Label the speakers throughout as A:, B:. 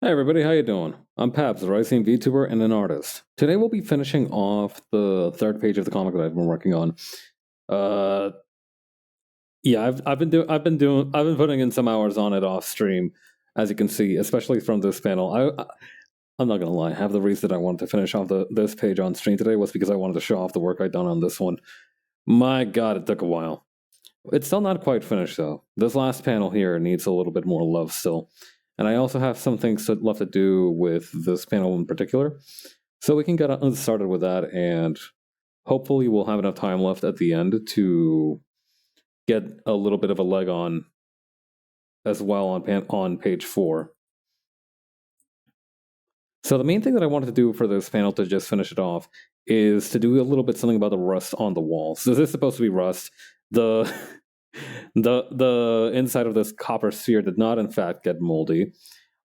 A: Hey everybody, how you doing? I'm Pabs, a rising VTuber and an artist. Today we'll be finishing off the third page of the comic that I've been working on. Uh, yeah, I've been putting in some hours on it off stream, as you can see, especially from this panel. I'm not gonna lie, half the reason I wanted to finish off this page on stream today was because I wanted to show off the work I'd done on this one. My God, it took a while. It's still not quite finished though. This last panel here needs a little bit more love still. And I also have some things left to do with this panel in particular. So we can get started with that, and hopefully we'll have enough time left at the end to get a little bit of a leg on as well on page 4. So the main thing that I wanted to do for this panel to just finish it off is to do a little bit something about the rust on the walls. So this is supposed to be rust. The the inside of this copper sphere did not in fact get moldy,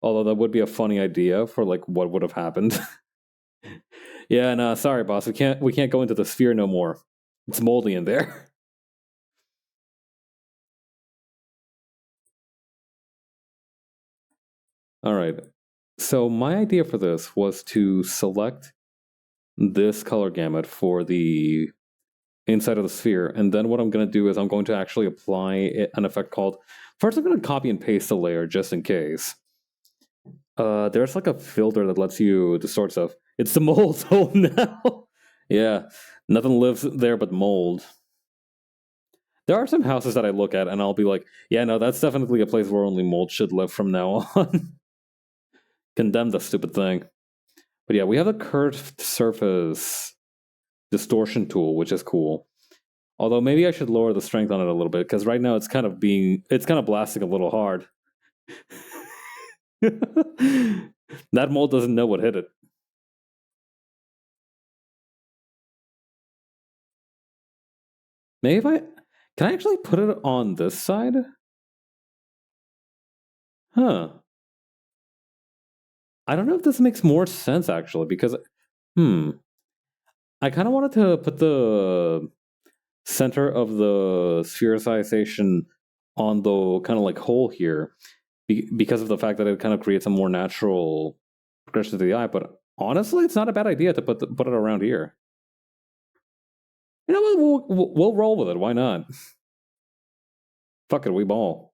A: although that would be a funny idea for like what would have happened. Yeah, no, sorry boss, we can't go into the sphere no more. It's moldy in there. All right. So my idea for this was to select this color gamut for the inside of the sphere, and then what I'm going to do is I'm going to actually apply an effect called. First, I'm going to copy and paste the layer just in case. There's like a filter that lets you distort stuff. It's the mold hole now. Yeah, nothing lives there but mold. There are some houses that I look at and I'll be like, yeah, no, that's definitely a place where only mold should live from now on. Condemn the stupid thing. But yeah, we have a curved surface distortion tool, which is cool. Although maybe I should lower the strength on it a little bit, because right now it's kind of blasting a little hard. That mold doesn't know what hit it. Maybe can I actually put it on this side? Huh. I don't know if this makes more sense actually, because I kind of wanted to put the center of the sphericization on the kind of like hole here, because of the fact that it kind of creates a more natural progression to the eye. But honestly, it's not a bad idea to put it around here. You know what? We'll roll with it. Why not? Fuck it, we ball.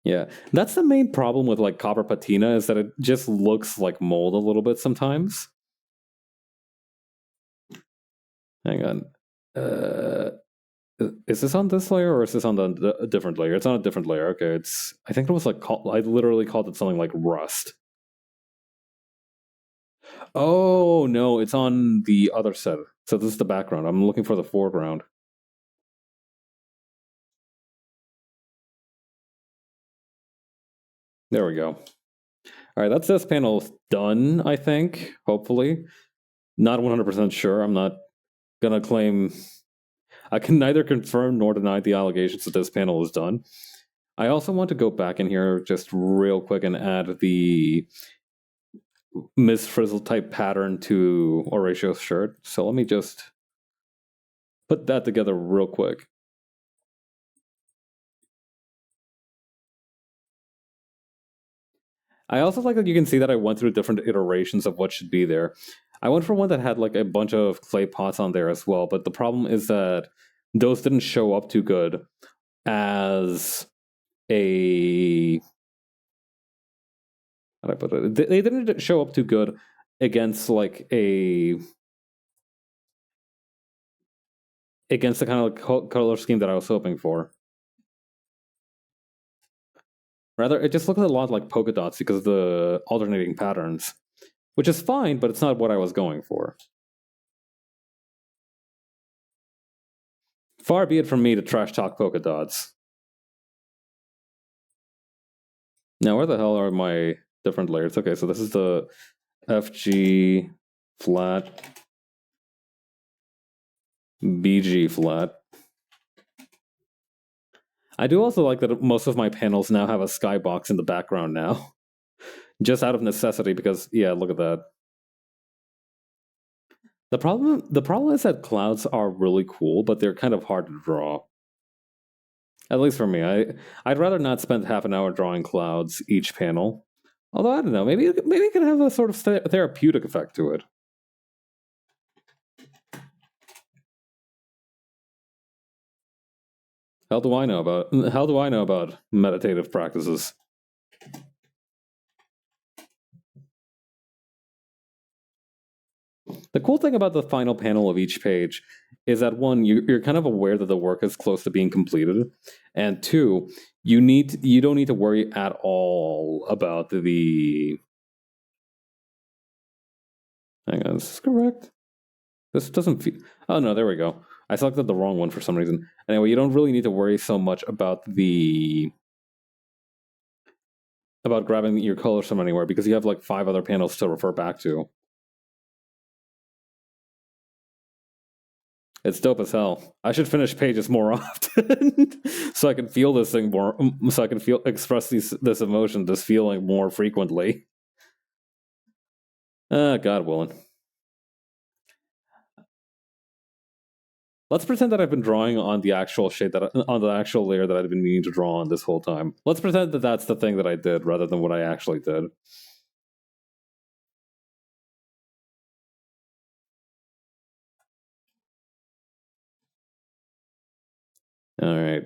A: Yeah, that's the main problem with like copper patina, is that it just looks like mold a little bit sometimes. Hang on. Is this on this layer or is this on a different layer? It's on a different layer. Okay, I think it was like I literally called it something like rust. Oh no, it's on the other set. So this is the background. I'm looking for the foreground. There we go. All right, that's this panel done, I think, hopefully. Not 100% sure. I'm not gonna claim. I can neither confirm nor deny the allegations that this panel is done. I also want to go back in here just real quick and add the Miss Frizzle type pattern to Horatio's shirt. So let me just put that together real quick. I also like that you can see that I went through different iterations of what should be there. I went for one that had like a bunch of clay pots on there as well, but the problem is that those didn't show up too good as a. How do I put it? They didn't show up too good against like against the kind of like color scheme that I was hoping for. Rather, it just looked a lot like polka dots because of the alternating patterns, which is fine, but it's not what I was going for. Far be it from me to trash talk polka dots. Now, where the hell are my different layers? Okay, so this is the FG flat, BG flat. I do also like that most of my panels now have a skybox in the background now. Just out of necessity, because, yeah, look at that. The problem is that clouds are really cool, but they're kind of hard to draw. At least for me, I'd rather not spend half an hour drawing clouds each panel. Although I don't know, maybe it can have a sort of therapeutic effect to it. How do I know about meditative practices? The cool thing about the final panel of each page is that one, you're kind of aware that the work is close to being completed, and two, you don't need to worry at all about the. Hang on, is this correct? This doesn't feel. Oh no, there we go. I selected the wrong one for some reason. Anyway, you don't really need to worry so much about grabbing your colors from anywhere because you have like 5 other panels to refer back to. It's dope as hell. I should finish pages more often so I can feel this thing more. So I can express this emotion, this feeling more frequently. God willing. Let's pretend that I've been drawing on the actual on the actual layer that I've been meaning to draw on this whole time. Let's pretend that that's the thing that I did rather than what I actually did. All right.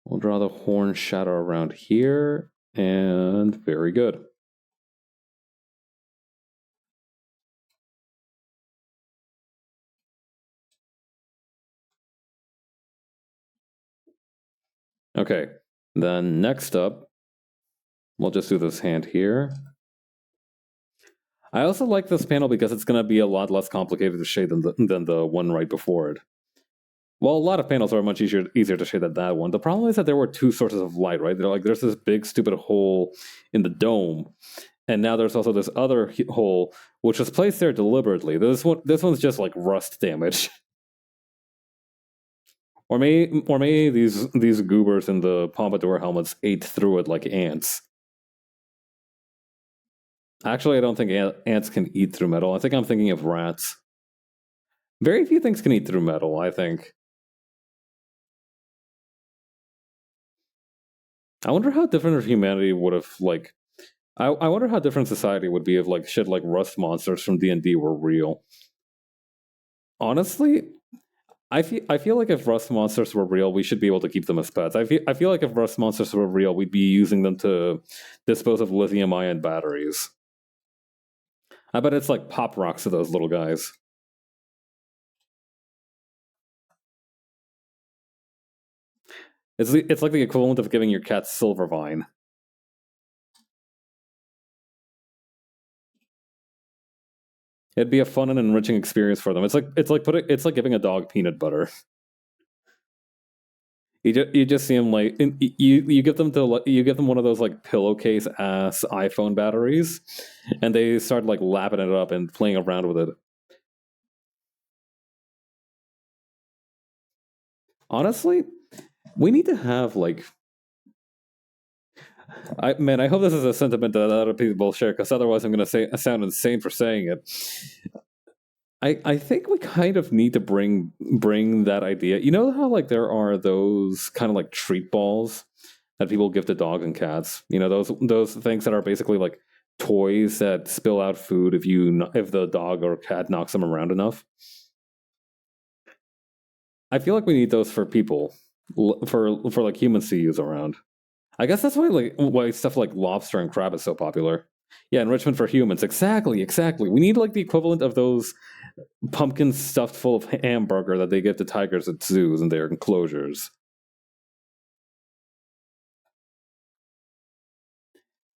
A: We'll draw the horn shadow around here, and very good. Okay, then next up, we'll just do this hand here. I also like this panel because it's going to be a lot less complicated to shade than the one right before it. Well, a lot of panels are much easier to shade than that one. The problem is that there were 2 sources of light, right? There's this big stupid hole in the dome, and now there's also this other hole which was placed there deliberately. This one's just like rust damage. Or maybe these goobers in the pompadour helmets ate through it like ants. Actually, I don't think ants can eat through metal. I think I'm thinking of rats. Very few things can eat through metal, I think. I wonder how different humanity would have, like... I wonder how different society would be if, like, shit like rust monsters from D&D were real. Honestly, I feel like if rust monsters were real, we should be able to keep them as pets. I feel like if rust monsters were real, we'd be using them to dispose of lithium-ion batteries. I bet it's like pop rocks to those little guys. It's like the equivalent of giving your cat silver vine. It'd be a fun and enriching experience for them. It's like giving a dog peanut butter. You just see them like you give them one of those like pillowcase ass iPhone batteries, and they start like lapping it up and playing around with it. Honestly, we need to have like I hope this is a sentiment that other people share, because otherwise I'm going to sound insane for saying it. I think we kind of need to bring that idea. You know how like there are those kind of like treat balls that people give to dogs and cats. You know those things that are basically like toys that spill out food if the dog or cat knocks them around enough. I feel like we need those for people, for like humans to use around. I guess that's why stuff like lobster and crab is so popular. Yeah, enrichment for humans. Exactly. We need like the equivalent of those pumpkins stuffed full of hamburger that they give to tigers at zoos in their enclosures.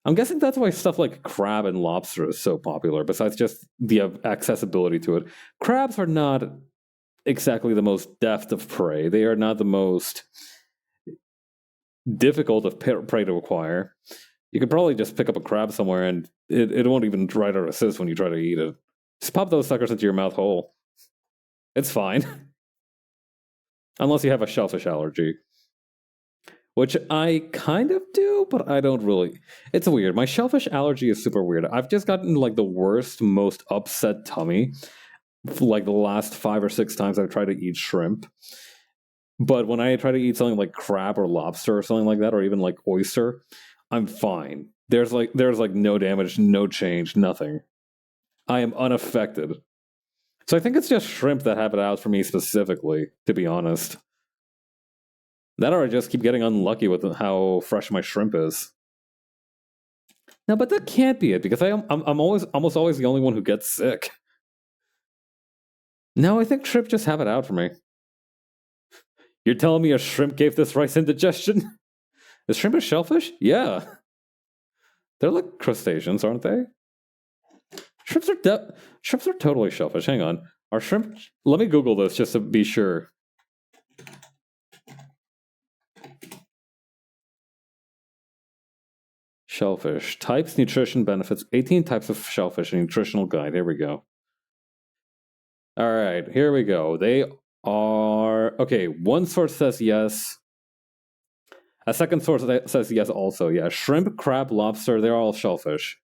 A: I'm guessing that's why stuff like crab and lobster is so popular, besides just the accessibility to it. Crabs are not exactly the most deft of prey. They are not the most difficult of prey to acquire. You could probably just pick up a crab somewhere and it won't even try to resist when you try to eat it. Just pop those suckers into your mouth whole. It's fine. Unless you have a shellfish allergy. which I kind of do, but I don't really. It's weird. My shellfish allergy is super weird. I've just gotten like the worst, most upset tummy for, like the last 5 or 6 times I've tried to eat shrimp. But when I try to eat something like crab or lobster or something like that, or even like oyster, I'm fine. There's like no damage, no change, nothing. I am unaffected. So I think it's just shrimp that have it out for me specifically, to be honest. That or I just keep getting unlucky with how fresh my shrimp is. No, but that can't be it because I'm almost always the only one who gets sick. No, I think shrimp just have it out for me. You're telling me a shrimp gave this rice indigestion? Is shrimp a shellfish? Yeah. They're like crustaceans, aren't they? Shrimps are totally shellfish. Hang on. Are shrimp... Let me Google this just to be sure. Shellfish. Types, nutrition, benefits. 18 types of shellfish, a nutritional guide. Here we go. All right, here we go. They are... Okay, one source says yes. A second source says yes also. Yeah, shrimp, crab, lobster, they're all shellfish.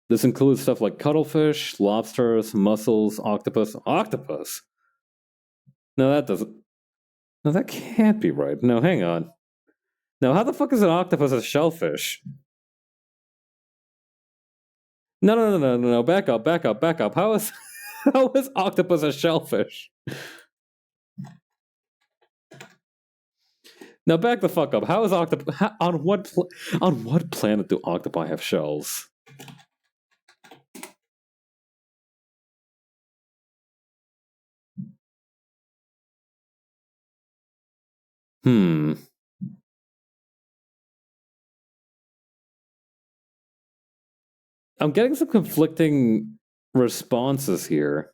A: This includes stuff like cuttlefish, lobsters, mussels, octopus. Octopus? No, that doesn't... No, that can't be right. No, hang on. Now, how the fuck is an octopus a shellfish? No. Back up. How is how is octopus a shellfish? Now back the fuck up. How is octopus on what planet do octopi have shells? Hmm. I'm getting some conflicting responses here.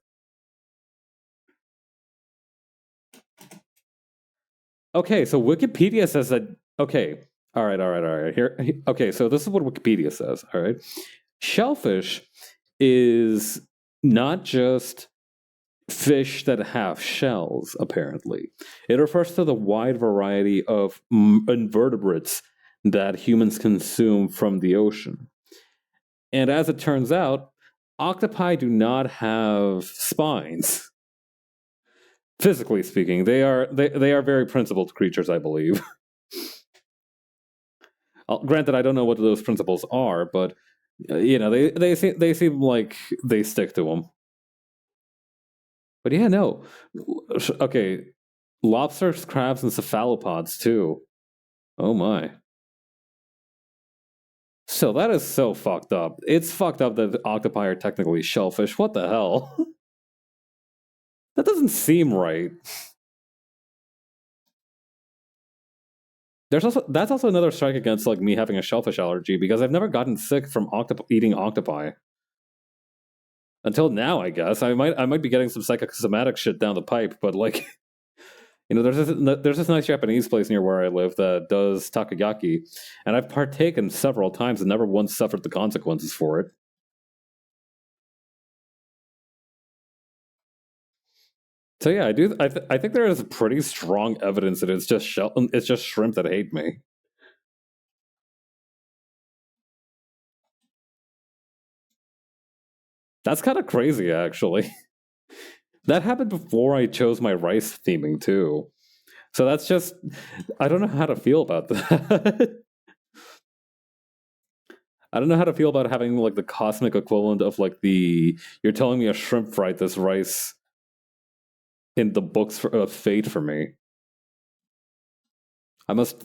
A: Okay, so Wikipedia says that. Okay, all right. Here, okay, so this is what Wikipedia says. All right, shellfish is not just fish that have shells. Apparently, it refers to the wide variety of invertebrates that humans consume from the ocean. And as it turns out, octopi do not have spines. Physically speaking, they are very principled creatures, I believe. Granted, I don't know what those principles are, but they seem like they stick to them. But yeah, no. Okay, lobsters, crabs, and cephalopods too. Oh my. So that is so fucked up. It's fucked up that octopi are technically shellfish. What the hell? That doesn't seem right. That's also another strike against like me having a shellfish allergy because I've never gotten sick from eating octopi until now. I guess I might be getting some psychosomatic shit down the pipe, but like there's this nice Japanese place near where I live that does takoyaki, and I've partaken several times and never once suffered the consequences for it. So yeah, I do. I think there is pretty strong evidence that it's just shrimp that hate me. That's kind of crazy, actually. That happened before I chose my rice theming too. So that's just I don't know how to feel about that. I don't know how to feel about having like the cosmic equivalent of like the you're telling me a shrimp fried this rice in the books of fate for me.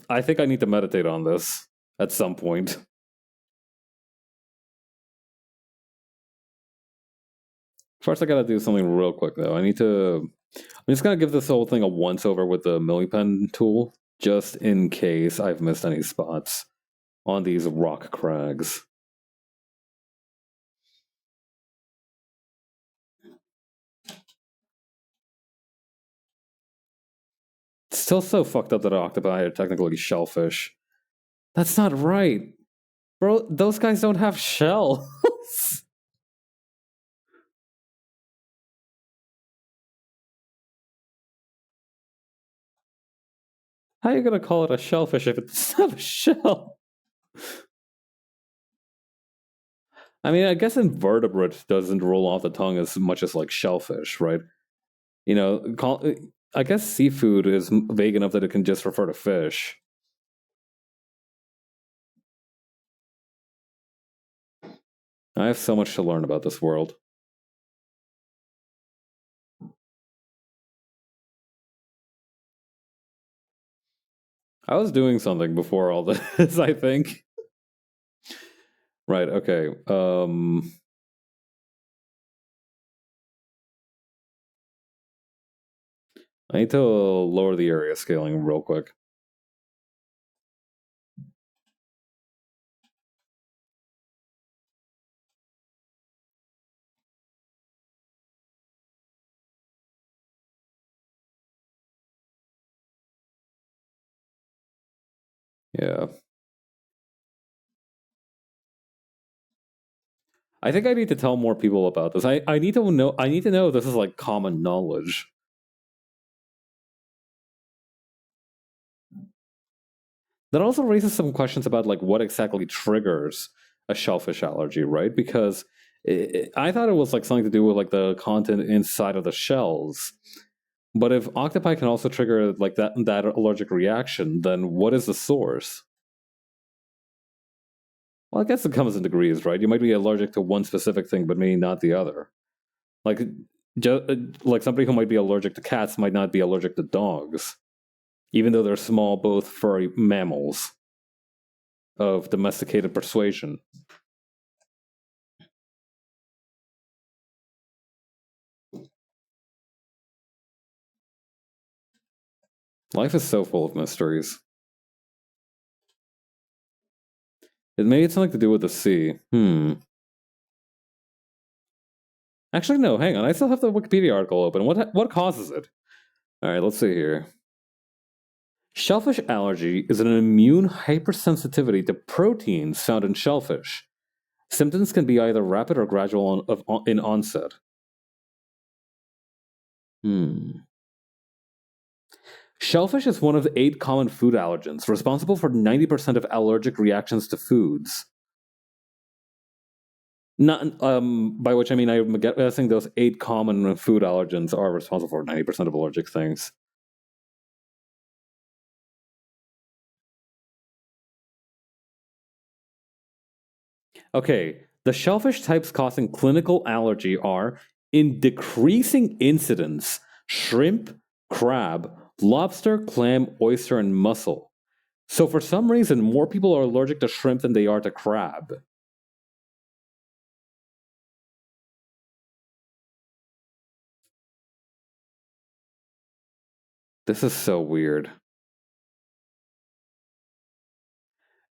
A: I think I need to meditate on this at some point. First I gotta do something real quick though. I'm just gonna give this whole thing a once over with the millipen tool, just in case I've missed any spots on these rock crags. It's still so fucked up that octopi are technically shellfish. That's not right. Bro, those guys don't have shells. How are you gonna call it a shellfish if it's not a shell? I mean, I guess invertebrate doesn't roll off the tongue as much as like shellfish, right? You know, I guess seafood is vague enough that it can just refer to fish. I have so much to learn about this world. I was doing something before all this, I think. Right, okay. I need to lower the area scaling real quick. Yeah. I think I need to tell more people about this. I need to know this is like common knowledge. That also raises some questions about like what exactly triggers a shellfish allergy, right? Because I thought it was like something to do with like the content inside of the shells. But if octopi can also trigger like that allergic reaction, then what is the source? Well, I guess it comes in degrees, right? You might be allergic to one specific thing, but maybe not the other. Like, like somebody who might be allergic to cats might not be allergic to dogs, even though they're small, both furry mammals of domesticated persuasion. Life is so full of mysteries. It may have something to do with the sea. Actually, no. Hang on. I still have the Wikipedia article open. What causes it? All right. Let's see here. Shellfish allergy is an immune hypersensitivity to proteins found in shellfish. Symptoms can be either rapid or gradual in onset. Shellfish is one of the 8 common food allergens, responsible for 90% of allergic reactions to foods. Not by which I mean I'm guessing those 8 common food allergens are responsible for 90% of allergic things. Okay, the shellfish types causing clinical allergy are in decreasing incidence shrimp, crab, lobster, clam, oyster, and mussel. So for some reason, more people are allergic to shrimp than they are to crab. This is so weird.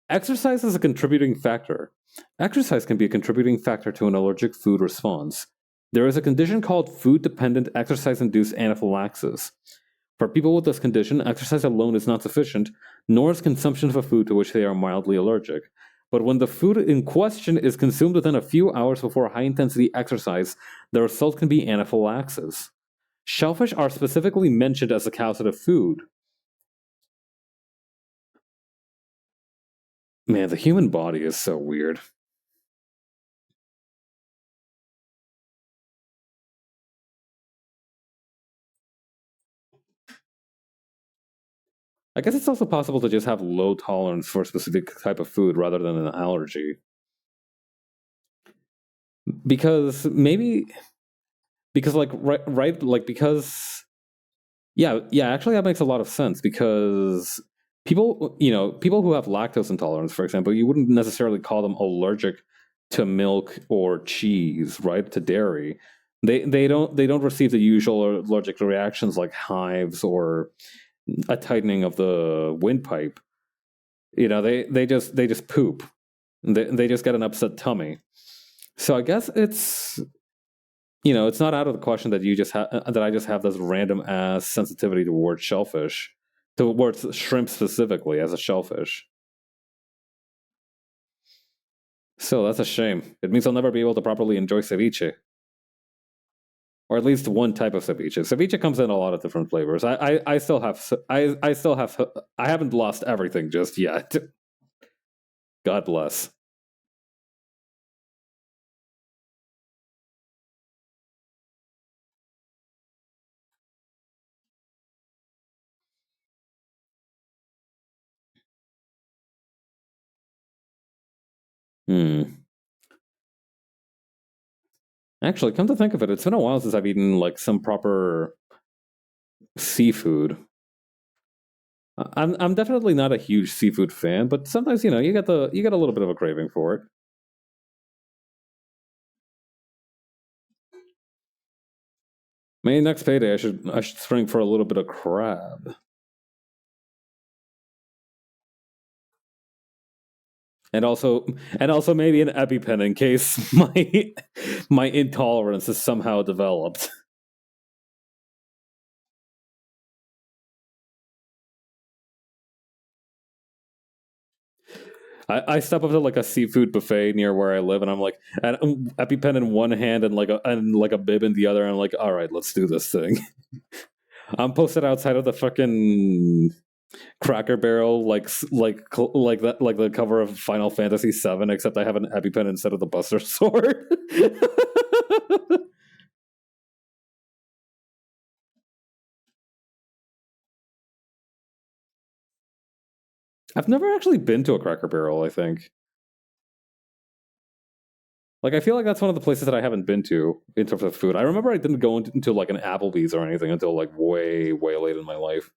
A: Exercise is a contributing factor. Exercise can be a contributing factor to an allergic food response. There is a condition called food dependent exercise induced anaphylaxis. For people with this condition, exercise alone is not sufficient, nor is consumption of a food to which they are mildly allergic. But when the food in question is consumed within a few hours before high intensity exercise, the result can be anaphylaxis. Shellfish are specifically mentioned as a causative food. Man, the human body is so weird. I guess it's also possible to just have low tolerance for a specific type of food rather than an allergy. Because maybe because like right like because yeah, actually that makes a lot of sense because people who have lactose intolerance, for example, you wouldn't necessarily call them allergic to milk or cheese, right? To dairy. They don't receive the usual allergic reactions like hives or a tightening of the windpipe. They just poop. They just get an upset tummy. So I guess it's not out of the question that that I just have this random ass sensitivity towards shellfish, towards shrimp specifically as a shellfish. So that's a shame. It means I'll never be able to properly enjoy ceviche. or at least one type of ceviche. Ceviche comes in a lot of different flavors. I still have I still have I haven't lost everything just yet. God bless. Hmm. Actually, come to think of it, it's been a while since I've eaten like some proper seafood. I'm definitely not a huge seafood fan, but sometimes you get a little bit of a craving for it. Maybe next payday I should spring for a little bit of crab. And also maybe an EpiPen in case my intolerance is somehow developed. I step up to like a seafood buffet near where I live, and I'm like, and EpiPen in one hand and like a bib in the other. And I'm like, all right, let's do this thing. I'm posted outside of the fucking Cracker Barrel, like that, like the cover of Final Fantasy VII, except I have an EpiPen instead of the Buster Sword. I've never actually been to a Cracker Barrel. I think, like, I feel like that's one of the places that I haven't been to in terms of food. I remember I didn't go into like an Applebee's or anything until like way, way late in my life.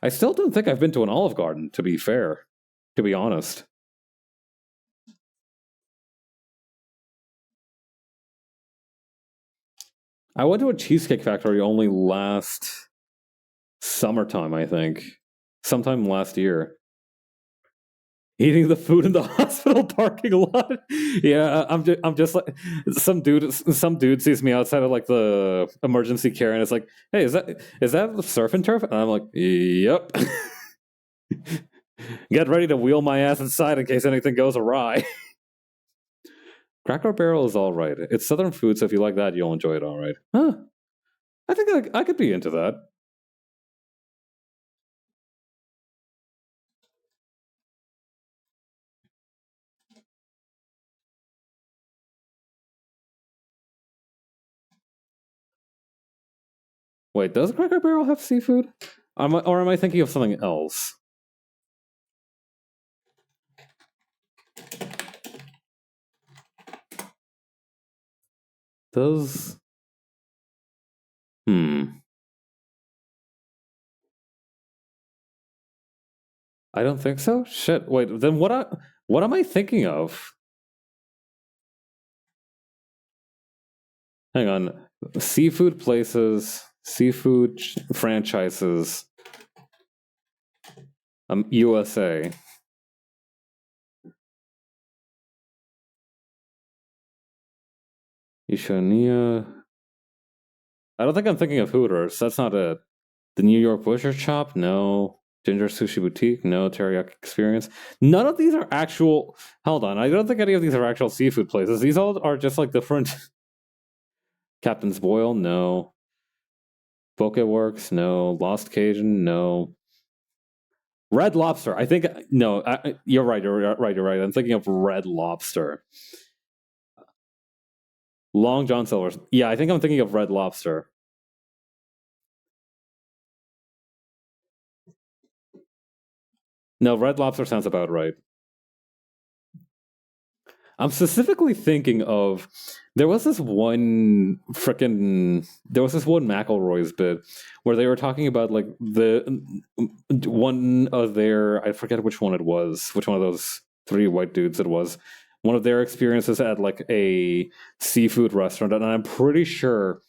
A: I still don't think I've been to an Olive Garden. To be fair, to be honest, I went to a Cheesecake Factory only last summertime. I think sometime last year. Eating the food in the hospital parking lot. Yeah, I'm just like some dude sees me outside of like the emergency care and it's like, hey, is that the surf and turf? And I'm like, yep. Get ready to wheel my ass inside in case anything goes awry. Cracker Barrel is all right. It's Southern food, so if you like that, you'll enjoy it all right. Huh? I think I could be into that. Wait, does Cracker Barrel have seafood? Or am I thinking of something else? Does hmm? I don't think so. Shit. Wait. Then what am I thinking of? Hang on. Seafood places, franchises. USA. Ishonia. I don't think I'm thinking of Hooters. That's not it. The New York Butcher Shop? No. Ginger Sushi Boutique? No. Teriyaki Experience? None of these are actual. Hold on. I don't think any of these are actual seafood places. These all are just like different. Captain's Boil? No. Poke Works? No. Lost Cajun? No. Red Lobster. I think no. You're right. You're right. You're right. I'm thinking of Red Lobster. Long John Silver's. Yeah, I think I'm thinking of Red Lobster. No, Red Lobster sounds about right. I'm specifically thinking of there was this one McElroy's bit where they were talking about like the one of their I forget which one it was, which one of those three white dudes it was. One of their experiences at like a seafood restaurant, and I'm pretty sure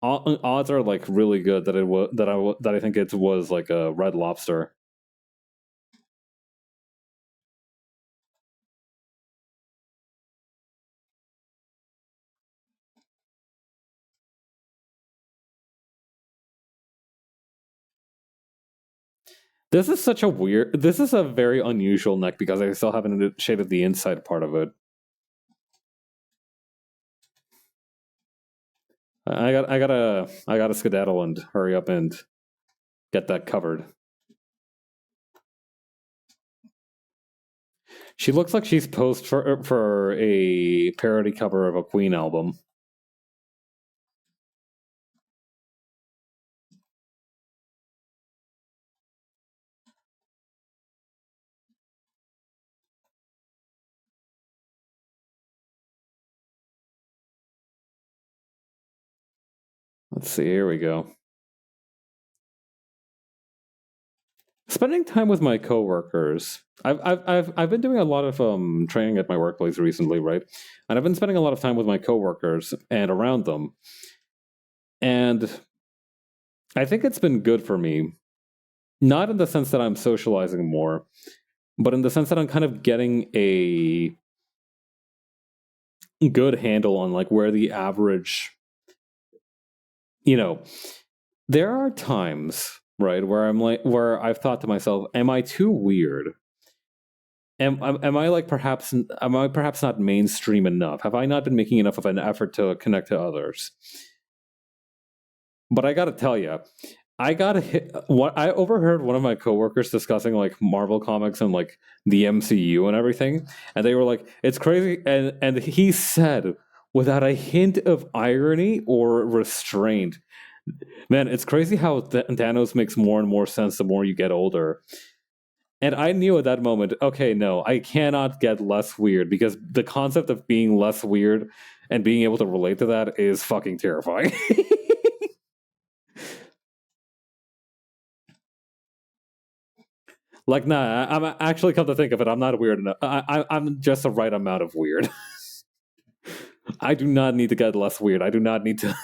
A: odds are like really good that it was that I think it was like a Red Lobster. This is a very unusual neck because I still haven't shaded the inside part of it. I gotta skedaddle and hurry up and get that covered. She looks like she's posed for a parody cover of a Queen album. Let's see. Here we go. Spending time with my coworkers. I've been doing a lot of training at my workplace recently, right? And I've been spending a lot of time with my coworkers and around them. And I think it's been good for me. Not in the sense that I'm socializing more, but in the sense that I'm kind of getting a good handle on like where the average, you know, there are times, right, where where I've thought to myself, am I too weird? Am I like am I perhaps not mainstream enough? Have I not been making enough of an effort to connect to others? But I got to tell you, I got hit. What I overheard one of my coworkers discussing like Marvel comics and like the MCU and everything, and they were like, "It's crazy," and he said without a hint of irony or restraint, "Man, it's crazy how Thanos makes more and more sense the more you get older." And I knew at that moment, okay, no, I cannot get less weird because the concept of being less weird and being able to relate to that is fucking terrifying. Like, nah, I'm actually come to think of it, I'm not weird enough. I'm just the right amount of weird. I do not need to get less weird. I do not need to.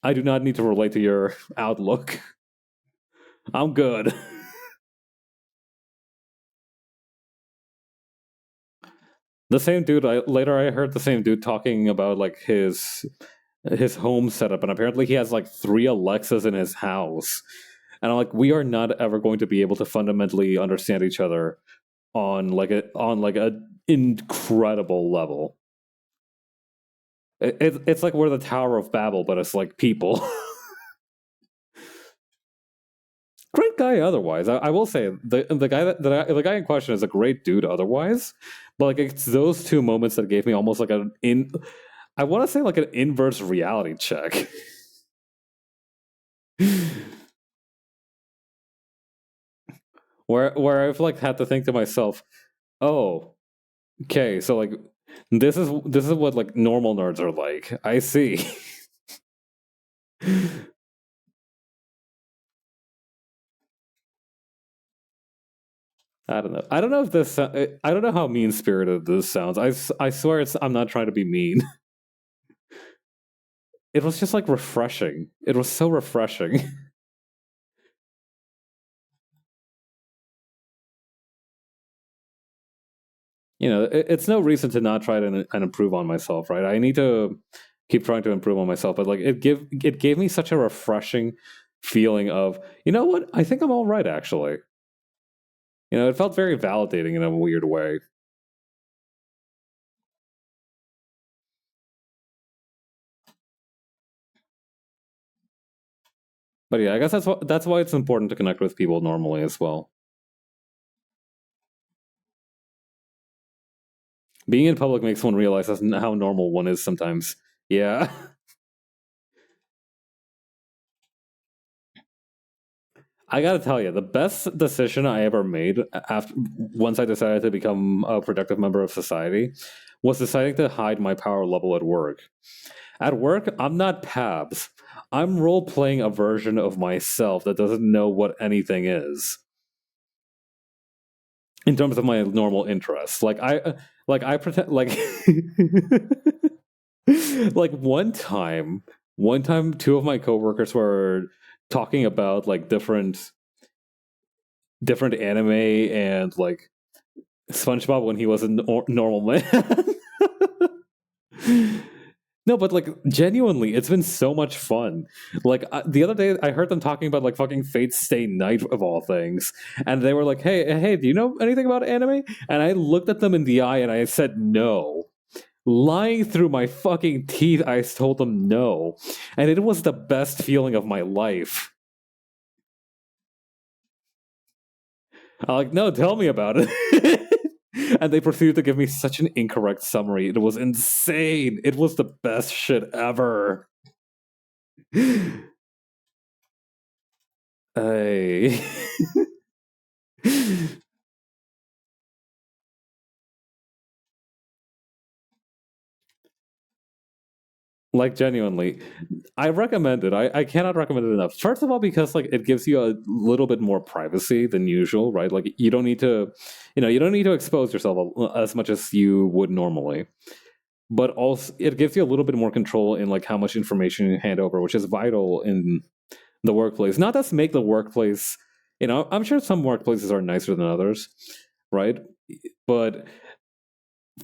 A: I do not need to relate to your outlook. I'm good. The same dude. Later I heard the same dude talking about like his home setup, and apparently he has like 3 Alexas in his house. And I'm like, we are not ever going to be able to fundamentally understand each other on like a incredible level. It's like we're the Tower of Babel, but it's like people. Great guy otherwise. I will say the guy the guy in question is a great dude otherwise, but like it's those 2 moments that gave me almost like I want to say like an inverse reality check. Where I've like had to think to myself, oh, okay, so like this is what like normal nerds are like. I see. I don't know. I don't know if this. I don't know how mean spirited this sounds. I swear I'm not trying to be mean. It was just like refreshing. It was so refreshing. It's no reason to not try to and improve on myself, right? I need to keep trying to improve on myself, but like it gave me such a refreshing feeling of, you know what? I think I'm all right actually. It felt very validating in a weird way. But yeah, I guess that's why it's important to connect with people normally as well. Being in public makes one realize how normal one is sometimes. Yeah. I gotta tell you, the best decision I ever made after once I decided to become a productive member of society was deciding to hide my power level at work. At work, I'm not Pabs. I'm role playing a version of myself that doesn't know what anything is in terms of my normal interests. Like I pretend like like one time, 2 of my coworkers were talking about like different anime and like SpongeBob when he was a normal man. No, but like genuinely, it's been so much fun. Like the other day, I heard them talking about like fucking Fate Stay Night of all things, and they were like, "Hey, do you know anything about anime?" And I looked at them in the eye and I said, "No." Lying through my fucking teeth, I told them no. And it was the best feeling of my life. I'm like, no, tell me about it. And they proceeded to give me such an incorrect summary. It was insane. It was the best shit ever. Hey. Like, genuinely, I recommend it. I cannot recommend it enough. First of all, because like it gives you a little bit more privacy than usual, right? Like you don't need to, you don't need to expose yourself as much as you would normally. But also, it gives you a little bit more control in like how much information you hand over, which is vital in the workplace. Not to make the workplace, I'm sure some workplaces are nicer than others, right? But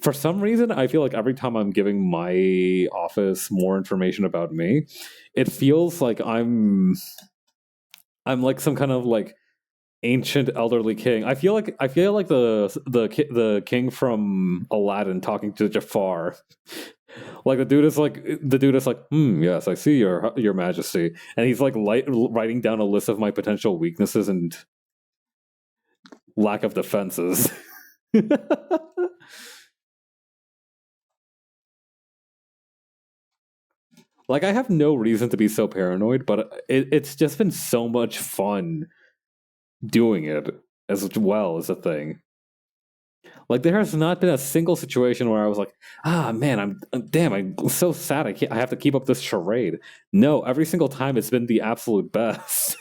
A: for some reason, I feel like every time I'm giving my office more information about me, it feels like I'm like some kind of like ancient elderly king. I feel like the king from Aladdin talking to Jafar. Like the dude is like, yes, I see your majesty, and he's like writing down a list of my potential weaknesses and lack of defenses. Like I have no reason to be so paranoid, but it's just been so much fun doing it as well as a thing. Like there has not been a single situation where I was like, ah man, I'm so sad. I have to keep up this charade. No, every single time it's been the absolute best.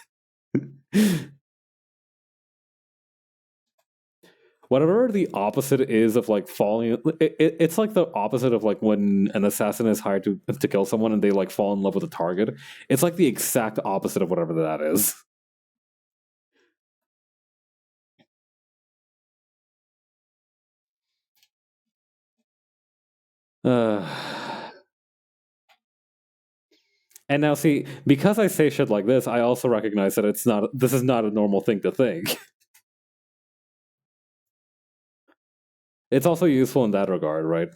A: Whatever the opposite is of like falling, it's like the opposite of like when an assassin is hired to kill someone and they like fall in love with a target. It's like the exact opposite of whatever that is. Uh, and now, see, because I say shit like this, I also recognize that it's not. This is not a normal thing to think. It's also useful in that regard, right?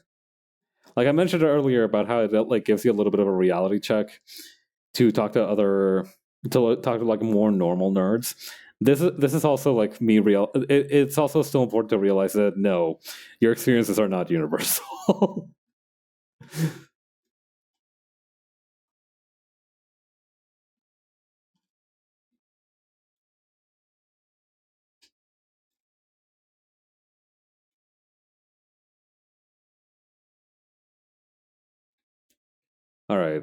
A: Like I mentioned earlier about how it like gives you a little bit of a reality check to talk to other to talk to like more normal nerds. This is also like me real. It's also still important to realize that no, your experiences are not universal. All right,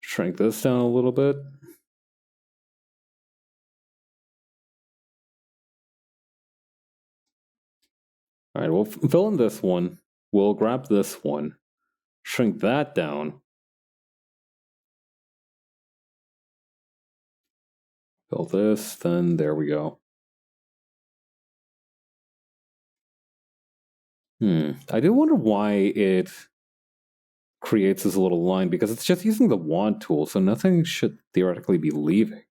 A: shrink this down a little bit. All right, we'll fill in this one. We'll grab this one, shrink that down, fill this, then there we go. I do wonder why it creates this little line, because it's just using the wand tool, so nothing should theoretically be leaving.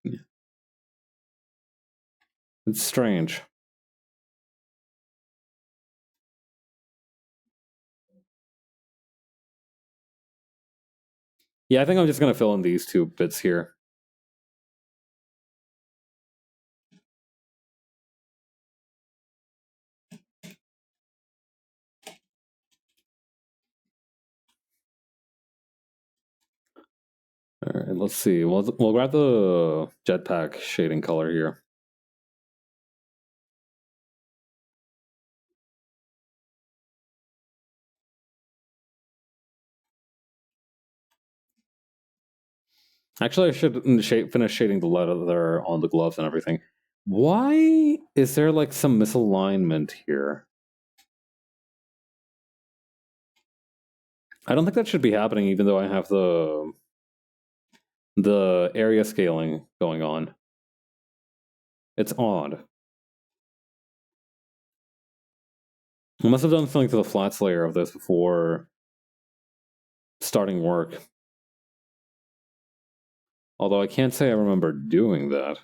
A: It's strange. Yeah, I think I'm just going to fill in these two bits here. All right, let's see. We'll grab the jetpack shading color here. Actually, I should finish shading the leather on the gloves and everything. Why is there like some misalignment here? I don't think that should be happening, even though I have the area scaling going on. It's odd. I must have done something to the flats layer of this before starting work. Although I can't say I remember doing that.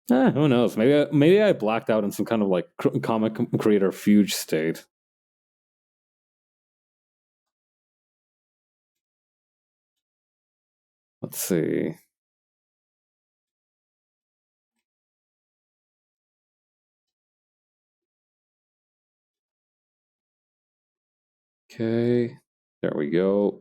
A: Who knows? Maybe I blacked out in some kind of like comic creator fugue state. Let's see. Okay, there we go.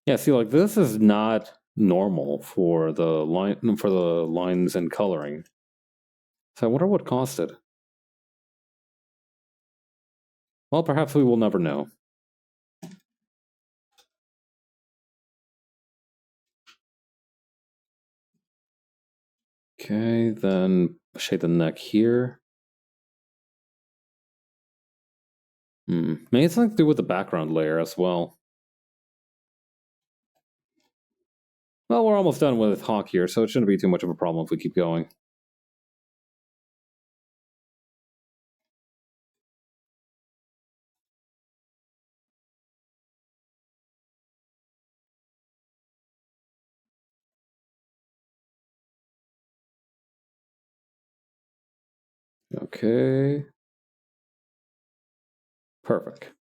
A: Yeah, see, like this is not normal for the lines and coloring. So I wonder what caused it. Well, perhaps we will never know. Okay, then shade the neck here. Maybe it's something to do with the background layer as well. Well, we're almost done with Hawk here, so it shouldn't be too much of a problem if we keep going. Okay. Perfect.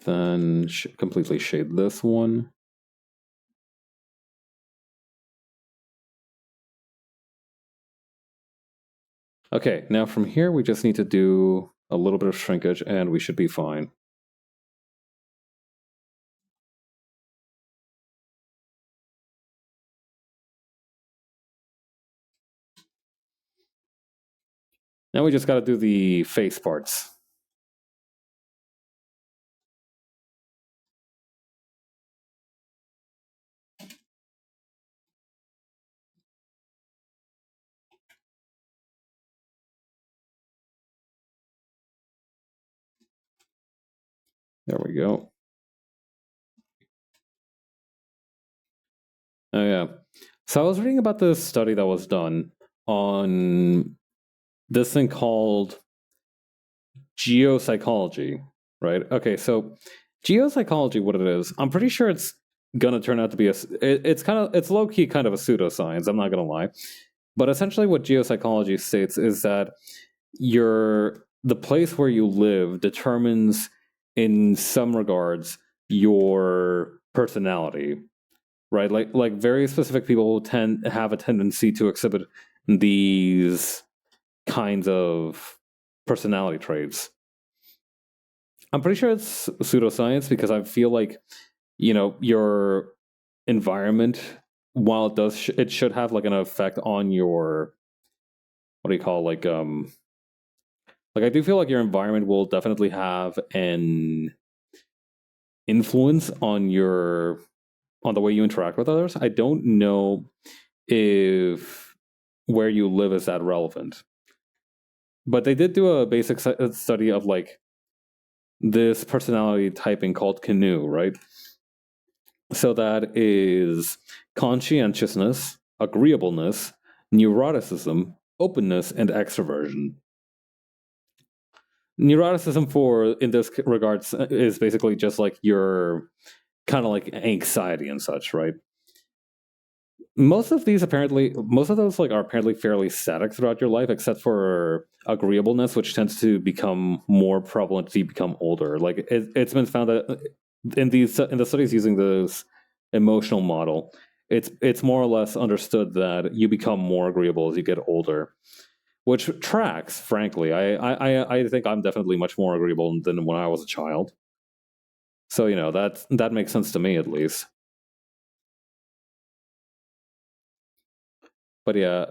A: Then completely shade this one. Okay, now from here we just need to do a little bit of shrinkage and we should be fine. Now we just got to do the face parts. There we go. Oh yeah. So I was reading about this study that was done on this thing called geopsychology, right? Okay, so geopsychology, what it is, I'm pretty sure it's gonna turn out to be it's low key kind of a pseudoscience. I'm not gonna lie, but essentially, what geopsychology states is that the place where you live determines, in some regards, your personality, right? Like very specific people have a tendency to exhibit these kinds of personality traits. I'm pretty sure it's pseudoscience because I feel like, your environment, while it should have like an effect on your, what do you call, like I do feel like your environment will definitely have an influence on the way you interact with others. I don't know if where you live is that relevant. But they did do a basic study of like this personality typing called canoe, right? So that is conscientiousness, agreeableness, neuroticism, openness, and extroversion. Neuroticism, for in this regards, is basically just like your kind of like anxiety and such, right? Most of those like are apparently fairly static throughout your life, except for agreeableness, which tends to become more prevalent as you become older. Like it's been found that in the studies using this emotional model, it's more or less understood that you become more agreeable as you get older, which tracks. Frankly, I think I'm definitely much more agreeable than when I was a child. So that makes sense to me at least. But yeah,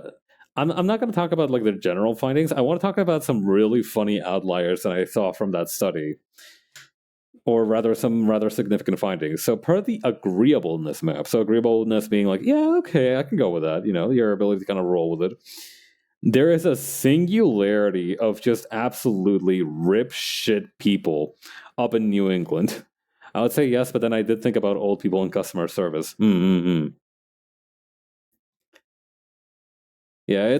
A: I'm not going to talk about like the general findings. I want to talk about some really funny outliers that I saw from that study, or rather, some rather significant findings. So, per the agreeableness map, so agreeableness being like, yeah, okay, I can go with that. Your ability to kind of roll with it. There is a singularity of just absolutely rip shit people up in New England. I would say yes, but then I did think about old people in customer service. Yeah,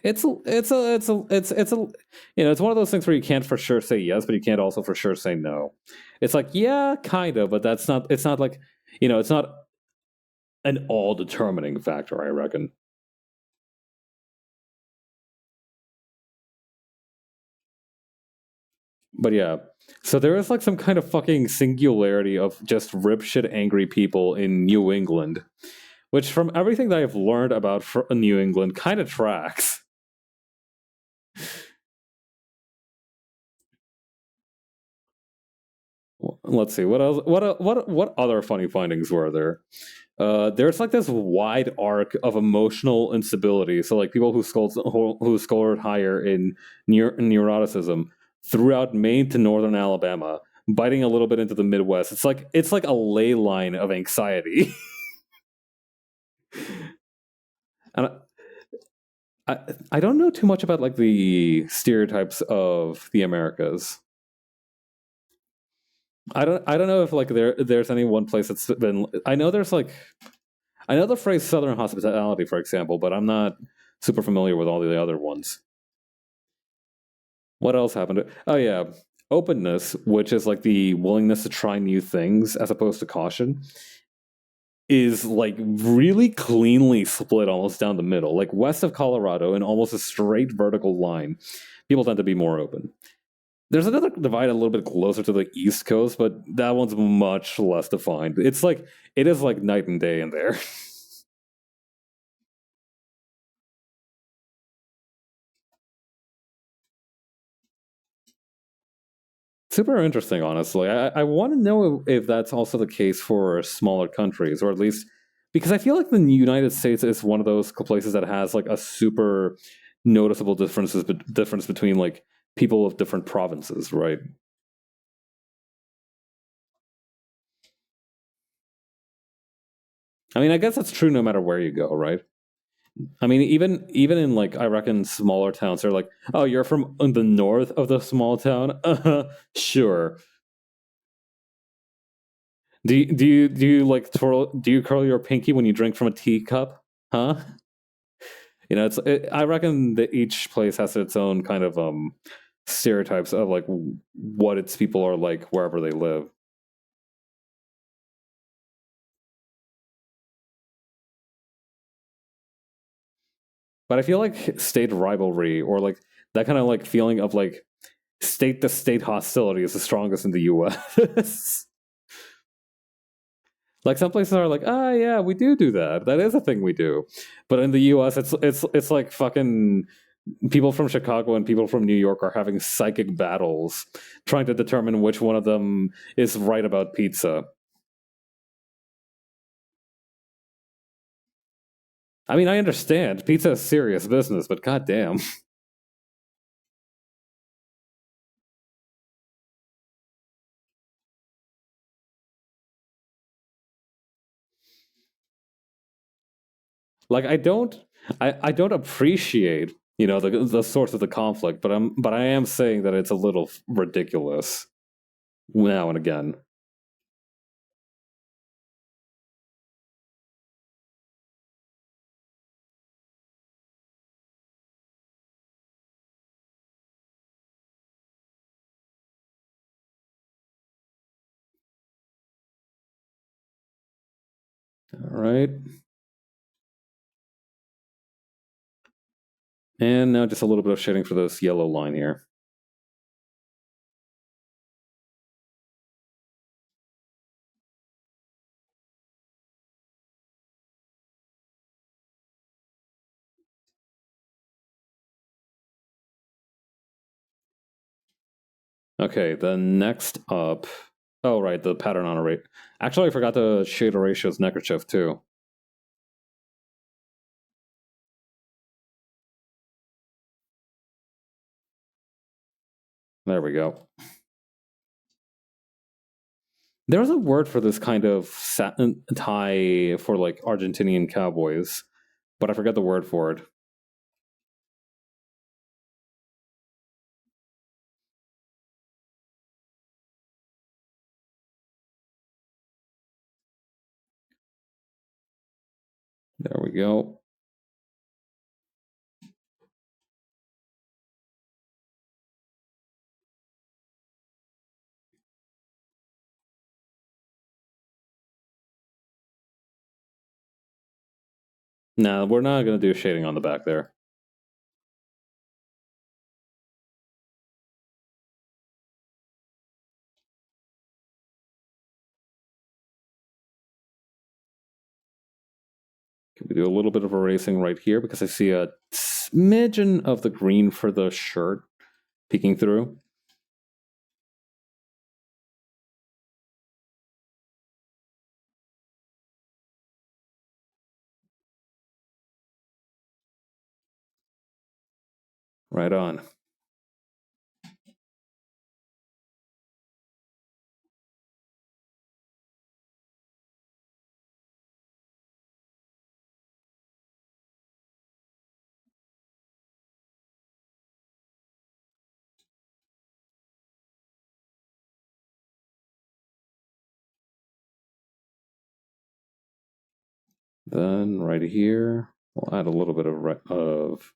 A: it's it's one of those things where you can't for sure say yes, but you can't also for sure say no. It's like, yeah, kind of, but that's not. It's not like, it's not an all determining factor, I reckon. But yeah, so there is like some kind of fucking singularity of just rip shit angry people in New England, which from everything that I've learned about New England kind of tracks. Let's see what else. What other funny findings were there? There's like this wide arc of emotional instability. So like people who scored higher in neuroticism throughout Maine to northern Alabama, biting a little bit into the Midwest. It's like a ley line of anxiety. And I don't know too much about like the stereotypes of the Americas. I don't know if like there's any one place that's been. I know the phrase Southern hospitality, for example, but I'm not super familiar with all the other ones. What else happened? Oh yeah, openness, which is like the willingness to try new things as opposed to caution, is like really cleanly split almost down the middle. Like west of Colorado, in almost a straight vertical line, people tend to be more open. There's another divide a little bit closer to the East Coast, but that one's much less defined. It is like night and day in there. Super interesting, honestly. I want to know if that's also the case for smaller countries, or at least because I feel like the United States is one of those places that has like a super noticeable difference between like people of different provinces, right? I mean, I guess that's true no matter where you go, right? I mean, even in like I reckon smaller towns, they're like, "Oh, you're from the north of the small town." Sure. Do you like do you curl your pinky when you drink from a teacup? Huh? I reckon that each place has its own kind of stereotypes of like what its people are like wherever they live. But I feel like state rivalry or like that kind of like feeling of like state to state hostility is the strongest in the US. Like some places are like, ah, yeah, we do that. That is a thing we do. But in the U.S., it's like fucking people from Chicago and people from New York are having psychic battles, trying to determine which one of them is right about pizza. I mean, I understand pizza is serious business, but goddamn, like I don't appreciate the source of the conflict, but I am saying that it's a little ridiculous now and again. All right, and now just a little bit of shading for this yellow line here. Okay, the next up. Oh, right, the pattern on a rate. Actually, I forgot to shade Horatio's neckerchief too. There we go. There's a word for this kind of satin tie for like Argentinian cowboys, but I forget the word for it. There we go. Nah, we're not going to do shading on the back there. Can we do a little bit of erasing right here because I see a smidgen of the green for the shirt peeking through. Right on. Then right here, we'll add a little bit of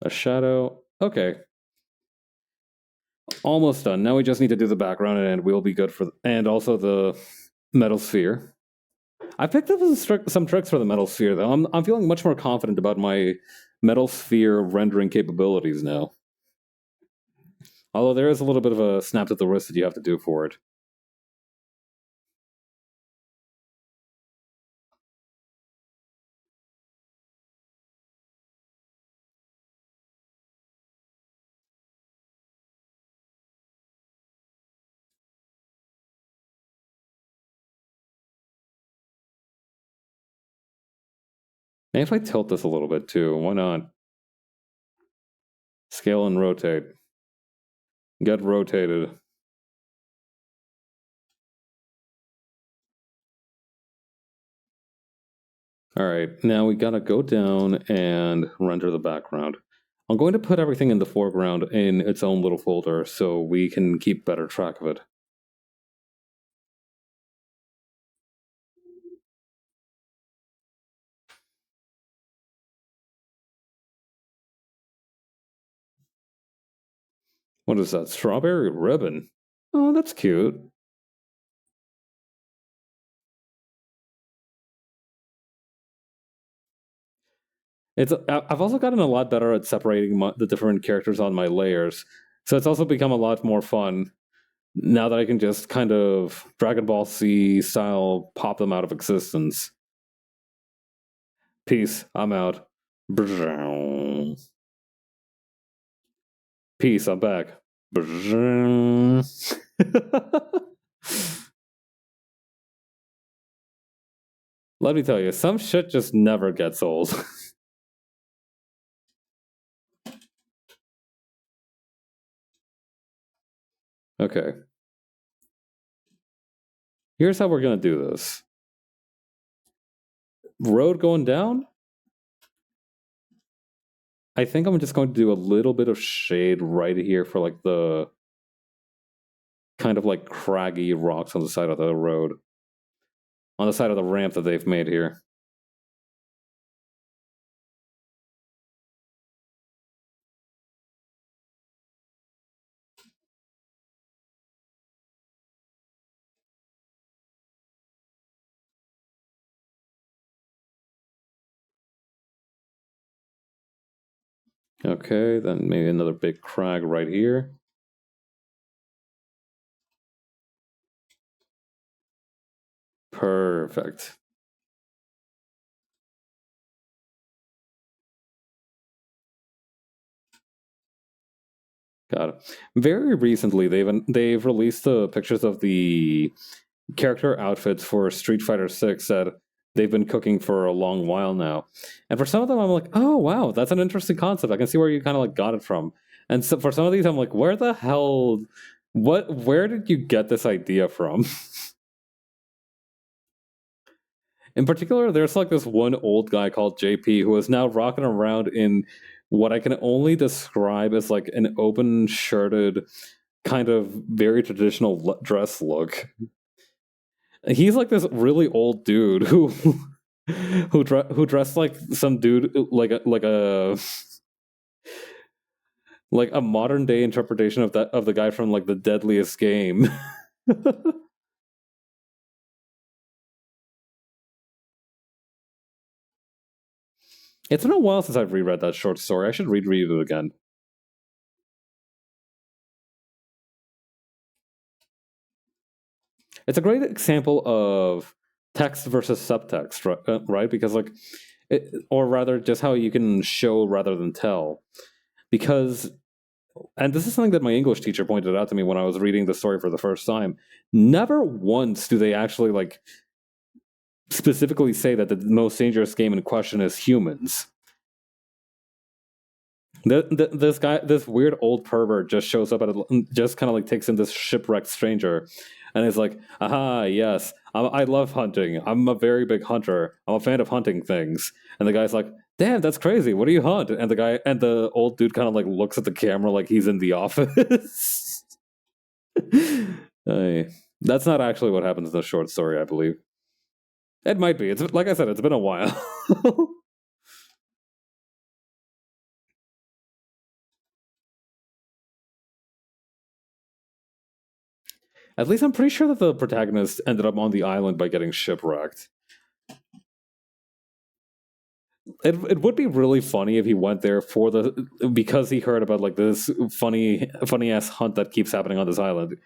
A: a shadow. Okay. Almost done. Now we just need to do the background and we'll be good for... And also the metal sphere. I picked up some tricks for the metal sphere, though. I'm feeling much more confident about my metal sphere rendering capabilities now. Although there is a little bit of a snap to the wrist that you have to do for it. And if I tilt this a little bit too, why not? Scale and rotate. Get rotated. All right, now we gotta go down and render the background. I'm going to put everything in the foreground in its own little folder so we can keep better track of it. What is that? Strawberry ribbon? Oh, that's cute. I've also gotten a lot better at separating the different characters on my layers, so it's also become a lot more fun now that I can just kind of Dragon Ball Z style pop them out of existence. Peace. I'm out. Peace. I'm back. Let me tell you, some shit just never gets old. Okay. Here's how we're gonna do this. Road going down? I think I'm just going to do a little bit of shade right here for like the kind of like craggy rocks on the side of the road. On the side of the ramp that they've made here. Okay, then maybe another big crag right here. Perfect. Got it. Very recently, they've released the pictures of the character outfits for Street Fighter 6 that they've been cooking for a long while now. And for some of them, I'm like, oh wow, that's an interesting concept. I can see where you kind of like got it from. And so for some of these, I'm like, where the hell? Where did you get this idea from? In particular, there's like this one old guy called JP who is now rocking around in what I can only describe as like an open shirted, kind of very traditional dress look. He's like this really old dude who dressed like some dude like a modern day interpretation of the guy from like the Deadliest Game. It's been a while since I've reread that short story. I should reread it again. It's a great example of text versus subtext, right? Because or rather, just how you can show rather than tell. Because, and this is something that my English teacher pointed out to me when I was reading the story for the first time. Never once do they actually specifically say that the most dangerous game in question is humans. This weird old pervert just shows up just kind of takes in this shipwrecked stranger, and is like, "Aha, yes, I love hunting. I'm a very big hunter. I'm a fan of hunting things." And the guy's like, "Damn, that's crazy. What do you hunt?" And the old dude kind of looks at the camera like he's in the office. Hey, that's not actually what happens in the short story, I believe. It might be. It's like I said, it's been a while. At least I'm pretty sure that the protagonist ended up on the island by getting shipwrecked. It would be really funny if he went there for because he heard about this funny ass hunt that keeps happening on this island.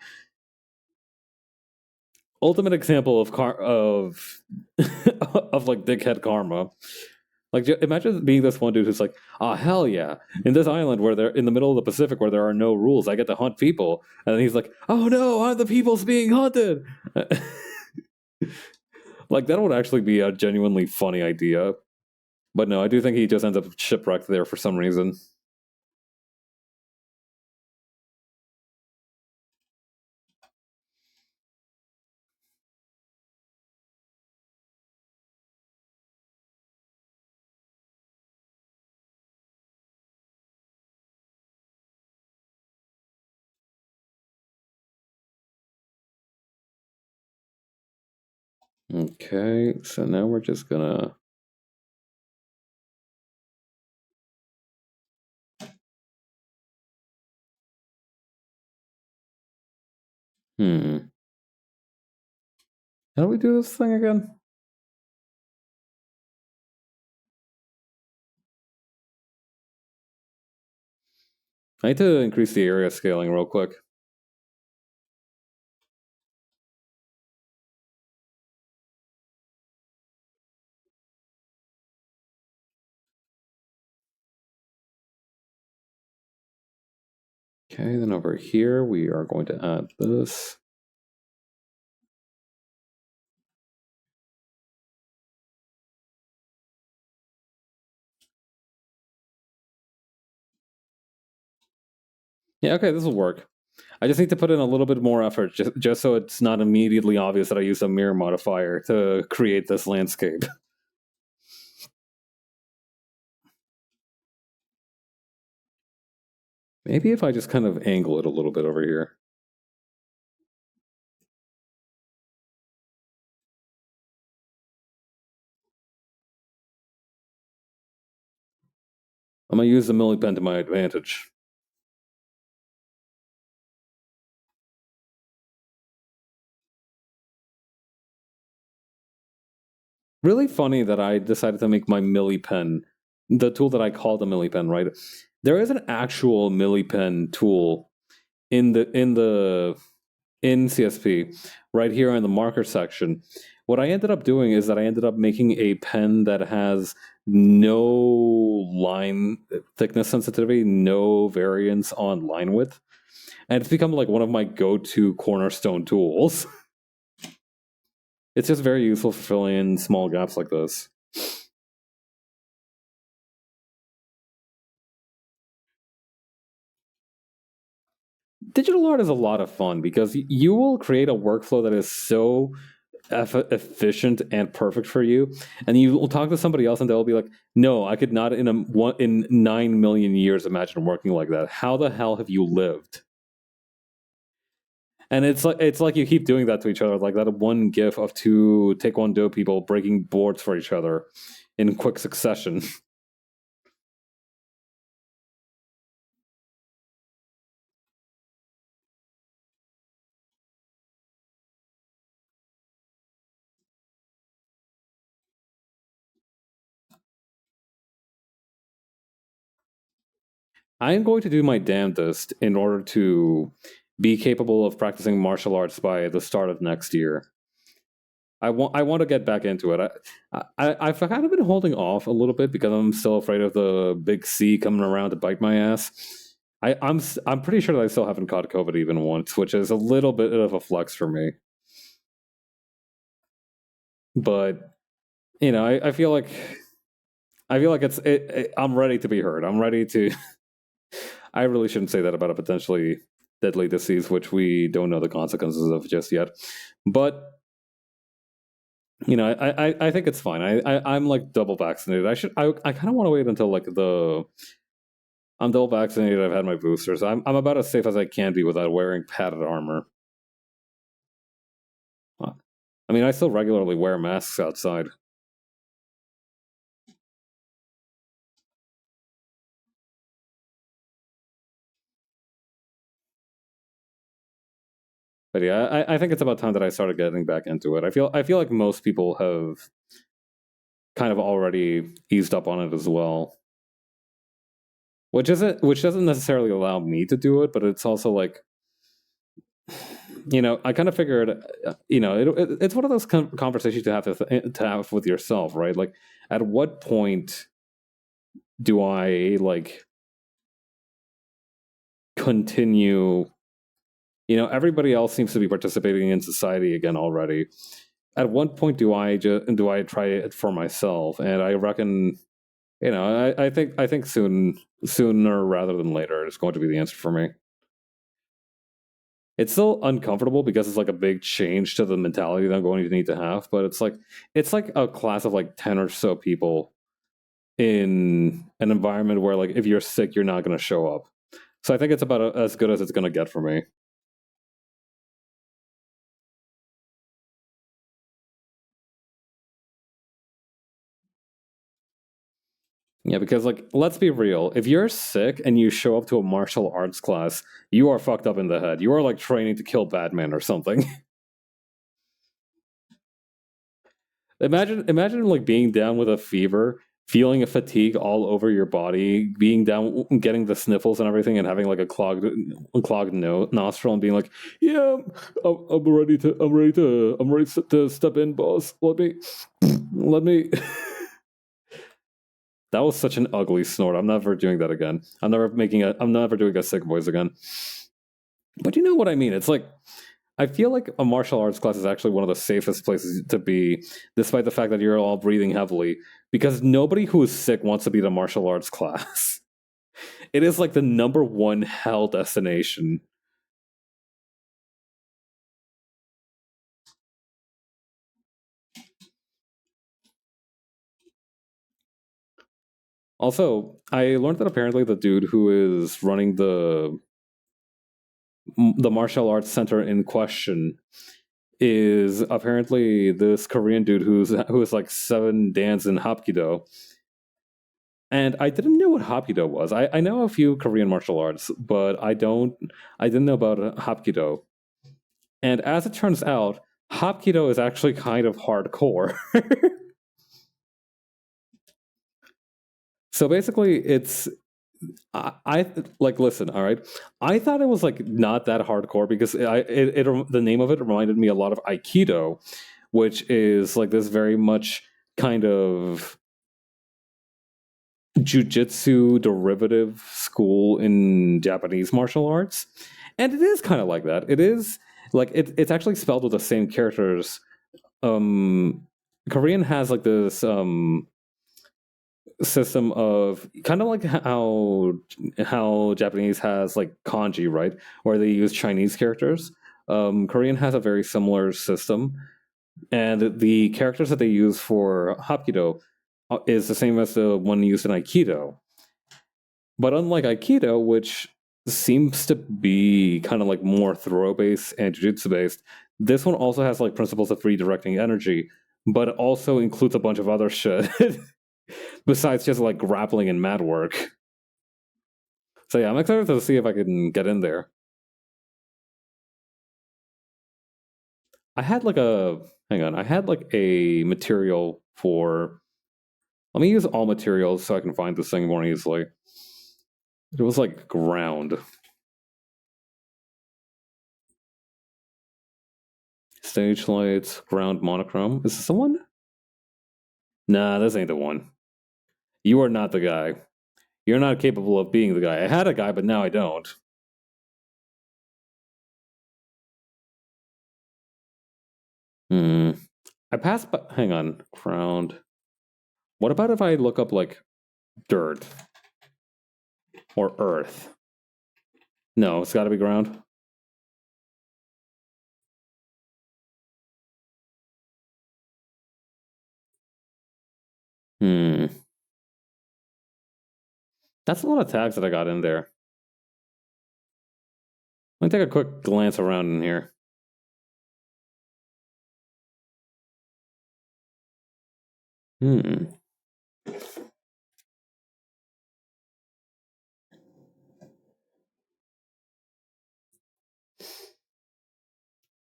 A: Ultimate example of of dickhead karma. Imagine being this one dude who's like, "Ah, hell yeah! In this island where they're in the middle of the Pacific where there are no rules, I get to hunt people." And then he's like, "Oh no, I'm the people's being hunted." That would actually be a genuinely funny idea. But no, I do think he just ends up shipwrecked there for some reason. Okay, so now we're just gonna. How do we do this thing again? I need to increase the area scaling real quick. Okay, then over here we are going to add this. Yeah, okay, this will work. I just need to put in a little bit more effort, just so it's not immediately obvious that I use a mirror modifier to create this landscape. Maybe if I just kind of angle it a little bit over here. I'm gonna use the millipen to my advantage. Really funny that I decided to make my millipen the tool that I call the millipen, right? There is an actual millipen tool in CSP right here in the marker section. What I ended up doing is that I ended up making a pen that has no line thickness sensitivity, no variance on line width, and it's become one of my go-to cornerstone tools. It's just very useful for filling in small gaps like this. Digital art is a lot of fun because you will create a workflow that is so efficient and perfect for you, and you will talk to somebody else and they'll be like, "No, I could not in 9 million years imagine working like that. How the hell have you lived?" And it's like you keep doing that to each other, like that one GIF of two Taekwondo people breaking boards for each other in quick succession. I am going to do my damnedest in order to be capable of practicing martial arts by the start of next year. I want to get back into it. I've kind of been holding off a little bit because I'm still afraid of the big C coming around to bite my ass. I'm pretty sure that I still haven't caught COVID even once, which is a little bit of a flex for me. But I feel like I'm ready to be heard. I'm ready to. I really shouldn't say that about a potentially deadly disease, which we don't know the consequences of just yet. But I think it's fine. I'm like double vaccinated. I kind of want to wait until like I'm double vaccinated. I've had my boosters. I'm about as safe as I can be without wearing padded armor. I mean, I still regularly wear masks outside. But yeah, I think it's about time that I started getting back into it. I feel like most people have kind of already eased up on it as well. Which doesn't necessarily allow me to do it, but it's also like I kind of figured, it's one of those conversations to have with yourself, right? Like, at what point do I like continue? Everybody else seems to be participating in society again already. At what point do I try it for myself? And I reckon, I think sooner rather than later is going to be the answer for me. It's still uncomfortable because it's like a big change to the mentality that I'm going to need to have, but it's like a class of like 10 or so people in an environment where like if you're sick you're not going to show up. So I think it's about as good as it's going to get for me. Yeah, because like let's be real, if you're sick and you show up to a martial arts class, you are fucked up in the head. You are like training to kill Batman or something. Imagine like being down with a fever, feeling a fatigue all over your body, being down, getting the sniffles and everything, and having like a clogged nostril, and being like, "Yeah, I'm ready to step in, boss. Let me." That was such an ugly snort. I'm never doing that again. I'm never doing a sick voice again. But you know what I mean? It's like I feel like a martial arts class is actually one of the safest places to be, despite the fact that you're all breathing heavily, because nobody who is sick wants to be in a martial arts class. It is like the number one hell destination. Also, I learned that apparently the dude who is running the martial arts center in question is apparently this Korean dude who's like 7 dans in Hapkido. And I didn't know what Hapkido was. I know a few Korean martial arts, but I didn't know about Hapkido. And as it turns out, Hapkido is actually kind of hardcore. So basically, I like listen. All right, I thought it was like not that hardcore because the name of it reminded me a lot of Aikido, which is like this very much kind of jujitsu derivative school in Japanese martial arts, and it is kind of like that. It is like it's actually spelled with the same characters. Um, Korean has like this system of kind of like how Japanese has like kanji, right, where they use Chinese characters. Korean has a very similar system, and the characters that they use for Hapkido is the same as the one used in Aikido. But unlike Aikido, which seems to be kind of like more throw based and jiu-jitsu based, this one also has like principles of redirecting energy, but it also includes a bunch of other shit besides just like grappling and mat work. So yeah, I'm excited to see if I can get in there. I had like a hang on, I had like a material for. Let me use all materials so I can find this thing more easily. It was like ground. Stage lights, ground monochrome. Is this the one? Nah, this ain't the one. You are not the guy. You're not capable of being the guy. I had a guy, but now I don't. I passed by. Hang on. Ground. What about if I look up like dirt or earth? No, it's got to be ground. That's a lot of tags that I got in there. Let me take a quick glance around in here.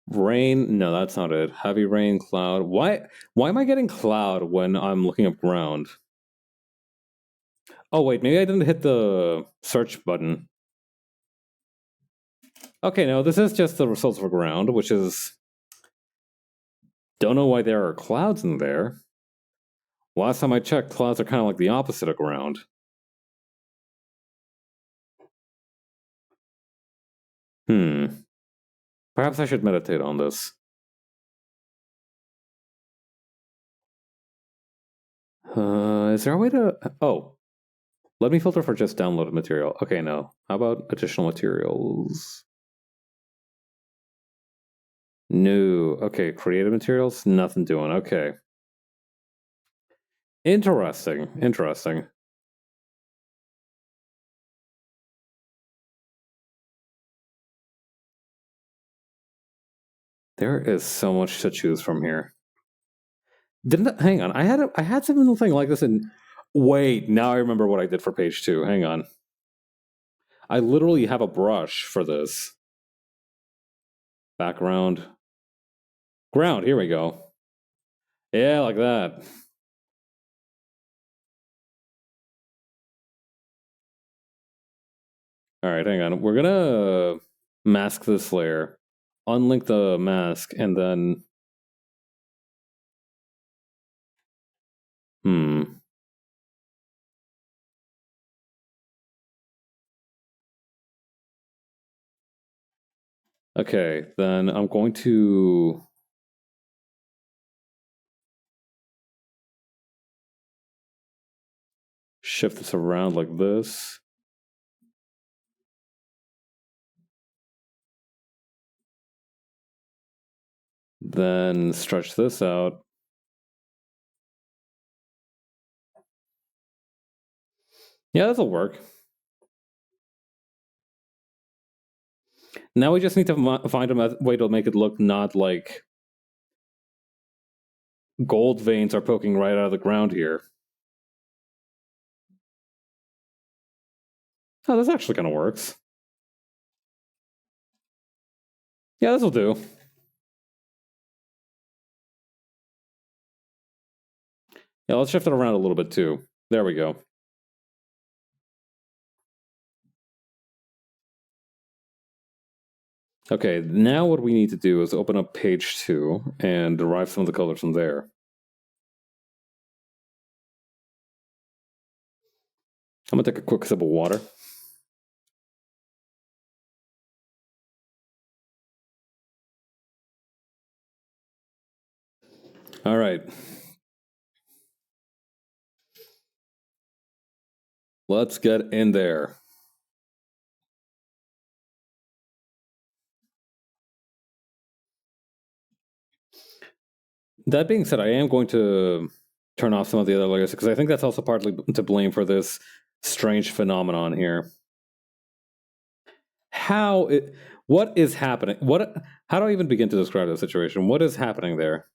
A: Rain? No, that's not it. Heavy rain, cloud. Why am I getting cloud when I'm looking up ground? Oh wait, maybe I didn't hit the search button. Okay, no, this is just the results for ground, which is... Don't know why there are clouds in there. Last time I checked, clouds are kind of like the opposite of ground. Perhaps I should meditate on this. Is there a way to... Oh. Let me filter for just downloaded material. Okay, no. How about additional materials? No. Okay, creative materials? Nothing doing. Okay. Interesting. Interesting. There is so much to choose from here. Hang on. I had something like this in... Wait, now I remember what I did for page 2. Hang on. I literally have a brush for this. Background. Ground, here we go. Yeah, like that. Alright, hang on. We're gonna mask this layer. Unlink the mask, and then... Okay, then I'm going to... shift this around like this. Then stretch this out. Yeah, this'll work. Now we just need to find a way to make it look not like gold veins are poking right out of the ground here. Oh, this actually kind of works. Yeah, this'll do. Yeah, let's shift it around a little bit too. There we go. Okay, now what we need to do is open up page 2 and derive some of the colors from there. I'm gonna take a quick sip of water. All right. Let's get in there. That being said, I am going to turn off some of the other layers because I think that's also partly to blame for this strange phenomenon here. What is happening? How do I even begin to describe the situation? What is happening there?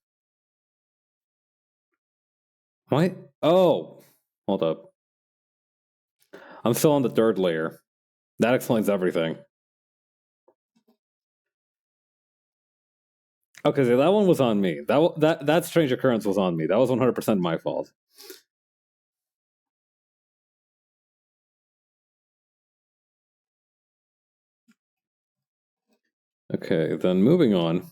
A: What? Oh, hold up. I'm still on the third layer. That explains everything. Okay, so that one was on me. That strange occurrence was on me. That was 100% my fault. Okay, then moving on.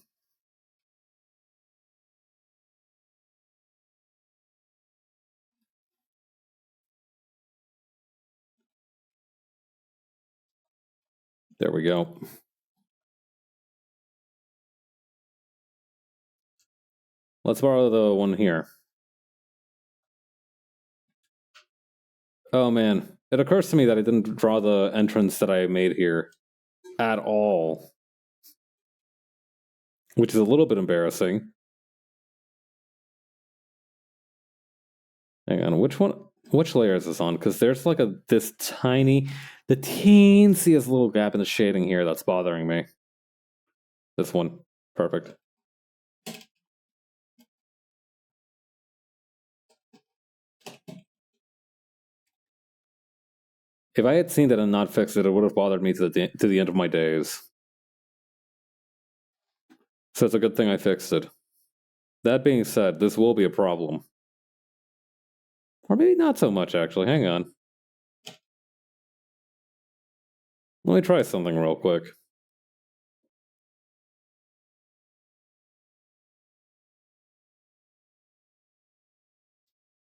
A: There we go. Let's borrow the one here. Oh man, it occurs to me that I didn't draw the entrance that I made here at all, which is a little bit embarrassing. Hang on, which layer is this on? Because there's like the teensiest little gap in the shading here that's bothering me. This one, perfect. If I had seen that and not fixed it, it would have bothered me to the end of my days. So it's a good thing I fixed it. That being said, this will be a problem. Or maybe not so much, actually. Hang on. Let me try something real quick.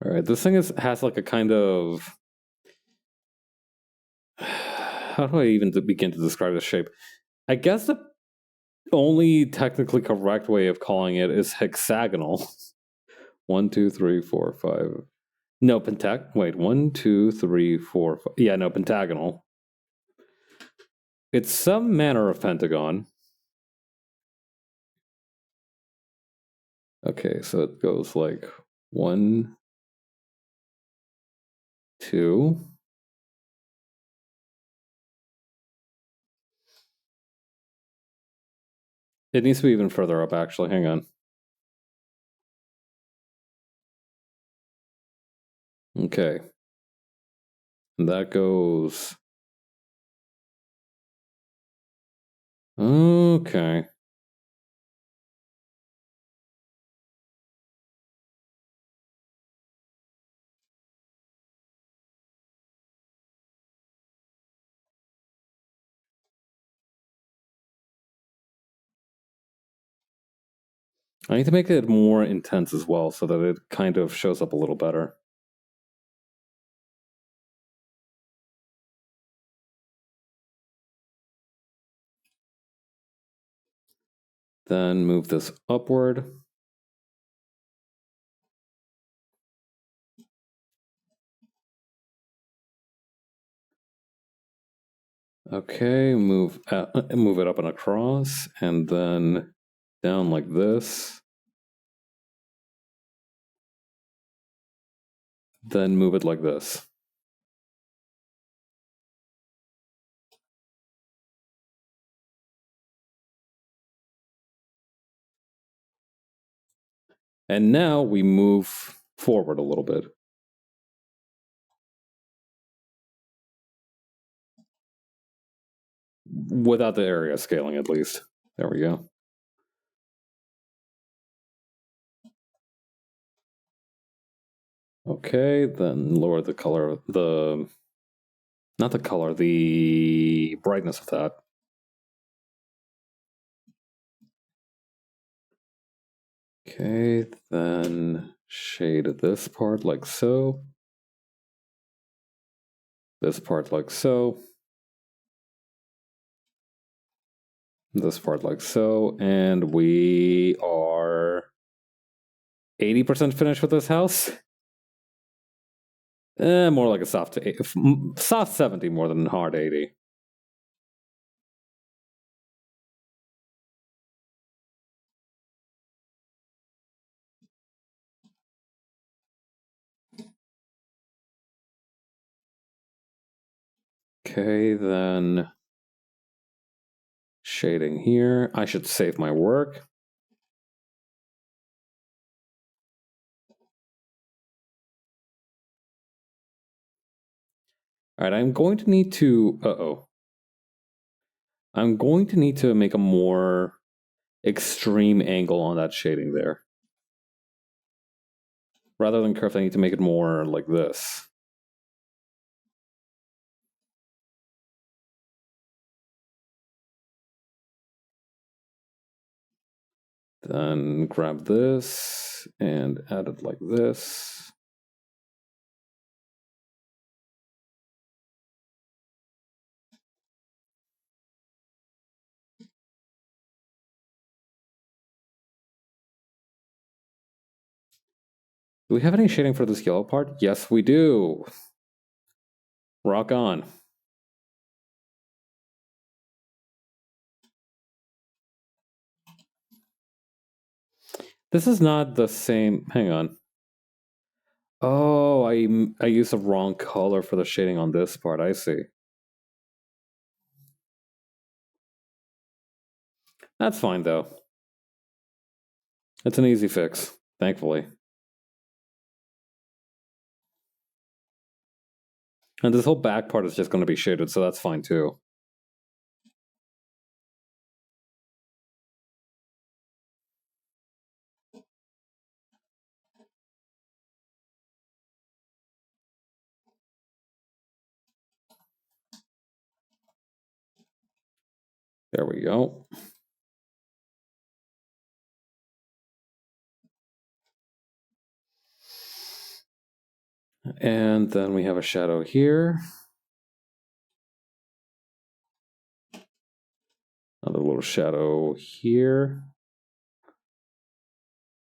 A: Alright, this thing has like a kind of... How do I even begin to describe this shape? I guess the only technically correct way of calling it is hexagonal. 1, 2, 3, 4, 5. No, wait, 1, 2, 3, 4, 5. Yeah, no, pentagonal. It's some manner of pentagon. Okay, so it goes like 1, 2. It needs to be even further up, actually. Hang on. Okay. And that goes... Okay. I need to make it more intense as well so that it kind of shows up a little better. Then move this upward. Okay, move it up and across, and then down like this. Then move it like this. And now we move forward a little bit. Without the area scaling, at least. There we go. Okay, then lower the color, not the color, the brightness of that. Okay, then shade this part like so. This part like so. This part like so. And we are 80% finished with this house. More like a soft 70 more than hard 80. Okay, then shading here. I should save my work. All right, I'm going to need to, I'm going to need to make a more extreme angle on that shading there. Rather than curved, I need to make it more like this. Then grab this and add it like this. Do we have any shading for this yellow part? Yes, we do. Rock on. This is not the same. Hang on. Oh, I used the wrong color for the shading on this part. I see. That's fine, though. It's an easy fix, thankfully. And this whole back part is just going to be shaded, so that's fine, too. There we go. And then we have a shadow here. Another little shadow here.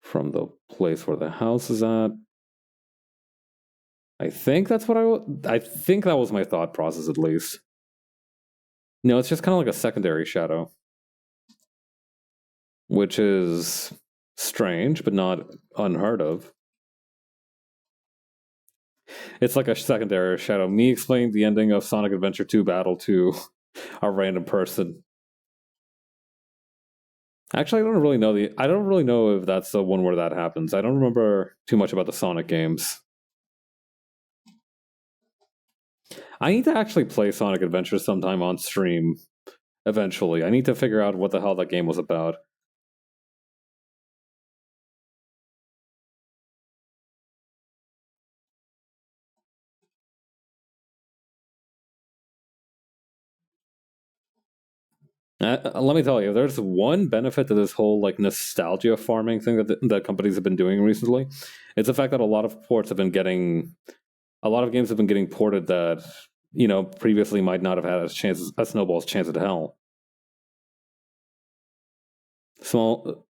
A: From the place where the house is at. I think that's what I think that was my thought process, at least. No, it's just kind of like a secondary shadow. Which is strange, but not unheard of. It's like a secondary shadow. Me explaining the ending of Sonic Adventure 2 Battle to a random person. Actually, I don't really know if that's the one where that happens. I don't remember too much about the Sonic games. I need to actually play Sonic Adventure sometime on stream. Eventually, I need to figure out what the hell that game was about. Let me tell you, there's one benefit to this whole like nostalgia farming thing that companies have been doing recently. It's the fact that a lot of games have been getting ported that previously might not have had a snowball's chance at hell. Small,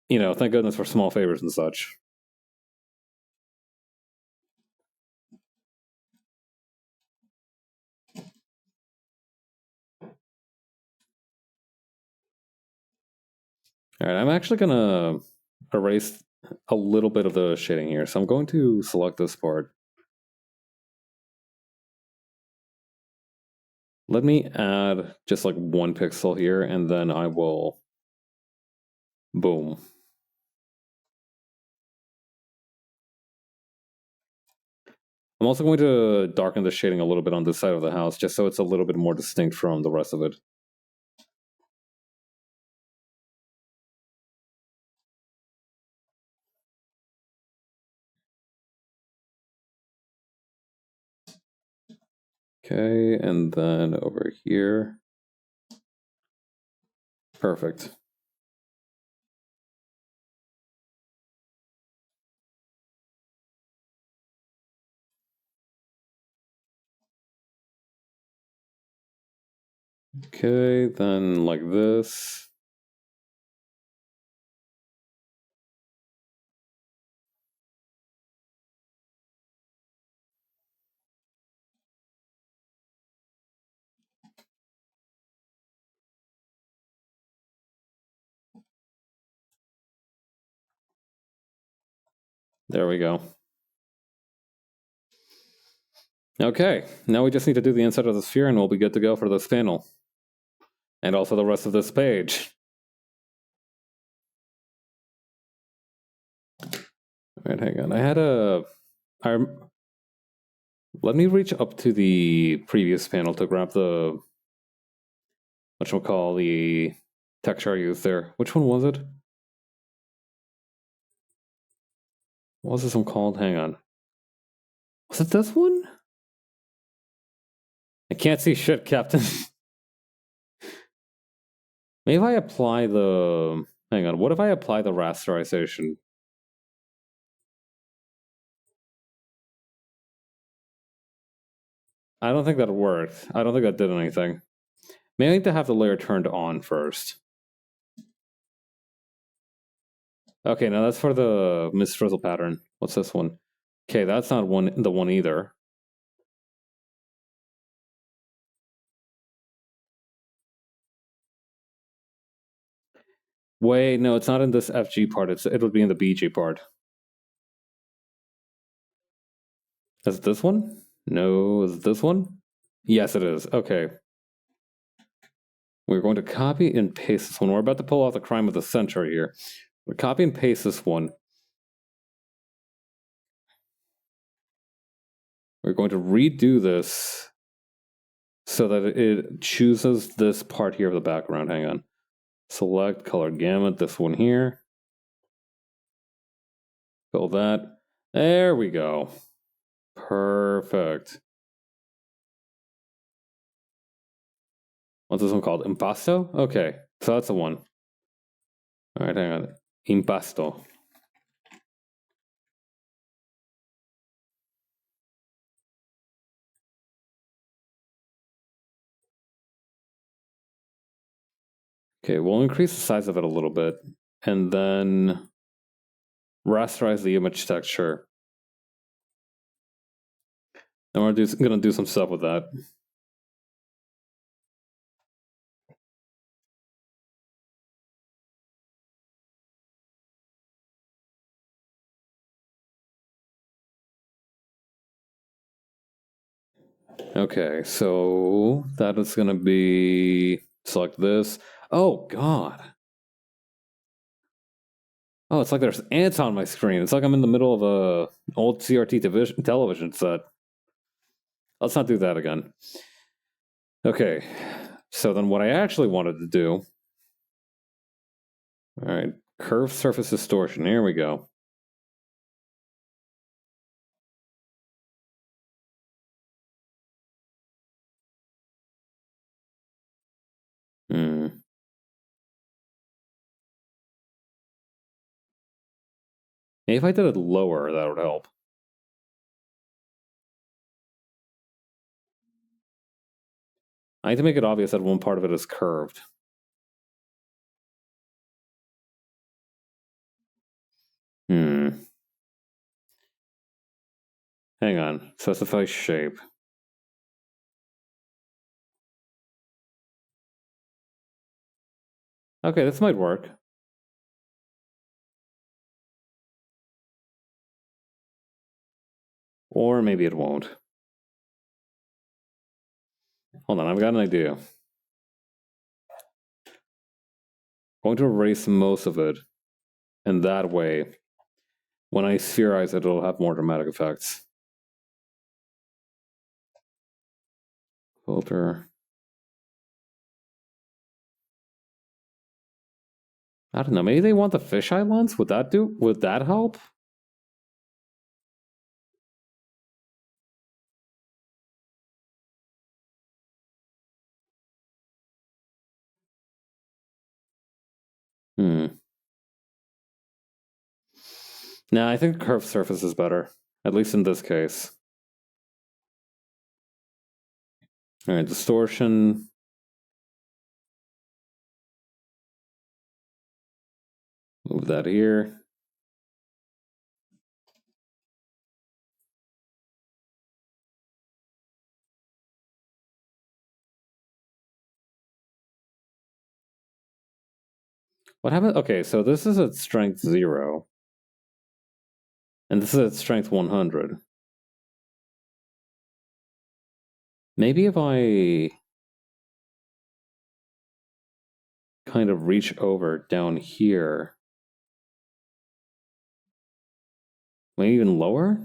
A: thank goodness for small favors and such. All right, I'm actually gonna erase a little bit of the shading here, so I'm going to select this part. Let me add just like 1 pixel here, and then I will boom. I'm also going to darken the shading a little bit on this side of the house, just so it's a little bit more distinct from the rest of it. Okay, and then over here. Perfect. Okay, then like this. There we go. Okay, now we just need to do the inside of the sphere and we'll be good to go for this panel. And also the rest of this page. Alright, hang on. Let me reach up to the previous panel to grab the the texture I used there. Which one was it? What was this one called? Hang on. Was it this one? I can't see shit, Captain. Maybe if I apply the Hang on, what if I apply the rasterization? I don't think that worked. I don't think that did anything. Maybe I need to have the layer turned on first. Okay, now that's for the mist drizzle pattern. What's this one? Okay, that's not the one either. Wait, no, it's not in this FG part. It'll be in the BG part. Is it this one? No, is it this one? Yes, it is. Okay. We're going to copy and paste this one. We're about to pull off the crime of the century here. We'll copy and paste this one. We're going to redo this so that it chooses this part here of the background. Hang on. Select color gamut, this one here. Fill that. There we go. Perfect. What's this one called? Impasto? Okay, so that's the one. All right, hang on. Impasto. Okay, we'll increase the size of it a little bit and then rasterize the image texture. And we're gonna do some stuff with that. Okay, so that is gonna be, select this. Oh God. Oh, it's like there's ants on my screen. It's like I'm in the middle of a old CRT television set. Let's not do that again. Okay, so then what I actually wanted to do, all right, curved surface distortion, here we go. Maybe if I did it lower, that would help. I need to make it obvious that one part of it is curved. Hang on, specify shape. Okay, this might work. Or maybe it won't. Hold on, I've got an idea. I'm going to erase most of it, and that way, when I spherize it, it'll have more dramatic effects. Filter. I don't know, maybe they want the fisheye lens? Would that help? No, I think curved surface is better, at least in this case. All right, distortion. Move that here. What happened? Okay, so this is at strength 0. And this is at strength 100. Maybe if I kind of reach over down here, maybe even lower?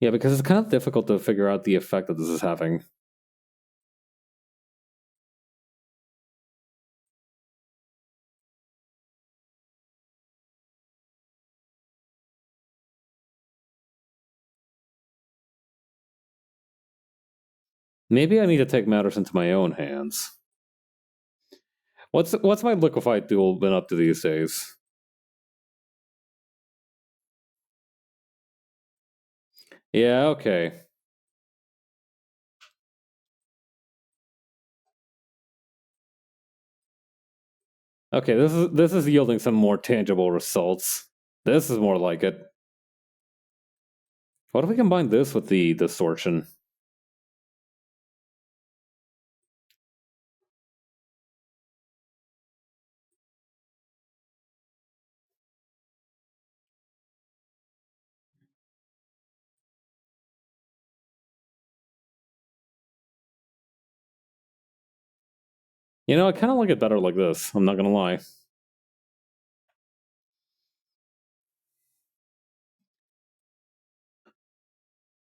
A: Yeah, because it's kind of difficult to figure out the effect that this is having. Maybe I need to take matters into my own hands. What's my liquefied duel been up to these days? Yeah, okay. Okay, this is yielding some more tangible results. This is more like it. What if we combine this with the distortion? You know, I kind of like it better like this. I'm not gonna lie.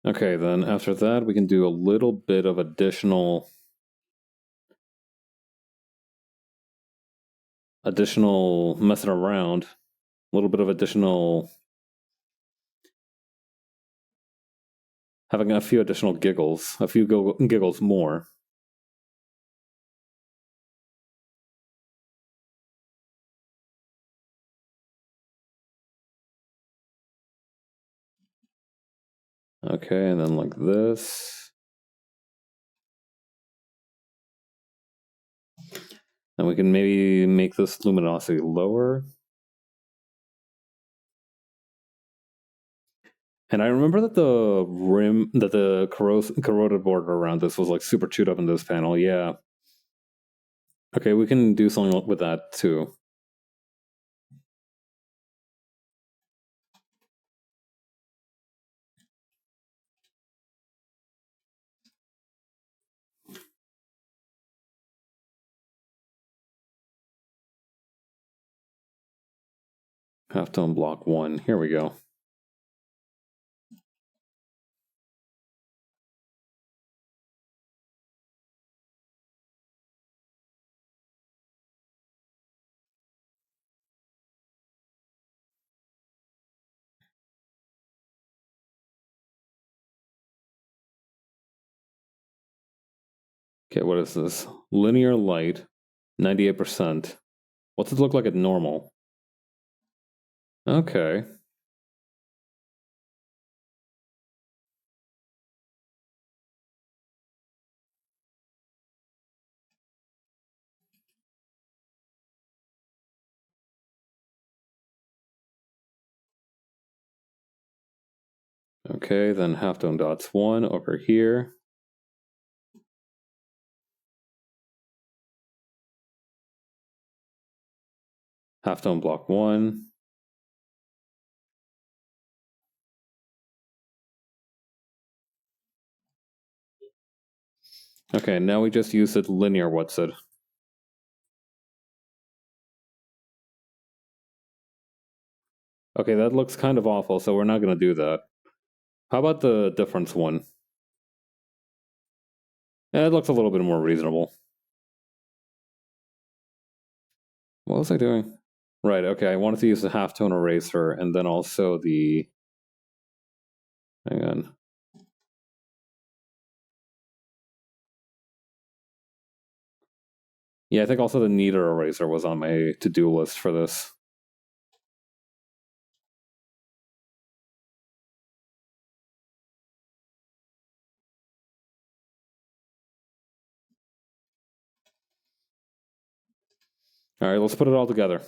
A: Okay, then after that, we can do a little bit of additional messing around. A little bit of additional, having a few additional giggles, a few giggles more. Okay, and then like this. And we can maybe make this luminosity lower. And I remember that the corroded border around this was like super chewed up in this panel. Yeah. Okay, we can do something with that too. Halftone block 1. Here we go. Okay, what is this? Linear light, 98%. What's it look like at normal? Okay. Okay, then halftone dots 1 over here. Halftone block 1. Okay, now we just use it linear what's it. Okay, that looks kind of awful, so we're not going to do that. How about the difference one? Yeah, it looks a little bit more reasonable. What was I doing? Right, okay, I wanted to use the halftone eraser and then also the... Hang on. Yeah, I think also the kneader eraser was on my to-do list for this. All right, let's put it all together.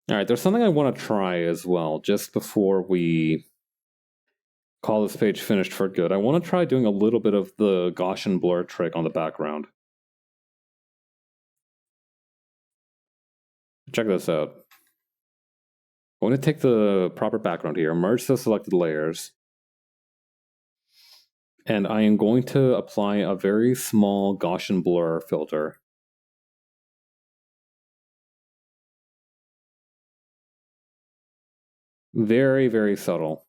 A: All right, there's something I want to try as well, just before we call this page finished for good. I want to try doing a little bit of the Gaussian blur trick on the background. Check this out. I'm going to take the proper background here, merge the selected layers, and I am going to apply a very small Gaussian blur filter. Very, very subtle.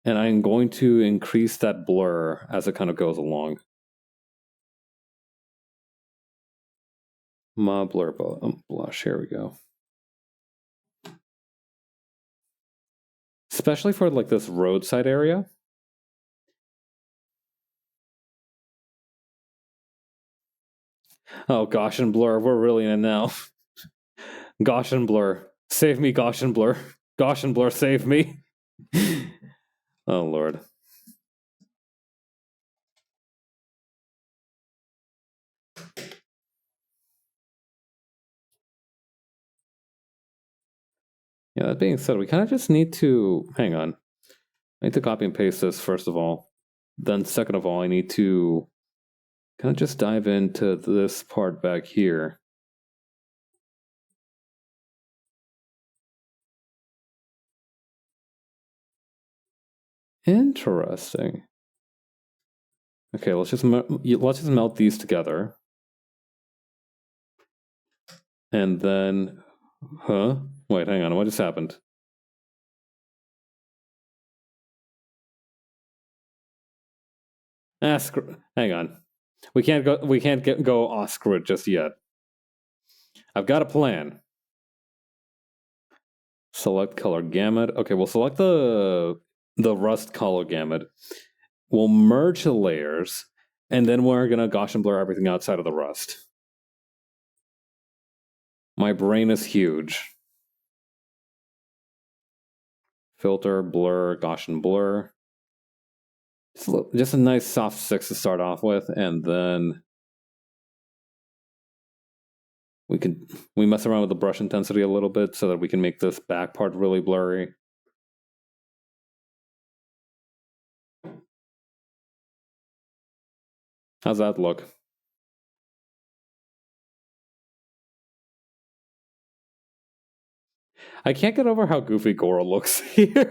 A: And I'm going to increase that blur as it kind of goes along. My blur blush, here we go. Especially for like this roadside area. Oh, Gaussian blur, we're really in it now. Gaussian blur, save me, Gaussian blur. Gaussian blur, save me. Oh, Lord. Yeah, that being said, we kind of just need to, hang on. I need to copy and paste this, first of all. Then second of all, I need to kind of just dive into this part back here. Interesting. Okay, let's just melt these together. And then, wait, hang on, what just happened? Hang on. We can't go Oscar just yet. I've got a plan. Select color gamut. Okay, we'll select the rust color gamut. We'll merge the layers, and then we're gonna Gaussian blur everything outside of the rust. My brain is huge. Filter, blur, Gaussian blur. Just a nice soft 6 to start off with, and then we mess around with the brush intensity a little bit so that we can make this back part really blurry. How's that look? I can't get over how goofy Goro looks here.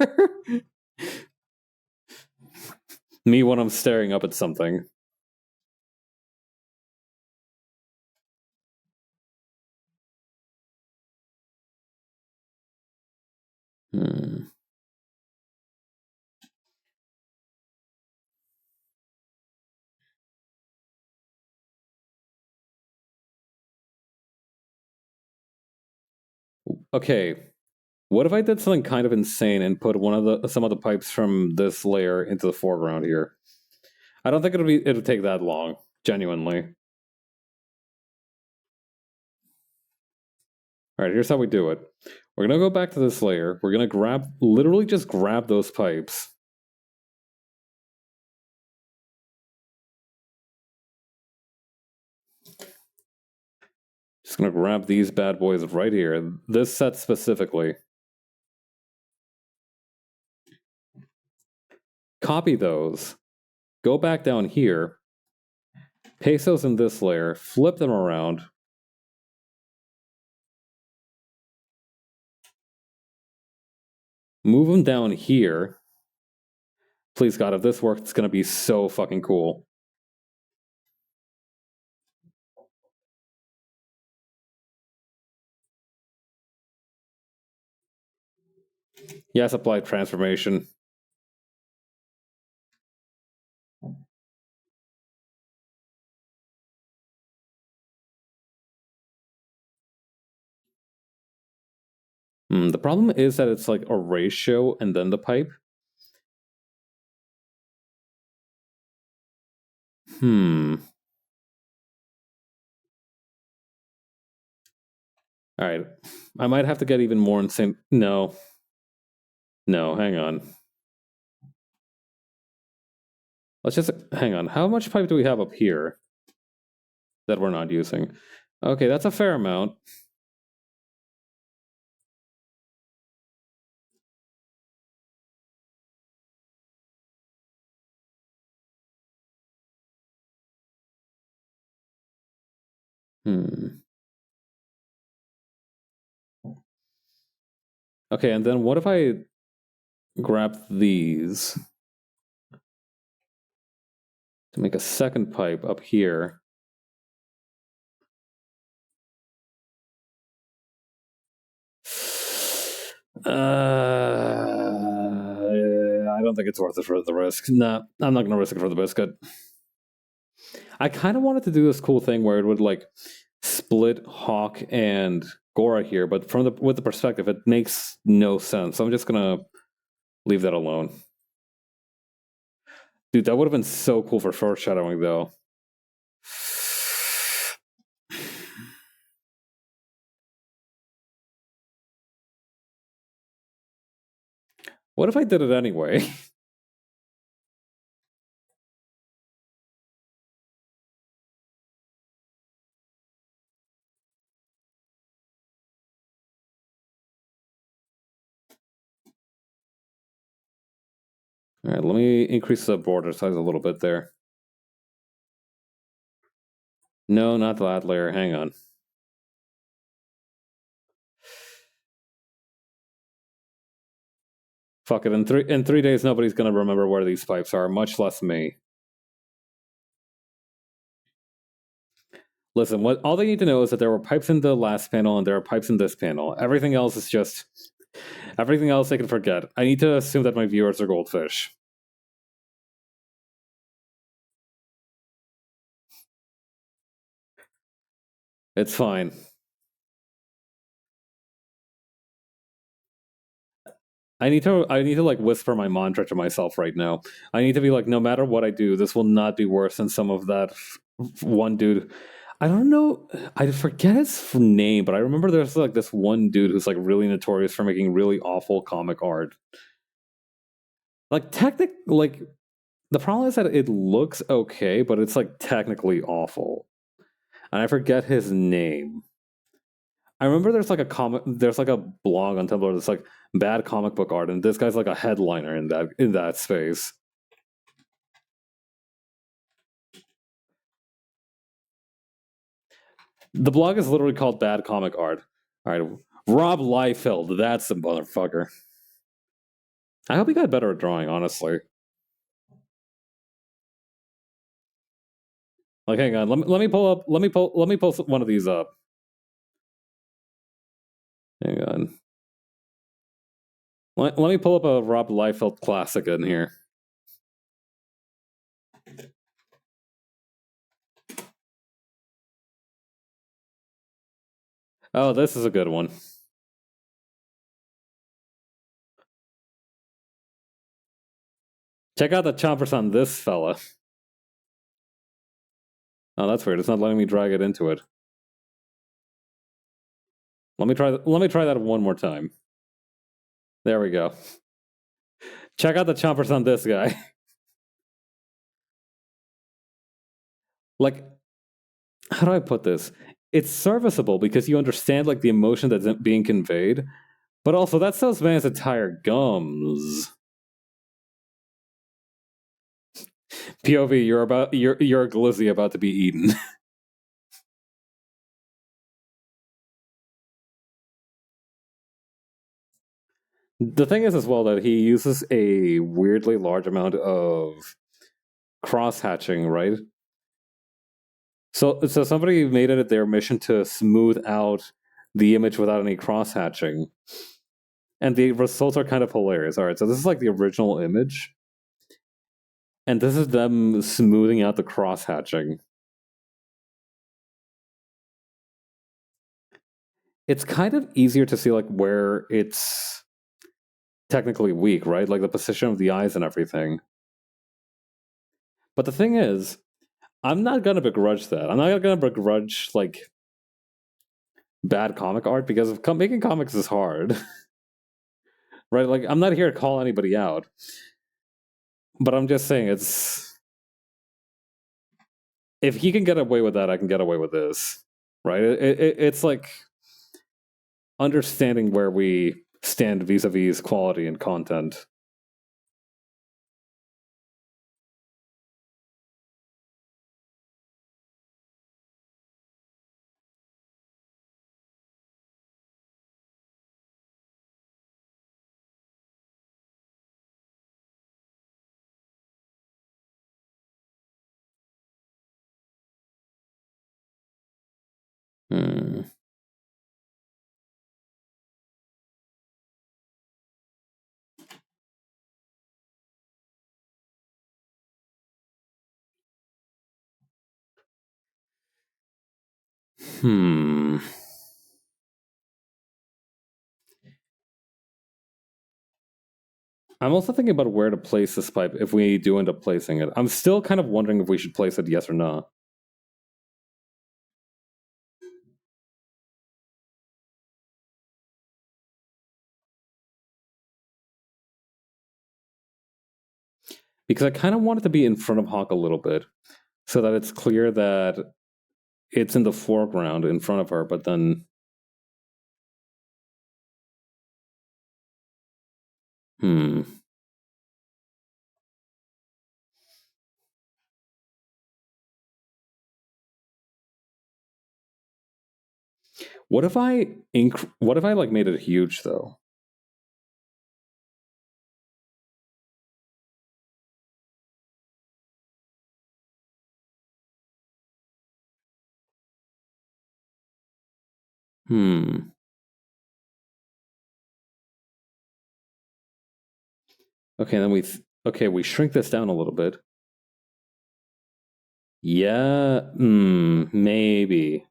A: Me when I'm staring up at something. Okay, what if I did something kind of insane and put some of the pipes from this layer into the foreground here? I don't think it'll take that long, genuinely. All right, here's how we do it. We're gonna go back to this layer. We're gonna literally just grab those pipes. Just gonna grab these bad boys right here. This set specifically. Copy those. Go back down here. Paste those in this layer. Flip them around. Move them down here. Please God, if this works, it's gonna be so fucking cool. Yes, apply transformation. The problem is that it's like a ratio and then the pipe. Alright. I might have to get even more insane. No. No, hang on. Let's just hang on. How much pipe do we have up here that we're not using? Okay, that's a fair amount. Okay, and then what if I grab these to make a second pipe up here? I don't think it's worth it for the risk. Nah, I'm not gonna risk it for the biscuit. I kind of wanted to do this cool thing where it would like split Hawk and Gora here, but from the with the perspective, it makes no sense. So I'm just gonna leave that alone. Dude, that would have been so cool for foreshadowing, though. What if I did it anyway? All right, let me increase the border size a little bit there. No, not that layer. Hang on. Fuck it. In 3 days, nobody's gonna remember where these pipes are, much less me. Listen, what all they need to know is that there were pipes in the last panel and there are pipes in this panel. Everything else is just everything else they can forget. I need to assume that my viewers are goldfish. It's fine. I need to like whisper my mantra to myself right now. I need to be like, no matter what I do, this will not be worse than some of that one dude. I don't know. I forget his name, but I remember there's like this one dude who's like really notorious for making really awful comic art. Like like the problem is that it looks okay, but it's like technically awful. And I forget his name. I remember there's like a blog on Tumblr that's like bad comic book art, and this guy's like a headliner in that space. The blog is literally called Bad Comic Art. All right, Rob Liefeld, that's the motherfucker. I hope he got better at drawing, honestly. Like, hang on, let me pull one of these up. Hang on. Let me pull up a Rob Liefeld classic in here. Oh, this is a good one. Check out the chompers on this fella. Oh, that's weird. It's not letting me drag it into it. Let me try that one more time. There we go. Check out the chompers on this guy. Like, how do I put this? It's serviceable because you understand like the emotion that's being conveyed, but also that's those man's entire gums. POV, you're a glizzy about to be eaten. The thing is as well that he uses a weirdly large amount of cross hatching, right? So somebody made it their mission to smooth out the image without any cross hatching. And the results are kind of hilarious. All right, so this is like the original image. And this is them smoothing out the cross hatching. It's kind of easier to see like where it's technically weak, right? Like the position of the eyes and everything. But the thing is, I'm not gonna begrudge that. I'm not gonna begrudge like bad comic art because making comics is hard. Right? Like I'm not here to call anybody out. But I'm just saying it's if he can get away with that, I can get away with this. Right? It's like understanding where we stand vis-a-vis quality and content. Hmm. I'm also thinking about where to place this pipe if we do end up placing it. I'm still kind of wondering if we should place it yes or no. Because I kind of want it to be in front of Hawk a little bit, so that it's clear that it's in the foreground in front of her, but then... What if I like made it huge though? Okay, then we shrink this down a little bit. Yeah, maybe.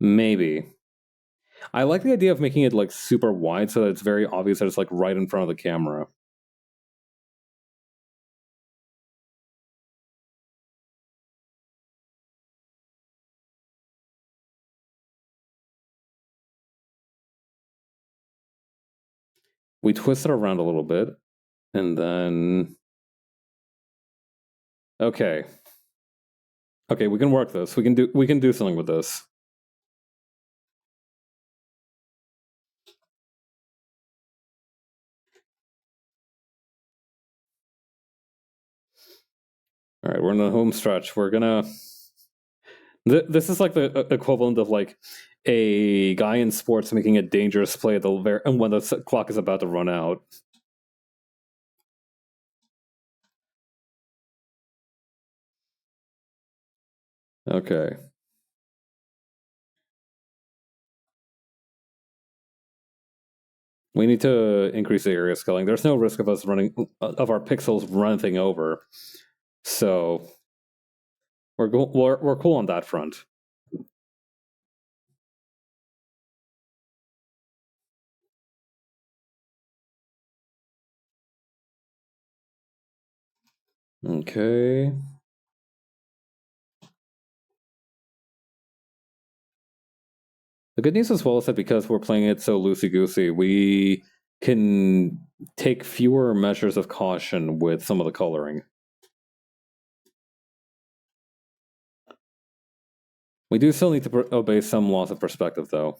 A: Maybe. I like the idea of making it like super wide so that it's very obvious that it's like right in front of the camera. We twist it around a little bit, and then... Okay. Okay, we can work this. We can do something with this. All right, we're in the home stretch. We're gonna... This is like the equivalent of like a guy in sports making a dangerous play at the very and when the clock is about to run out. Okay. We need to increase the area scaling. There's no risk of us running of our pixels running over, so we're cool on that front. Okay. The good news as well is that because we're playing it so loosey-goosey, we can take fewer measures of caution with some of the coloring. We do still need to obey some laws of perspective, though.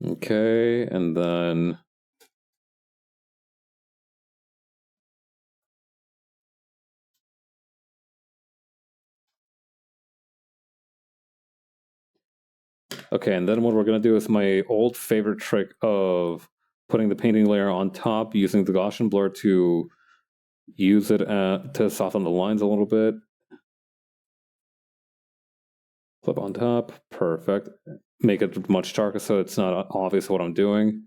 A: Okay, and then... Okay, and then what we're going to do is my old favorite trick of putting the painting layer on top, using the Gaussian blur to use it to soften the lines a little bit. Flip on top, perfect. Make it much darker so it's not obvious what I'm doing.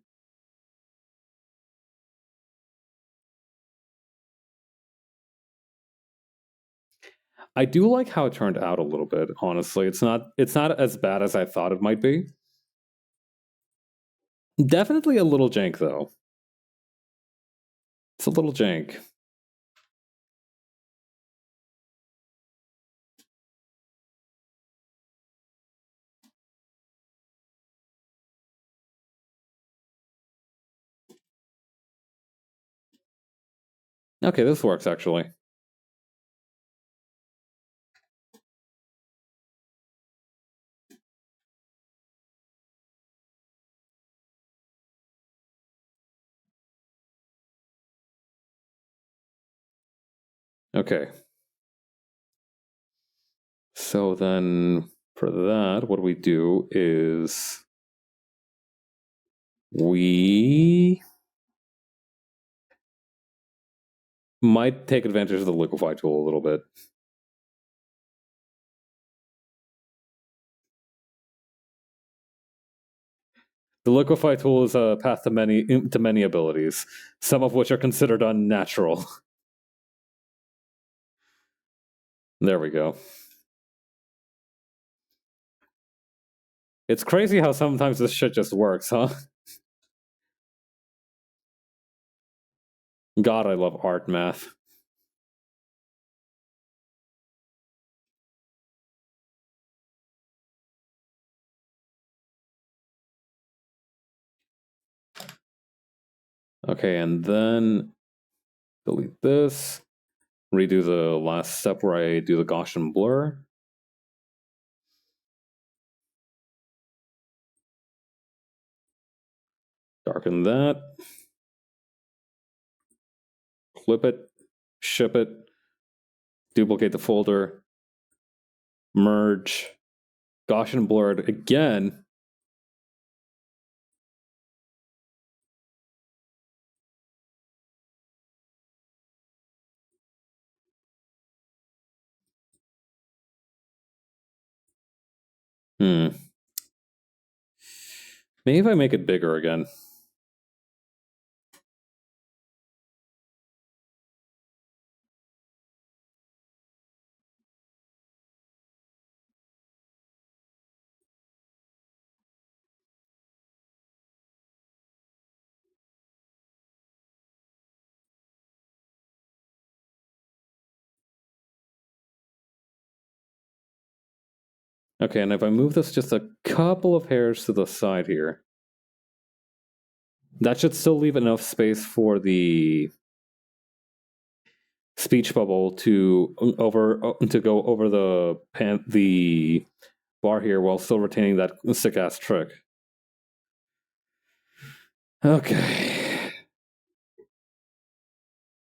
A: I do like how it turned out a little bit, honestly. It's not as bad as I thought it might be. Definitely a little jank, though. It's a little jank. Okay, this works, actually. Okay. So then for that, what we do is we might take advantage of the liquefy tool a little bit. The liquefy tool is a path to many abilities, some of which are considered unnatural. There we go. It's crazy how sometimes this shit just works, huh? God, I love art math. Okay, and then delete this. Redo the last step where I do the Gaussian blur. Darken that. Clip it. Ship it. Duplicate the folder. Merge. Gaussian blurred again. Maybe if I make it bigger again. Okay, and if I move this just a couple of hairs to the side here, that should still leave enough space for the speech bubble to go over the bar here while still retaining that sick ass trick. Okay.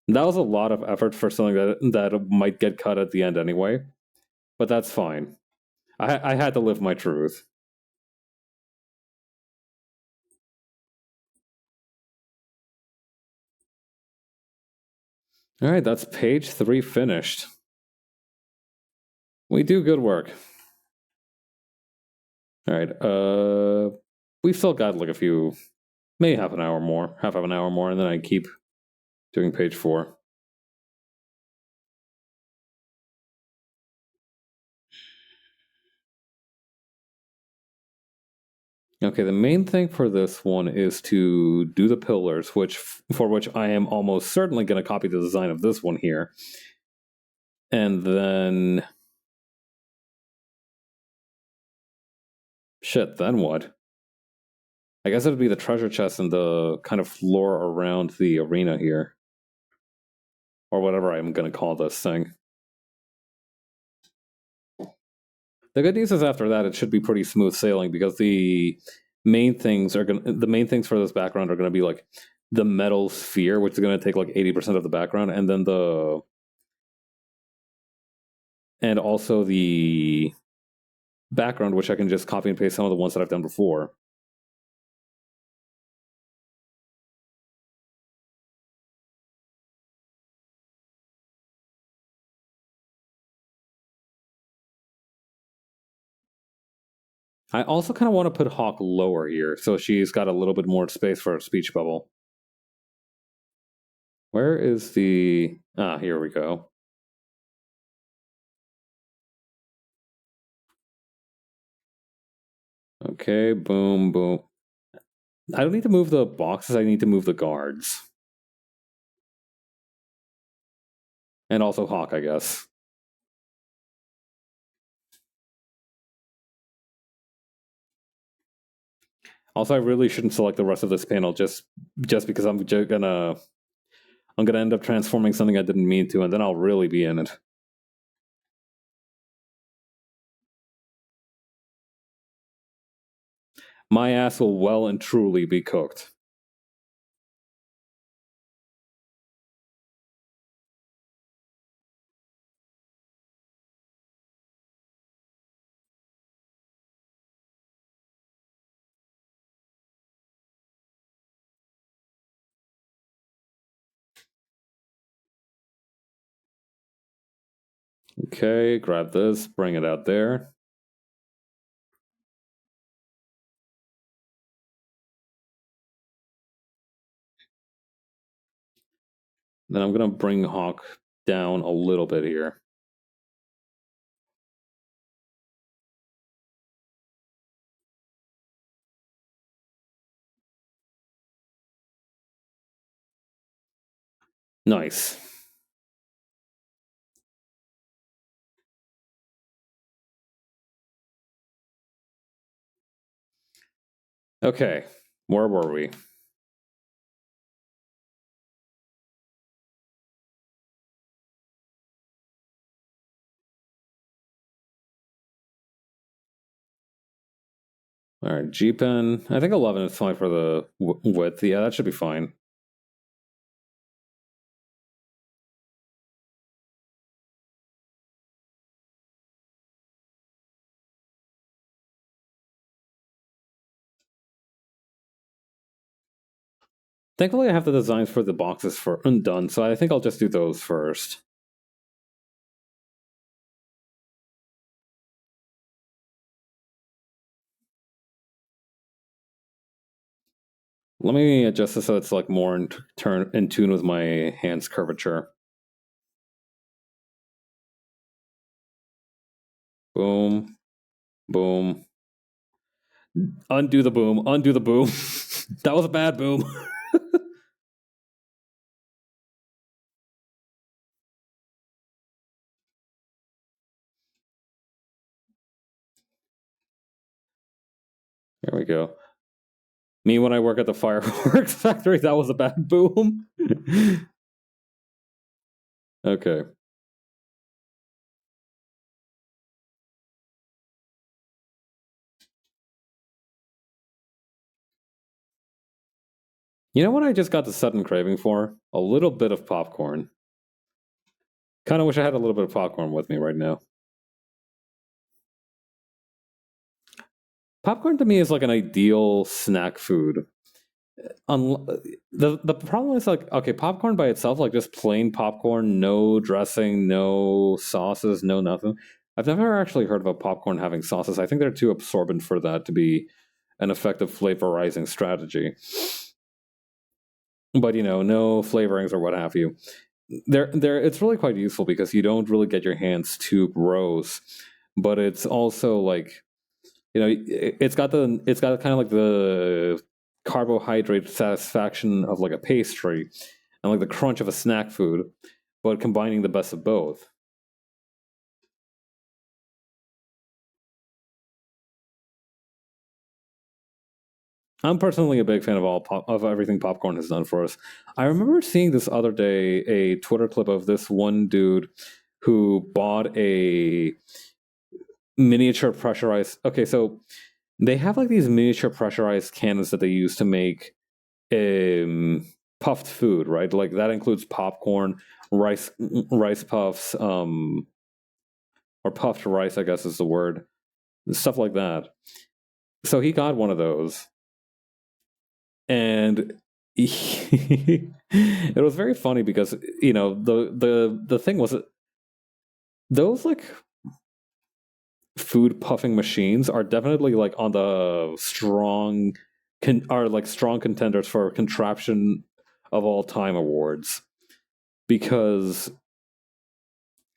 A: That was a lot of effort for something that might get cut at the end anyway, but that's fine. I had to live my truth. All right, that's page 3 finished. We do good work. All right, we've still got like a few, maybe half of an hour more, and then I keep doing page 4. Okay, the main thing for this one is to do the pillars, for which I am almost certainly going to copy the design of this one here. And then... Shit, then what? I guess it would be the treasure chest and the kind of floor around the arena here. Or whatever I'm going to call this thing. The good news is after that, it should be pretty smooth sailing because the main things for this background are going to be like the metal sphere, which is going to take like 80% of the background, and then and also the background, which I can just copy and paste some of the ones that I've done before. I also kind of want to put Hawk lower here, so she's got a little bit more space for a speech bubble. Where is the... Ah, here we go. Okay, boom, boom. I don't need to move the boxes, I need to move the guards. And also Hawk, I guess. Also, I really shouldn't select the rest of this panel just because I'm gonna end up transforming something I didn't mean to, and then I'll really be in it. My ass will well and truly be cooked. Okay, grab this, bring it out there. Then I'm gonna bring Hawk down a little bit here. Nice. Okay, where were we? All right, G pen. I think 11 is fine for the width. Yeah, that should be fine. Thankfully, I have the designs for the boxes for undone, so I think I'll just do those first. Let me adjust this so it's like more in tune with my hand's curvature. Boom, boom. Undo the boom. Undo the boom. That was a bad boom. There we go. Me when I work at the fireworks factory, that was a bad boom. Okay. You know what I just got the sudden craving for? A little bit of popcorn. Kind of wish I had a little bit of popcorn with me right now. Popcorn to me is like an ideal snack food. The problem is like, okay, popcorn by itself, like just plain popcorn, no dressing, no sauces, no nothing. I've never actually heard of a popcorn having sauces. I think they're too absorbent for that to be an effective flavorizing strategy. But no flavorings or what have you. It's really quite useful because you don't really get your hands too gross, but it's also like it's got kind of like the carbohydrate satisfaction of like a pastry and like the crunch of a snack food, but combining the best of both. I'm personally a big fan of of everything popcorn has done for us. I remember seeing this other day a Twitter clip of this one dude who bought a miniature pressurized. Okay, so they have like these miniature pressurized cannons that they use to make puffed food, right? Like that includes popcorn, rice puffs, or puffed rice, I guess is the word, stuff like that. So he got one of those, and it was very funny because the thing was those like food puffing machines are definitely like on the are like strong contenders for contraption of all time awards because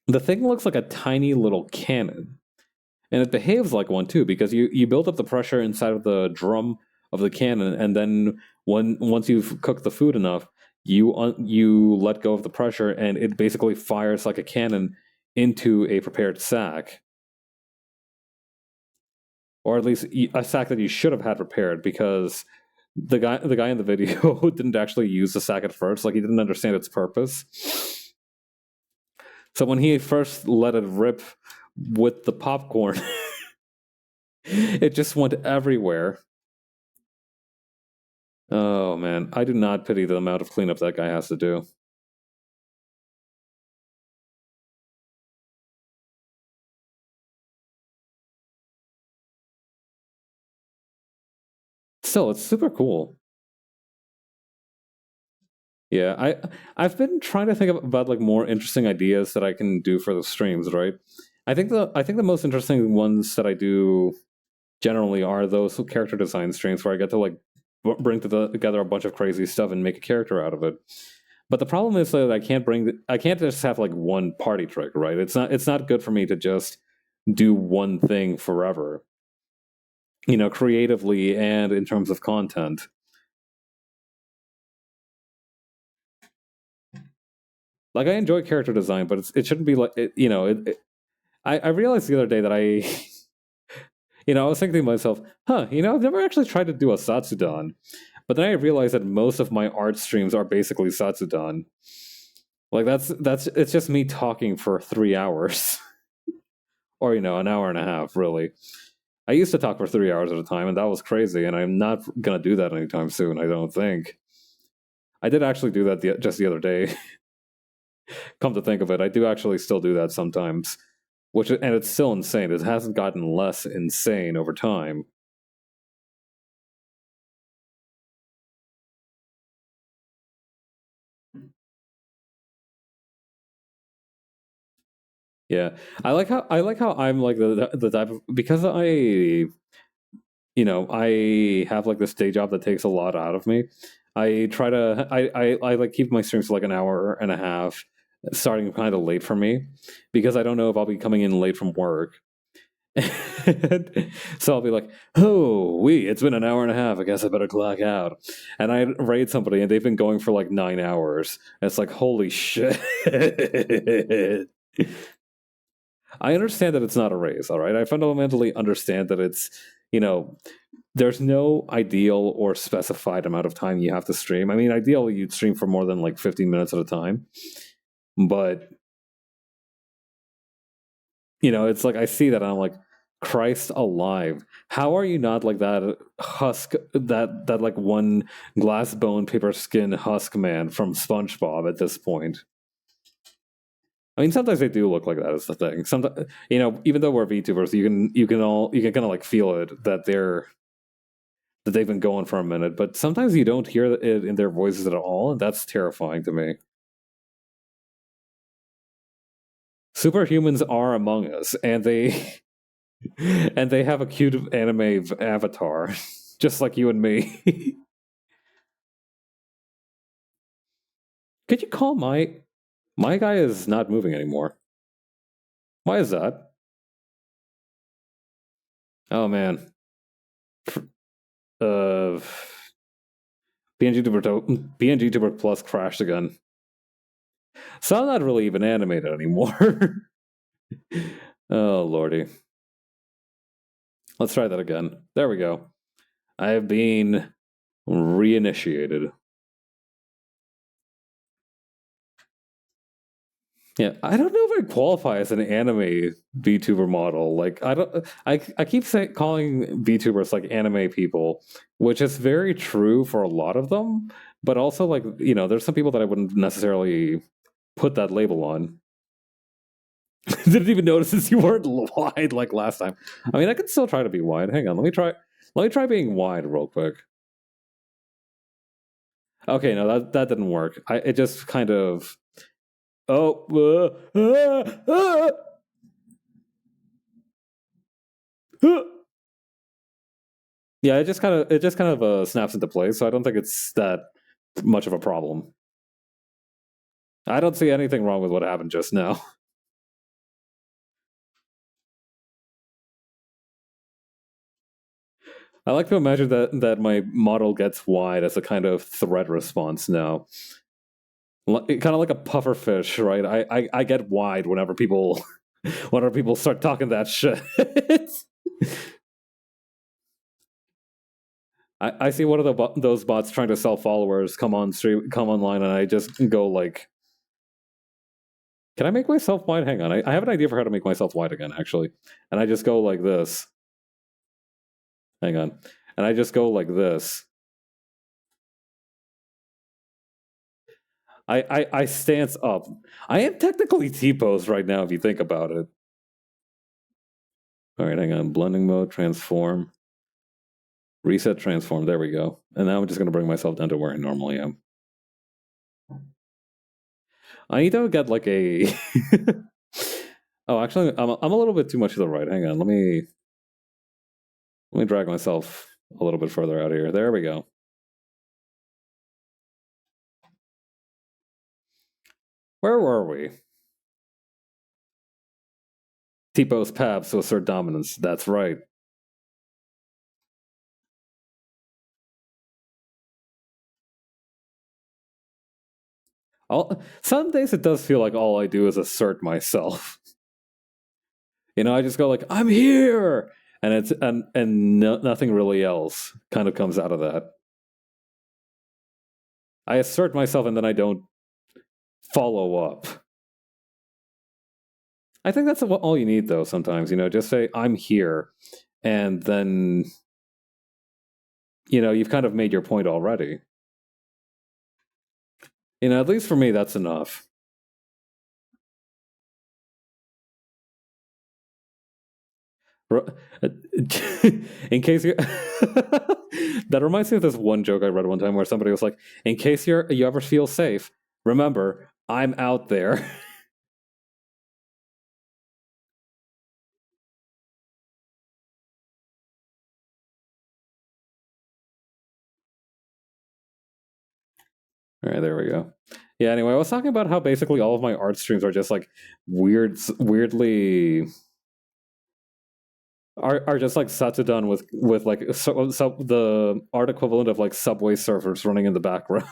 A: the thing looks like a tiny little cannon and it behaves like one too because you build up the pressure inside of the drum of the cannon and then once you've cooked the food enough you let go of the pressure and it basically fires like a cannon into a prepared sack, or at least a sack that you should have had prepared because the guy in the video didn't actually use the sack at first, like he didn't understand its purpose. So when he first let it rip with the popcorn, it just went everywhere. Oh man, I do not pity the amount of cleanup that guy has to do. Still, it's super cool. Yeah, I've been trying to think about like more interesting ideas that I can do for the streams, right? I think the most interesting ones that I do generally are those character design streams where I get to like bring together a bunch of crazy stuff and make a character out of it. But the problem is that I can't just have like one party trick, right? It's not good for me to just do one thing forever, creatively and in terms of content. Like I enjoy character design, but it shouldn't be like I realized the other day that I was thinking to myself, I've never actually tried to do a Satsudan. But then I realized that most of my art streams are basically Satsudan. Like that's it's just me talking for 3 hours. Or, an hour and a half, really. I used to talk for 3 hours at a time, and that was crazy, and I'm not gonna do that anytime soon, I don't think. I did actually do that just the other day. Come to think of it, I do actually still do that sometimes. And it's still insane. It hasn't gotten less insane over time. Yeah, I like how I'm like the type of, because I have like this day job that takes a lot out of me. I try to I like keep my streams to like an hour and a half, starting kind of late for me, because I don't know if I'll be coming in late from work. So I'll be like, oh, it's been an hour and a half. I guess I better clock out. And I raid somebody, and they've been going for like 9 hours. And it's like, holy shit. I understand that it's not a race, all right? I fundamentally understand that you know, there's no ideal or specified amount of time you have to stream. I mean, ideally, you'd stream for more than like 15 minutes at a time. But, it's like I see that and I'm like, Christ alive. How are you not like that husk, that like one glass bone, paper skin husk man from SpongeBob at this point? I mean, sometimes they do look like that. Is the thing. Sometimes, even though we're VTubers, you can kind of like feel it that they've been going for a minute. But sometimes you don't hear it in their voices at all, and that's terrifying to me. Superhumans are among us, and they and they have a cute anime avatar, just like you and me. Could you call my guy is not moving anymore? Why is that? Oh man. Uh, PNG Tuber Plus crashed again. So I'm not really even animated anymore. Oh lordy. Let's try that again. There we go. I have been reinitiated. Yeah, I don't know if I qualify as an anime VTuber model. Like, I don't. I keep calling VTubers like anime people, which is very true for a lot of them. But also, like, there's some people that I wouldn't necessarily put that label on. Didn't even notice since you weren't wide like last time. I mean, I could still try to be wide. Hang on, let me try. Let me try being wide real quick. Okay, no, that didn't work. It just kind of. Oh. Yeah, it just kind of snaps into place. So I don't think it's that much of a problem. I don't see anything wrong with what happened just now. I like to imagine that my model gets wide as a kind of threat response now. Kind of like a puffer fish, right? I get wide whenever people whenever people start talking that shit. I see one of those bots trying to sell followers come online, and I just go like, "Can I make myself wide?" Hang on, I have an idea for how to make myself wide again, actually, and I just go like this. Hang on, and I just go like this. I stance up. I am technically T-pose right now if you think about it. All right, hang on. Blending mode, transform, reset, transform. There we go. And now I'm just going to bring myself down to where I normally am. I need to get like a. Oh, actually, I'm a little bit too much to the right. Hang on, let me drag myself a little bit further out here. There we go. Where were we? T-pose Pabs to assert dominance. That's right. Some days it does feel like all I do is assert myself. I just go like, I'm here, and nothing really else kind of comes out of that. I assert myself and then I don't follow up. I think that's all you need, though. Sometimes, just say I'm here, and then you've kind of made your point already. At least for me, that's enough. In case you that reminds me of this one joke I read one time where somebody was like, in case you ever feel safe, remember, I'm out there. All right, there we go. Yeah, anyway, I was talking about how basically all of my art streams are just like weirdly are just like Satudon with like so the art equivalent of like Subway Surfers running in the background.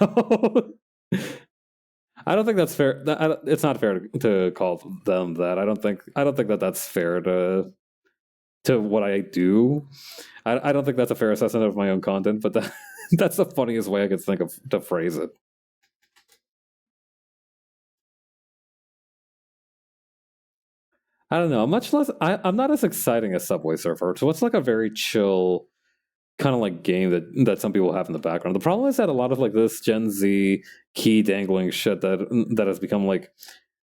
A: I don't think that's fair. It's not fair to call them that. I don't think that that's fair to what I do. I don't think that's a fair assessment of my own content, but that's the funniest way I could think of to phrase it. I don't know. Much less. I'm not as exciting as Subway Surfer. So it's like a very chill kind of like game that some people have in the background. The problem is that a lot of like this Gen Z key dangling shit that has become like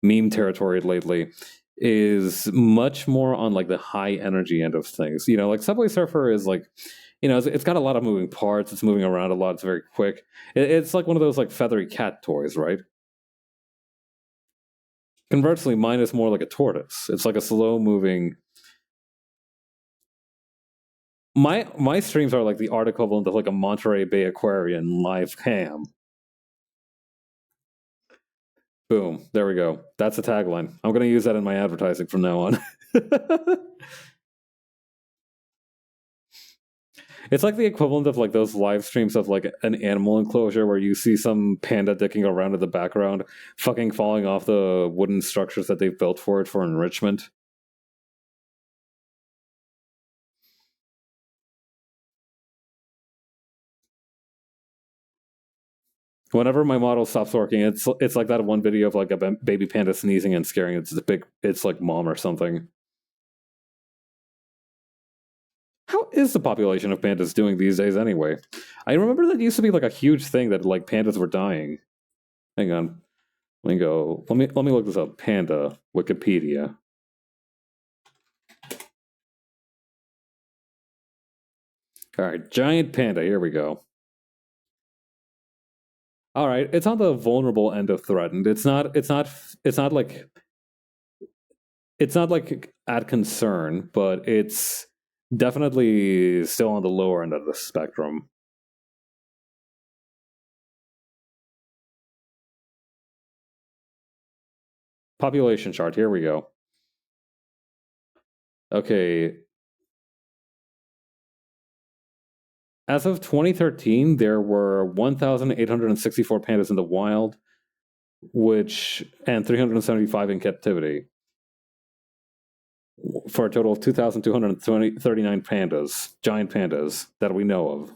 A: meme territory lately is much more on like the high energy end of things. Like Subway Surfer is like, it's got a lot of moving parts. It's moving around a lot. It's very quick. It's like one of those like feathery cat toys, right? Conversely, mine is more like a tortoise. It's like a slow moving. My streams are like the art equivalent of like a Monterey Bay Aquarium live cam. Boom. There we go. That's the tagline. I'm going to use that in my advertising from now on. It's like the equivalent of like those live streams of like an animal enclosure where you see some panda dicking around in the background, fucking falling off the wooden structures that they've built for it for enrichment. Whenever my model stops working, it's like that one video of like a baby panda sneezing and scaring its like mom or something. How is the population of pandas doing these days anyway? I remember that used to be like a huge thing that like pandas were dying. Hang on. Let me go. Let me look this up. Panda Wikipedia. All right, giant panda. Here we go. All right, it's on the vulnerable end of threatened. It's not. It's not like. It's not like at concern, but it's definitely still on the lower end of the spectrum. Population chart. Here we go. Okay. As of 2013, there were 1,864 pandas in the wild, and 375 in captivity, for a total of 2,239 pandas, giant pandas, that we know of.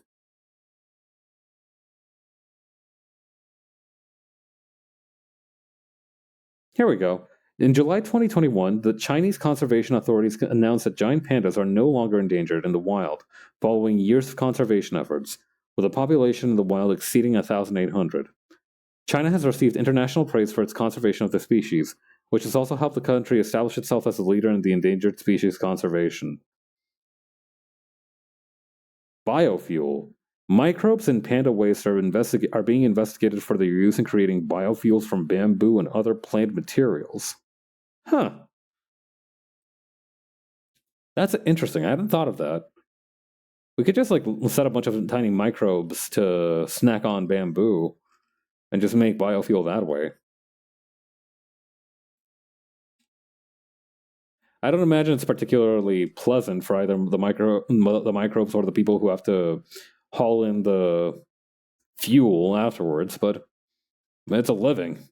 A: Here we go. In July 2021, the Chinese conservation authorities announced that giant pandas are no longer endangered in the wild, following years of conservation efforts, with a population in the wild exceeding 1,800. China has received international praise for its conservation of the species, which has also helped the country establish itself as a leader in the endangered species conservation. Biofuel. Microbes in panda waste are being investigated for their use in creating biofuels from bamboo and other plant materials. Huh. That's interesting. I hadn't thought of that. We could just like set a bunch of tiny microbes to snack on bamboo and just make biofuel that way. I don't imagine it's particularly pleasant for either the microbes or the people who have to haul in the fuel afterwards, but it's a living.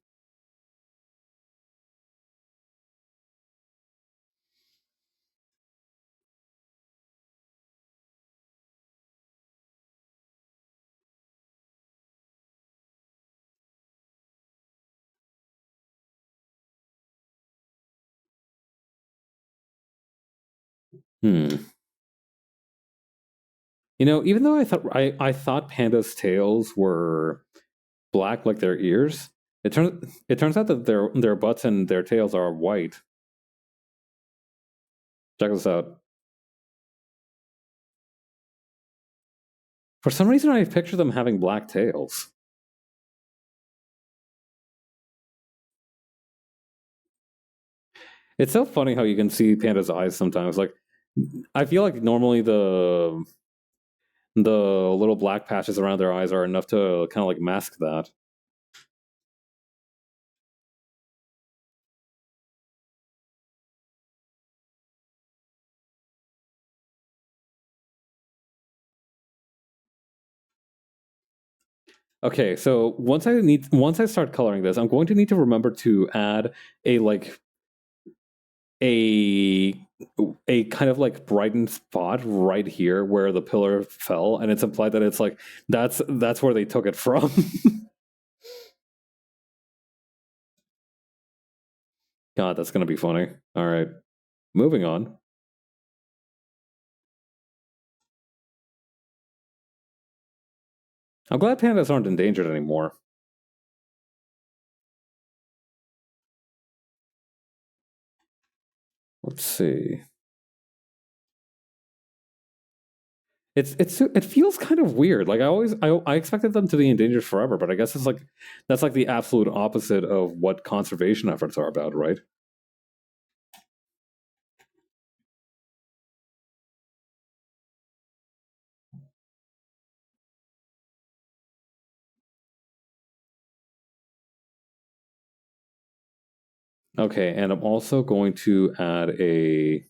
A: Hmm. You know, even though I thought pandas' tails were black like their ears, it turns out that their butts and their tails are white. Check this out. For some reason, I picture them having black tails. It's so funny how you can see pandas' eyes sometimes. Like, I feel like normally the little black patches around their eyes are enough to kind of like mask that. Okay, so once I start coloring this, I'm going to need to remember to add a like a a kind of like brightened spot right here where the pillar fell, and it's implied that it's like that's where they took it from. God, that's gonna be funny. All right, moving on. I'm glad pandas aren't endangered anymore. Let's see. It feels kind of weird. Like I expected them to be endangered forever, but I guess it's like that's like the absolute opposite of what conservation efforts are about, right? Okay, and I'm also going to add a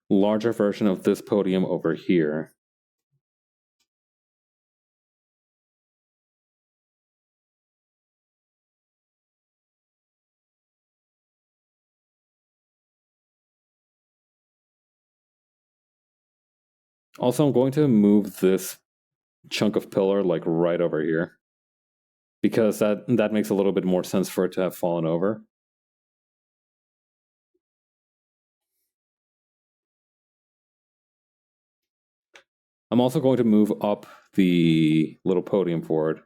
A: larger version of this podium over here. Also, I'm going to move this chunk of pillar like right over here because that makes a little bit more sense for it to have fallen over. I'm also going to move up the little podium for it.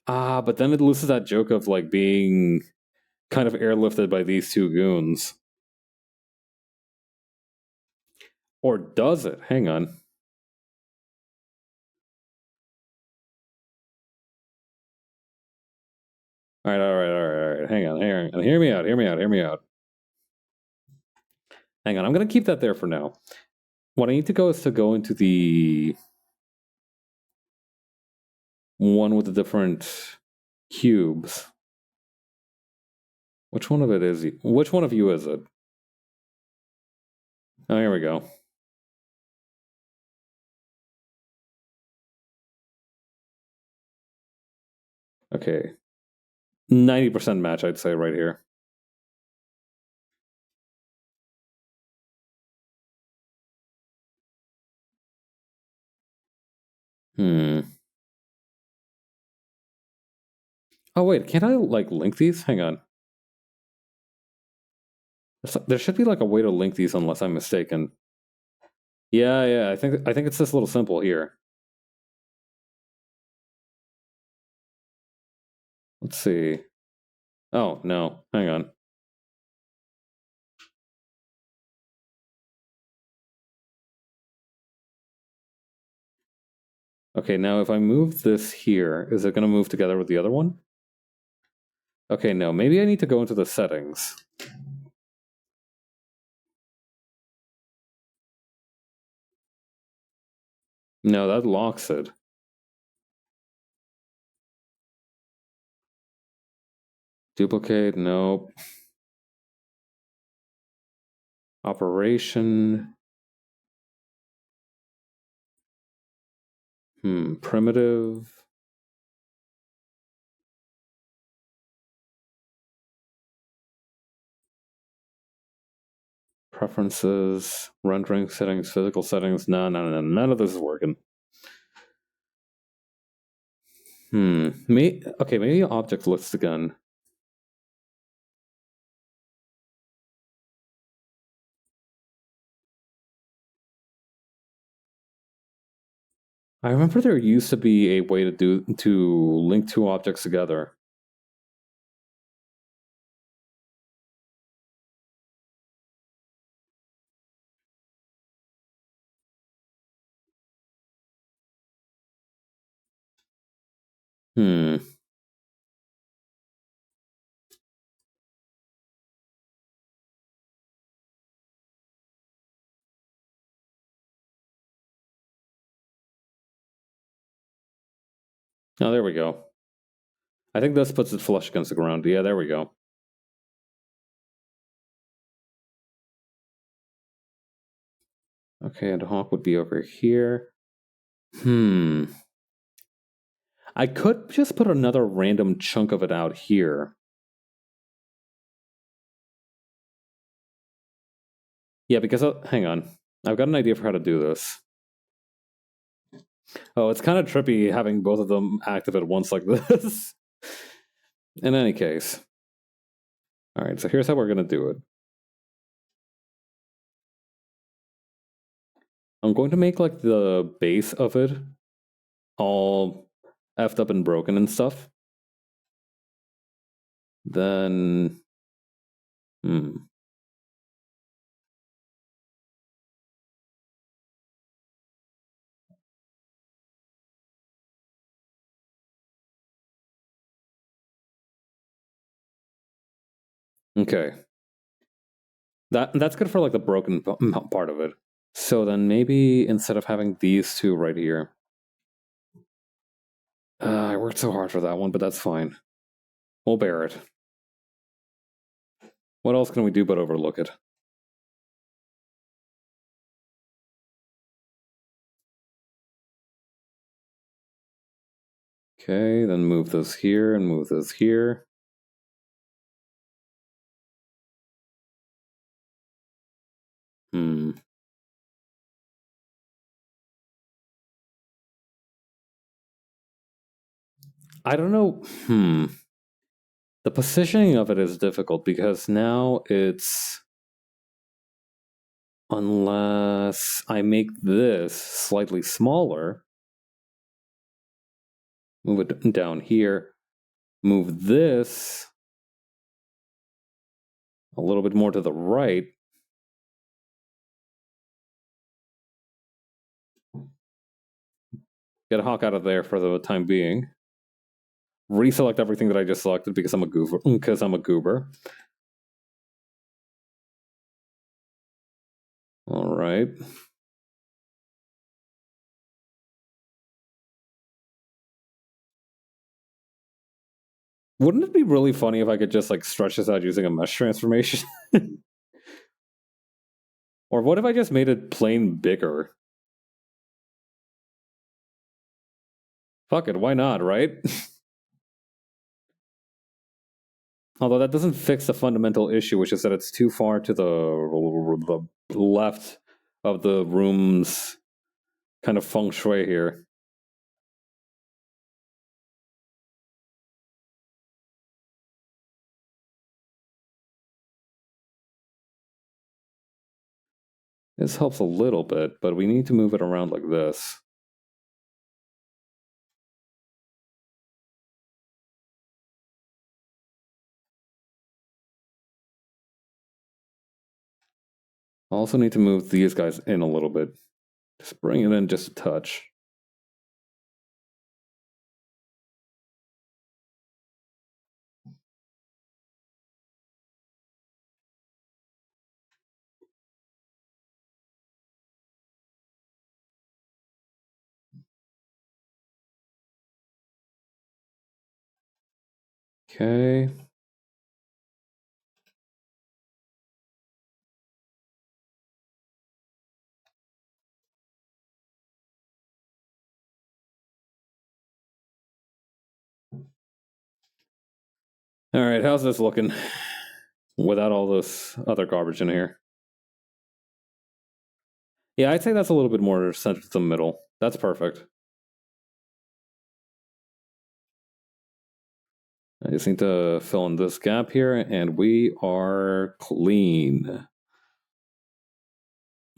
A: Ah, but then it loses that joke of like being kind of airlifted by these two goons. Or does it? Hang on. All right. Hang on. Hear me out. Hang on. I'm going to keep that there for now. What I need to go is to go into the one with the different cubes. Which one of it is? Which one of you is it? Oh, here we go. Okay. 90% match, I'd say, right here. Hmm. Oh, wait. Can't I, like, link these? Hang on. There should be, like, a way to link these unless I'm mistaken. Yeah. I think it's this little symbol here. Let's see. Oh, no. Hang on. Okay, now if I move this here, is it going to move together with the other one? Okay, no. Maybe I need to go into the settings. No, that locks it. Duplicate, nope. Operation. Primitive. Preferences, rendering settings, physical settings. No, none of this is working. Okay, maybe object list again. I remember there used to be a way to link two objects together. Oh, there we go. I think this puts it flush against the ground. Yeah, there we go. Okay, and Hawk would be over here. I could just put another random chunk of it out here. Yeah, because, hang on. I've got an idea for how to do this. Oh, it's kind of trippy having both of them active at once like this. In any case. Alright, so here's how we're going to do it. I'm going to make like the base of it all effed up and broken and stuff. Then, okay. That's good for like the broken part of it. So then maybe instead of having these two right here, I worked so hard for that one, but that's fine. We'll bear it. What else can we do but overlook it? Okay, then move this here and move this here. I don't know. The positioning of it is difficult because now it's... Unless I make this slightly smaller, move it down here, move this a little bit more to the right. Get a Hawk out of there for the time being. Reselect everything that I just selected because I'm a goober. All right. Wouldn't it be really funny if I could just like stretch this out using a mesh transformation? Or what if I just made it plain bigger? Fuck it, why not, right? Although that doesn't fix the fundamental issue, which is that it's too far to the left of the room's kind of feng shui here. This helps a little bit, but we need to move it around like this. I also need to move these guys in a little bit. Just bring it in just a touch. Okay. All right, how's this looking without all this other garbage in here? Yeah, I'd say that's a little bit more centered to the middle. That's perfect. I just need to fill in this gap here, and we are clean.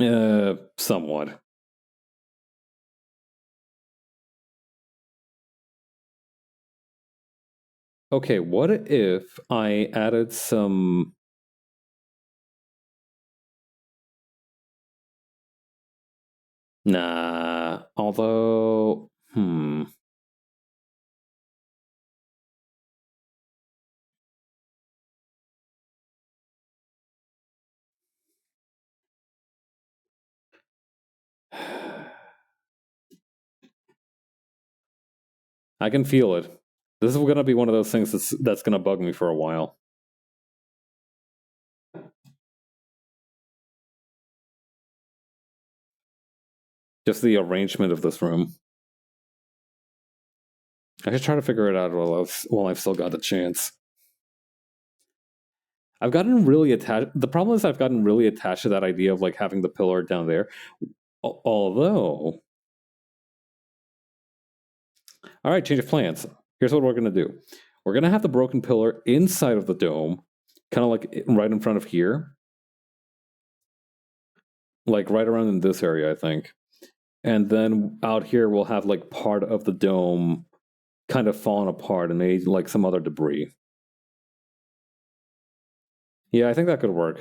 A: Somewhat. Okay, what if I added some... Nah, although... I can feel it. This is going to be one of those things that's going to bug me for a while. Just the arrangement of this room. I should try to figure it out while I've still got the chance. I've gotten really attached. The problem is I've gotten really attached to that idea of like having the pillar down there. Although, all right, change of plans. Here's what we're going to do. We're going to have the broken pillar inside of the dome, kind of like right in front of here. Like right around in this area, I think. And then out here, we'll have like part of the dome kind of fallen apart and made like some other debris. Yeah, I think that could work.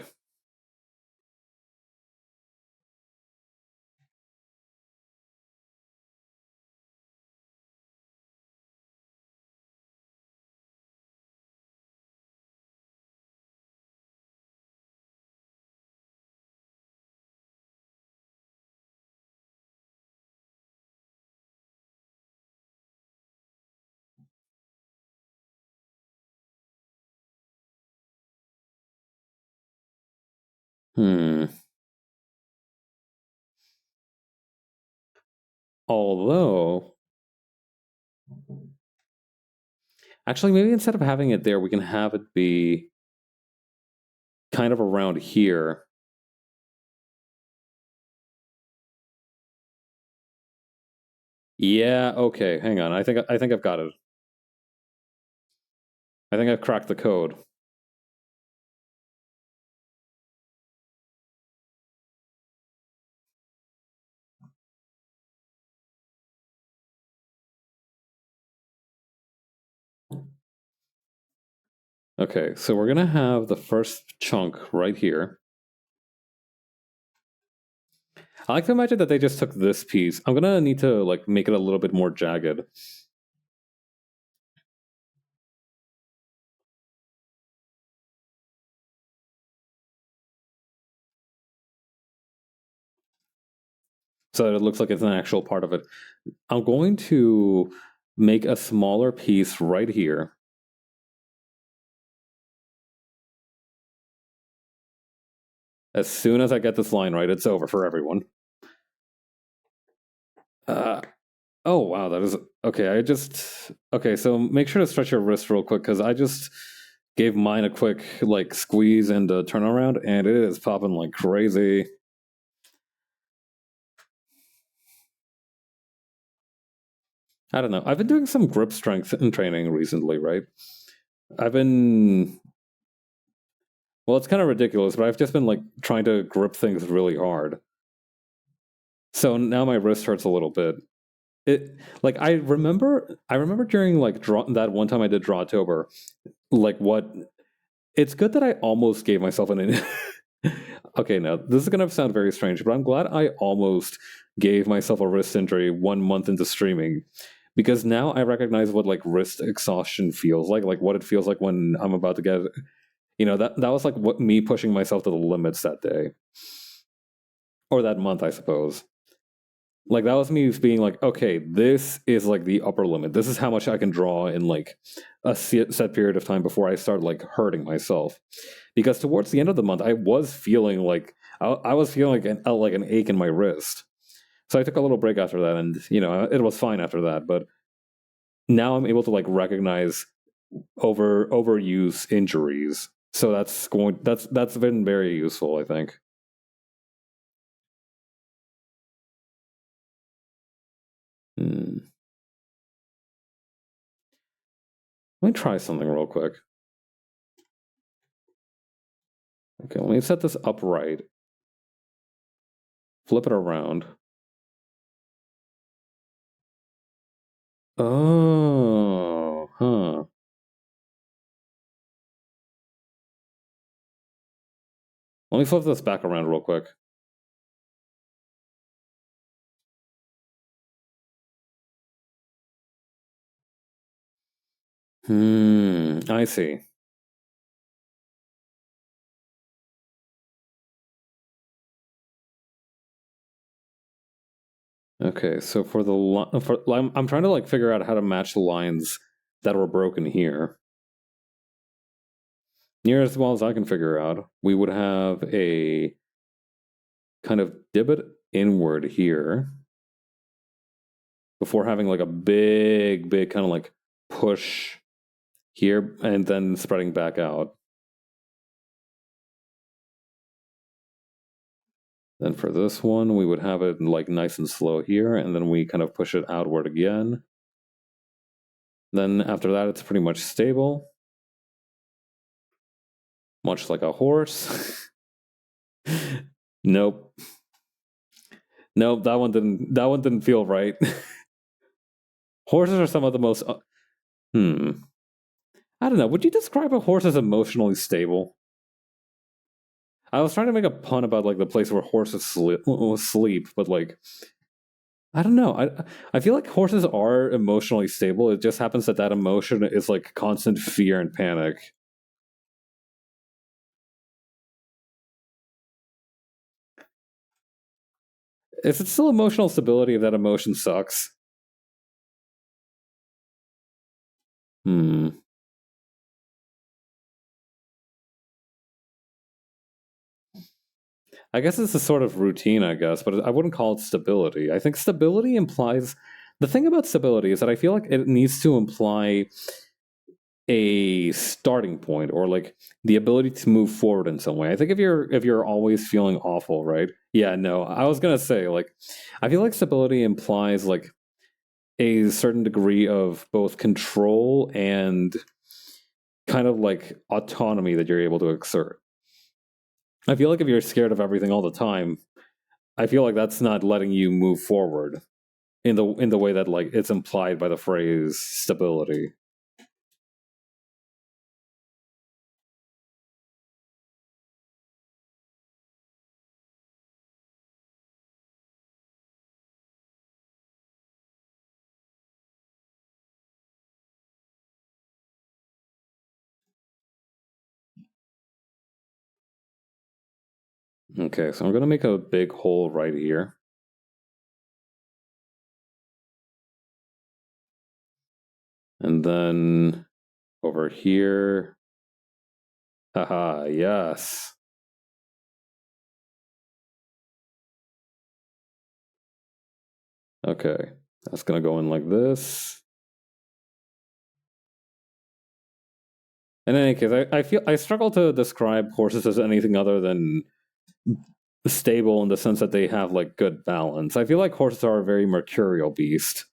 A: Although, actually, maybe instead of having it there, we can have it be kind of around here. Yeah, okay, hang on. I think I've got it. I think I've cracked the code. Okay, so we're gonna have the first chunk right here. I like to imagine that they just took this piece. I'm gonna need to like make it a little bit more jagged. So that it looks like it's an actual part of it. I'm going to make a smaller piece right here. As soon as I get this line right, it's over for everyone. Oh, wow, that is... Okay, Okay, so make sure to stretch your wrist real quick, because I just gave mine a quick, like, squeeze and a turnaround, and it is popping like crazy. I don't know. I've been doing some grip strength in training recently, right? I've been... Well, it's kind of ridiculous, but I've just been, like, trying to grip things really hard. So now my wrist hurts a little bit. I remember during like that one time I did Drawtober, like what... It's good that I almost gave myself an okay, now this is gonna sound very strange, but I'm glad I almost gave myself a wrist injury 1 month into streaming, because now I recognize what like wrist exhaustion feels like what it feels like when I'm about to get, that was like what me pushing myself to the limits that day or that month, I suppose. Like that was me being like, okay, this is like the upper limit. This is how much I can draw in like a set period of time before I start like hurting myself. Because towards the end of the month, I was feeling like I was feeling like an ache in my wrist. So I took a little break after that, and it was fine after that. But now I'm able to like recognize overuse injuries. So that's been very useful, I think. Let me try something real quick. Okay, let me set this upright. Flip it around. Oh, huh. Let me flip this back around real quick. I see. Okay, so for I'm trying to like figure out how to match the lines that were broken here. Near as well as I can figure out, we would have a kind of divot inward here before having like a big kind of like push here and then spreading back out. Then for this one, we would have it like nice and slow here, and then we kind of push it outward again. Then after that, it's pretty much stable. Much like a horse. Nope. Nope, that one didn't feel right. Horses are some of the most I don't know. Would you describe a horse as emotionally stable? I was trying to make a pun about like the place where horses sleep, but like I don't know. I feel like horses are emotionally stable. It just happens that emotion is like constant fear and panic. Is it still emotional stability if that emotion sucks? I guess it's a sort of routine, I guess, but I wouldn't call it stability. I think stability implies the thing about stability is that I feel like it needs to imply a starting point or like the ability to move forward in some way. I think if you're always feeling awful, right? Yeah, no. I was gonna say like I feel like stability implies like a certain degree of both control and kind of like autonomy that you're able to exert. I feel like if you're scared of everything all the time, I feel like that's not letting you move forward in the way that like it's implied by the phrase stability. Okay, so I'm gonna make a big hole right here. And then over here. Haha, yes. Okay, that's gonna go in like this. In any case, I feel I struggle to describe horses as anything other than stable in the sense that they have like good balance. I feel like horses are a very mercurial beast.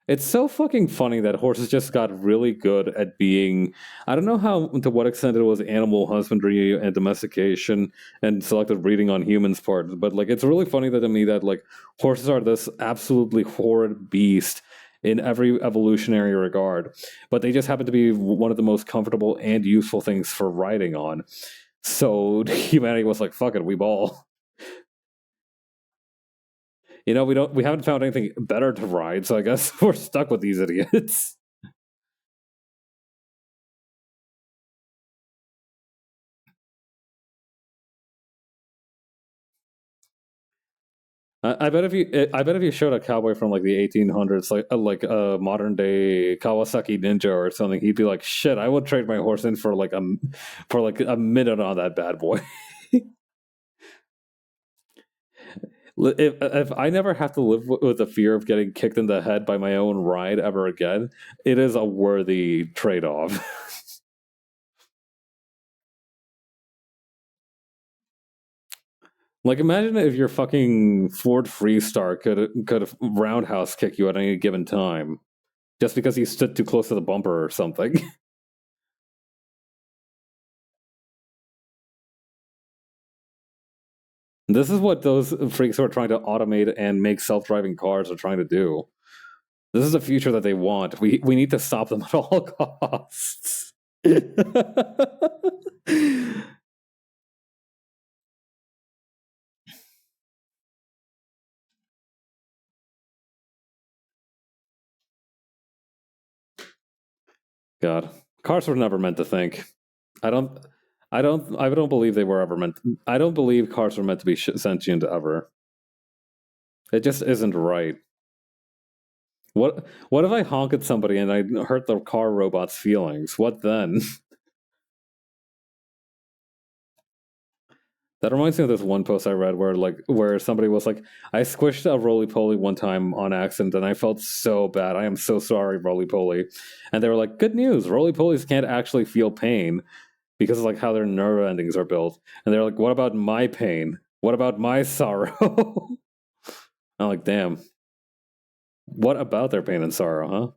A: It's so fucking funny that horses just got really good at being. I don't know how to what extent it was animal husbandry and domestication and selective breeding on humans' part, but like it's really funny that to me that like horses are this absolutely horrid beast, in every evolutionary regard, but they just happen to be one of the most comfortable and useful things for riding on. So humanity was like, fuck it, we ball. We haven't found anything better to ride, so I guess we're stuck with these idiots. I bet if you showed a cowboy from like the 1800s, like a modern day Kawasaki Ninja or something, he'd be like, "Shit, I would trade my horse in for like a minute on that bad boy." If I never have to live with the fear of getting kicked in the head by my own ride ever again, it is a worthy trade off. Like, imagine if your fucking Ford Freestar could roundhouse kick you at any given time, just because you stood too close to the bumper or something. This is what those freaks who are trying to automate and make self-driving cars are trying to do. This is the future that they want. We need to stop them at all costs. God, cars were never meant to think. I don't. I don't believe they were ever meant. I don't believe cars were meant to be sentient ever. It just isn't right. What if I honk at somebody and I hurt the car robot's feelings? What then? That reminds me of this one post I read where somebody was like, I squished a roly poly one time on accident and I felt so bad. I am so sorry, roly poly. And they were like, good news, roly polies can't actually feel pain because of like how their nerve endings are built. And they're like, what about my pain? What about my sorrow? I'm like, damn. What about their pain and sorrow, huh?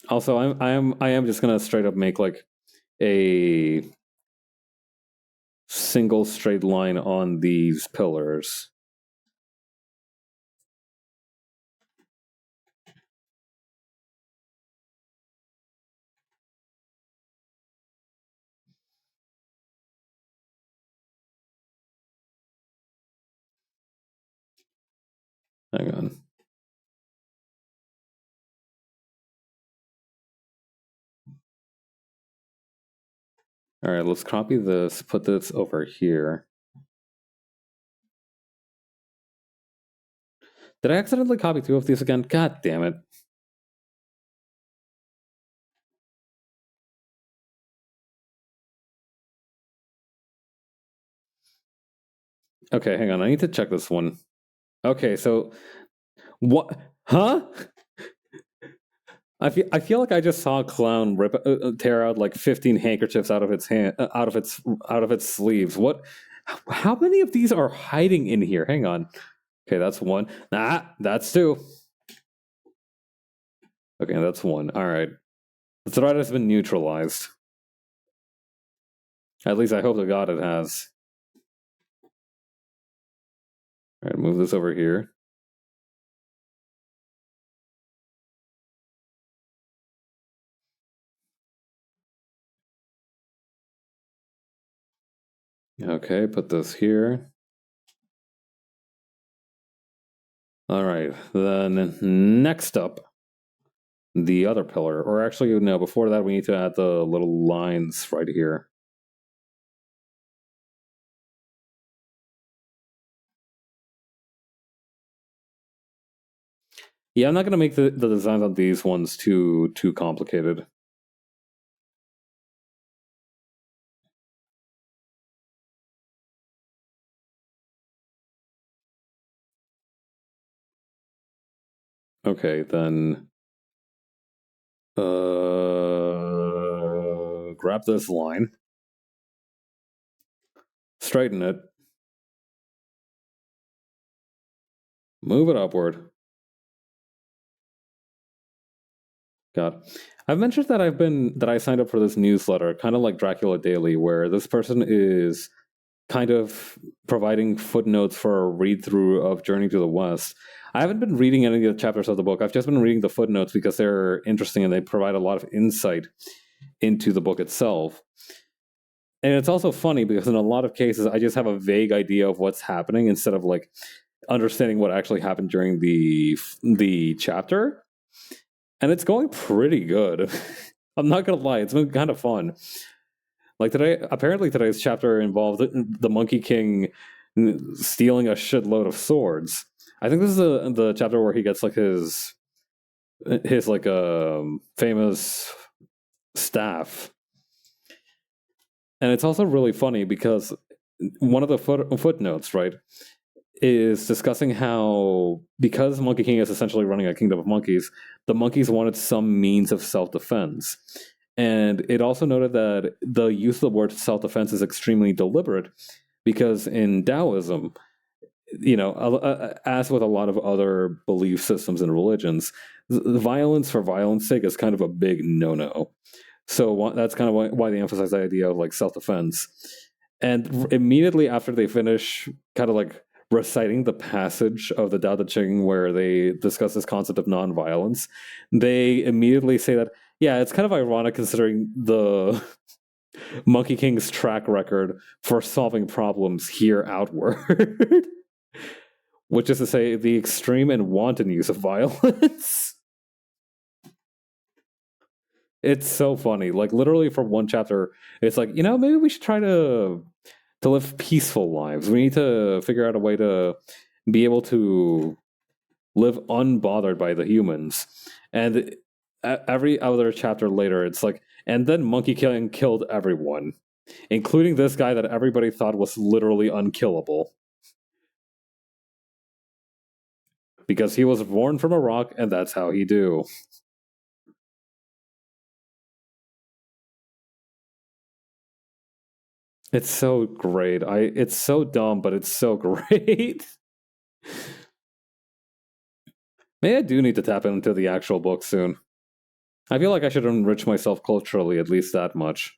A: Also, I am just gonna straight up make like a single straight line on these pillars. Hang on. All right, let's copy this, put this over here. Did I accidentally copy two of these again? God damn it. Okay, hang on. I need to check this one. Okay, so what? Huh? I feel like I just saw a clown tear out like 15 handkerchiefs out of its out of its sleeves. What? How many of these are hiding in here? Hang on. Okay, that's one. That's two. Okay, that's one. All right. The threat has been neutralized. At least I hope to God it has. All right, move this over here. Okay, put this here. All right, then next up, the other pillar. Or actually, no, before that, we need to add the little lines right here. Yeah, I'm not going to make the designs on these ones too complicated. Okay, then grab this line, straighten it, move it upward. God. I've mentioned that I signed up for this newsletter, kind of like Dracula Daily, where this person is kind of providing footnotes for a read through of Journey to the West. I haven't been reading any of the chapters of the book. I've just been reading the footnotes because they're interesting and they provide a lot of insight into the book itself. And it's also funny because in a lot of cases, I just have a vague idea of what's happening instead of like understanding what actually happened during the chapter. And it's going pretty good. I'm not gonna lie, it's been kind of fun. Like apparently today's chapter involved the Monkey King stealing a shitload of swords. I think this is the chapter where he gets like his like famous staff. And it's also really funny because one of the footnotes, right, is discussing how because Monkey King is essentially running a kingdom of monkeys, the monkeys wanted some means of self-defense. And it also noted that the use of the word self-defense is extremely deliberate because in Taoism, as with a lot of other belief systems and religions, violence for violence sake is kind of a big no-no. So that's kind of why they emphasize the idea of like self-defense. And immediately after they finish kind of like reciting the passage of the Tao Te Ching where they discuss this concept of nonviolence, they immediately say that, yeah, it's kind of ironic considering the Monkey King's track record for solving problems here outward, which is to say, the extreme and wanton use of violence. It's so funny. Like literally for one chapter, it's like, maybe we should try to live peaceful lives. We need to figure out a way to be able to live unbothered by the humans. And every other chapter later, it's like, and then Monkey King killed everyone, including this guy that everybody thought was literally unkillable. Because he was born from a rock, and that's how he do. It's so great. It's so dumb, but it's so great. Maybe I do need to tap into the actual book soon. I feel like I should enrich myself culturally at least that much.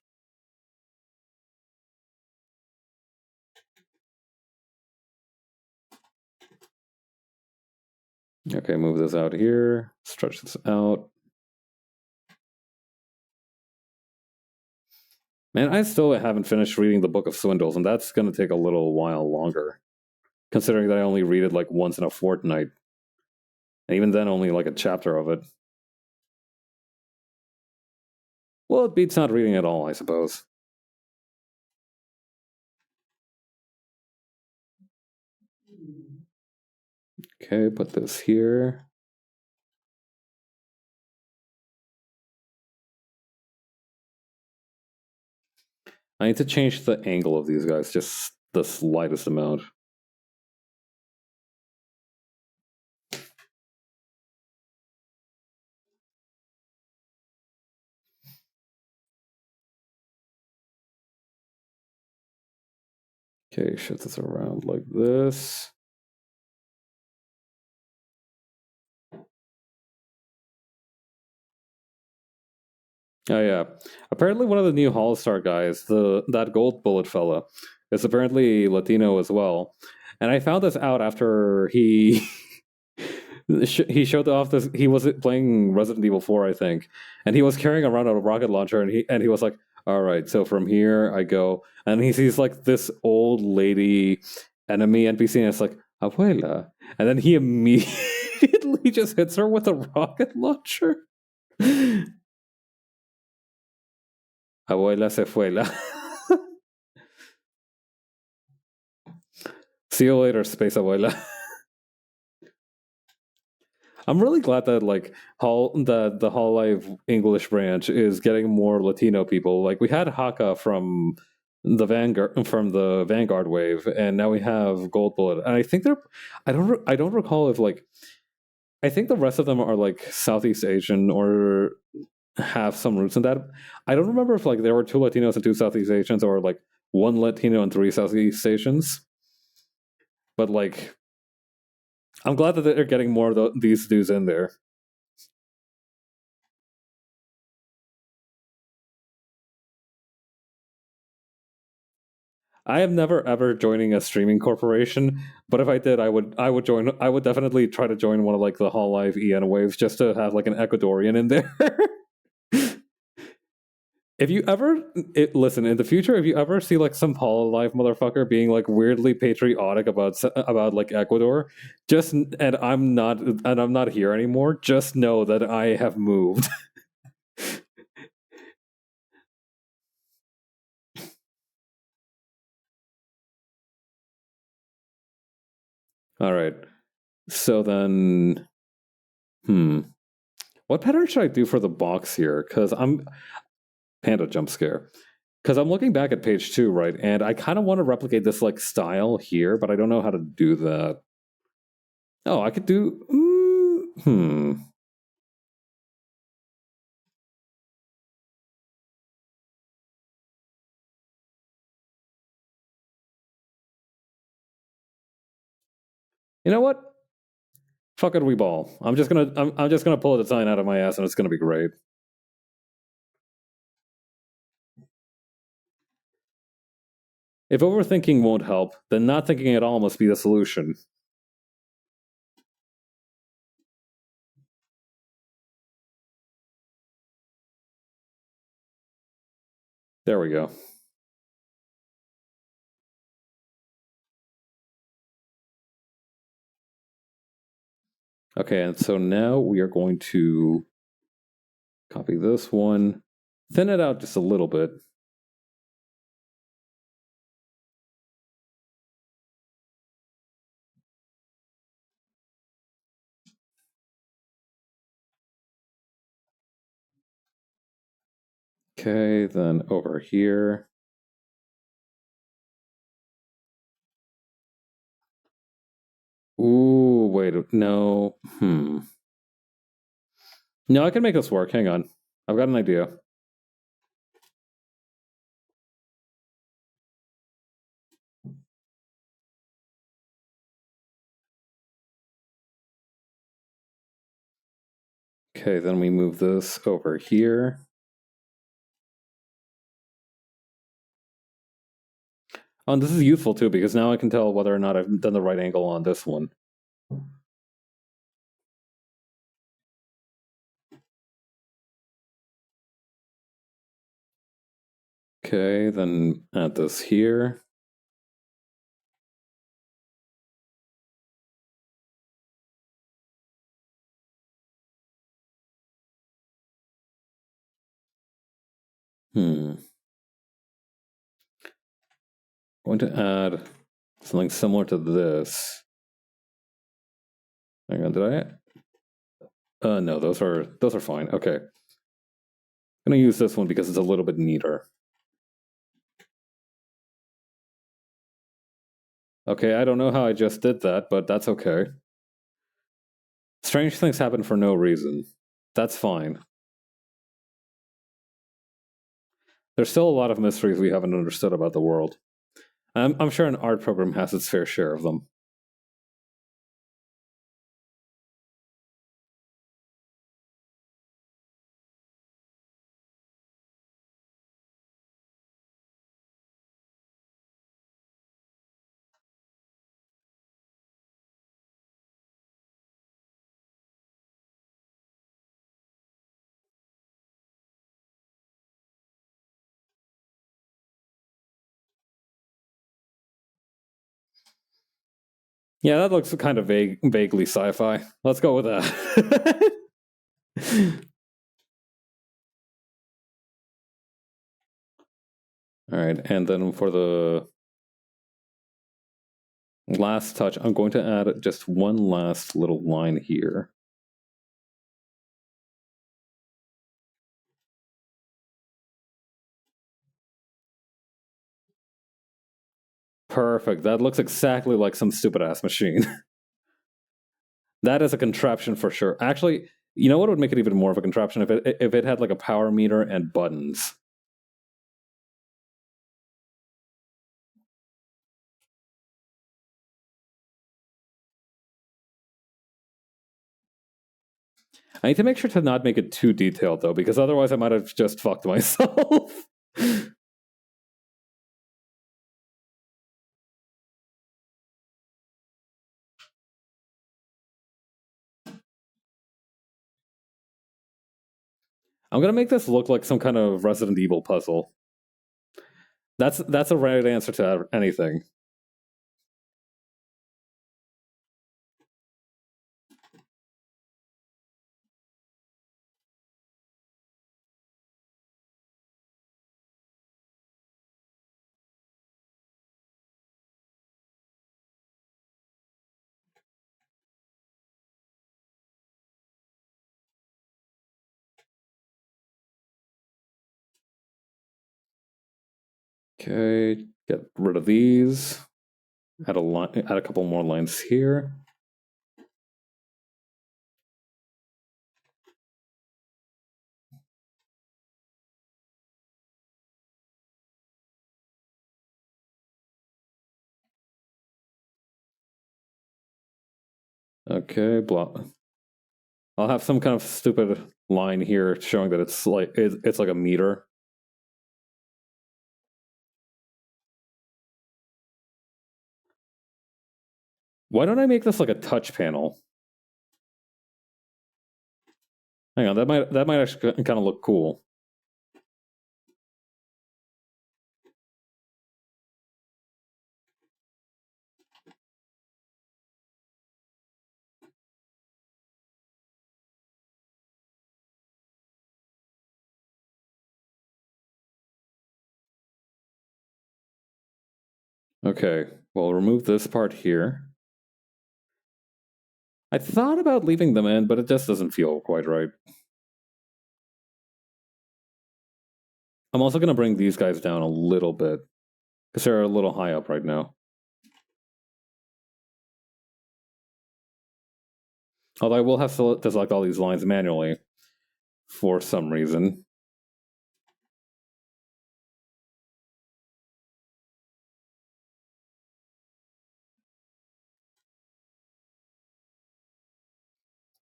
A: Okay, move this out here. Stretch this out. Man, I still haven't finished reading the Book of Swindles, and that's going to take a little while longer, considering that I only read it like once in a fortnight. And even then, only like a chapter of it. Well, it beats not reading at all, I suppose. Okay, put this here. I need to change the angle of these guys just the slightest amount. Okay, shift this around like this. Oh yeah. Apparently one of the new All-Star guys, that gold bullet fella, is apparently Latino as well. And I found this out after he he showed off this. He was playing Resident Evil 4, I think, and he was carrying around a rocket launcher, and he was like, "All right, so from here I go," and he sees like this old lady enemy NPC, and it's like "Abuela," and then he immediately just hits her with a rocket launcher. Abuela se fuela. See you later, Space Abuela. I'm really glad that like the Hall Live English branch is getting more Latino people. Like we had Haka from the Vanguard wave, and now we have Gold Bullet. And I think they're I don't recall if like I think the rest of them are like Southeast Asian or have some roots in that. I don't remember if like there were two Latinos and two Southeast Asians, or like one Latino and three Southeast Asians. But like I'm glad that they're getting more of these dudes in there. I am never ever joining a streaming corporation, but if I did, I would join. I would definitely try to join one of like the Hololive EN waves just to have like an Ecuadorian in there. If you ever listen in the future, if you ever see like some Hololive motherfucker being like weirdly patriotic about like Ecuador, just and I'm not here anymore. Just know that I have moved. All right. So then, hmm, what pattern should I do for the box here? Because I'm panda jump scare. Because I'm looking back at page 2, right, and I kind of want to replicate this like style here, but I don't know how to do that. Oh, I could do. You know what? Fuck it, we ball. I'm just gonna pull a design out of my ass, and it's gonna be great. If overthinking won't help, then not thinking at all must be the solution. There we go. Okay, and so now we are going to copy this one, thin it out just a little bit. Okay, then over here. Ooh, wait, no. No, I can make this work. Hang on. I've got an idea. Okay, then we move this over here. Oh, and this is useful too, because now I can tell whether or not I've done the right angle on this one. Okay, then add this here. Going to add something similar to this. Hang on, did I? No, those are fine. Okay. I'm gonna use this one because it's a little bit neater. Okay, I don't know how I just did that, but that's okay. Strange things happen for no reason. That's fine. There's still a lot of mysteries we haven't understood about the world. I'm sure an art program has its fair share of them. Yeah, that looks kind of vaguely sci-fi. Let's go with that. All right, and then for the last touch, I'm going to add just one last little line here. Perfect. That looks exactly like some stupid ass machine. That is a contraption for sure. Actually, you know what would make it even more of a contraption if it had like a power meter and buttons. I need to make sure to not make it too detailed though, because otherwise I might have just fucked myself. I'm gonna make this look like some kind of Resident Evil puzzle. That's a right answer to anything. Okay, get rid of these. Add a line, add a couple more lines here. Okay, blah. I'll have some kind of stupid line here showing that it's like a meter. Why don't I make this like a touch panel? Hang on, that might actually kind of look cool. Okay, well, remove this part here. I thought about leaving them in, but it just doesn't feel quite right. I'm also going to bring these guys down a little bit, because they're a little high up right now. Although I will have to select all these lines manually, for some reason.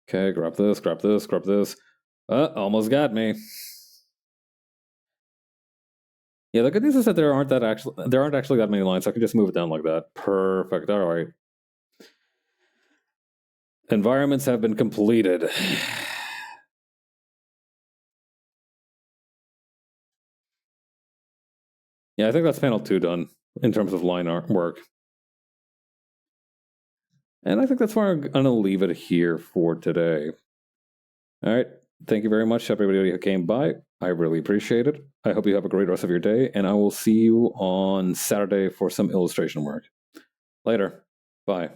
A: Okay, grab this, grab this, grab this. Almost got me. Yeah, the good news is that there aren't actually that many lines. So I can just move it down like that. Perfect. All right. Environments have been completed. Yeah, I think that's panel 2 done in terms of line art work. And I think that's where I'm going to leave it here for today. All right. Thank you very much, everybody who came by. I really appreciate it. I hope you have a great rest of your day, and I will see you on Saturday for some illustration work. Later. Bye.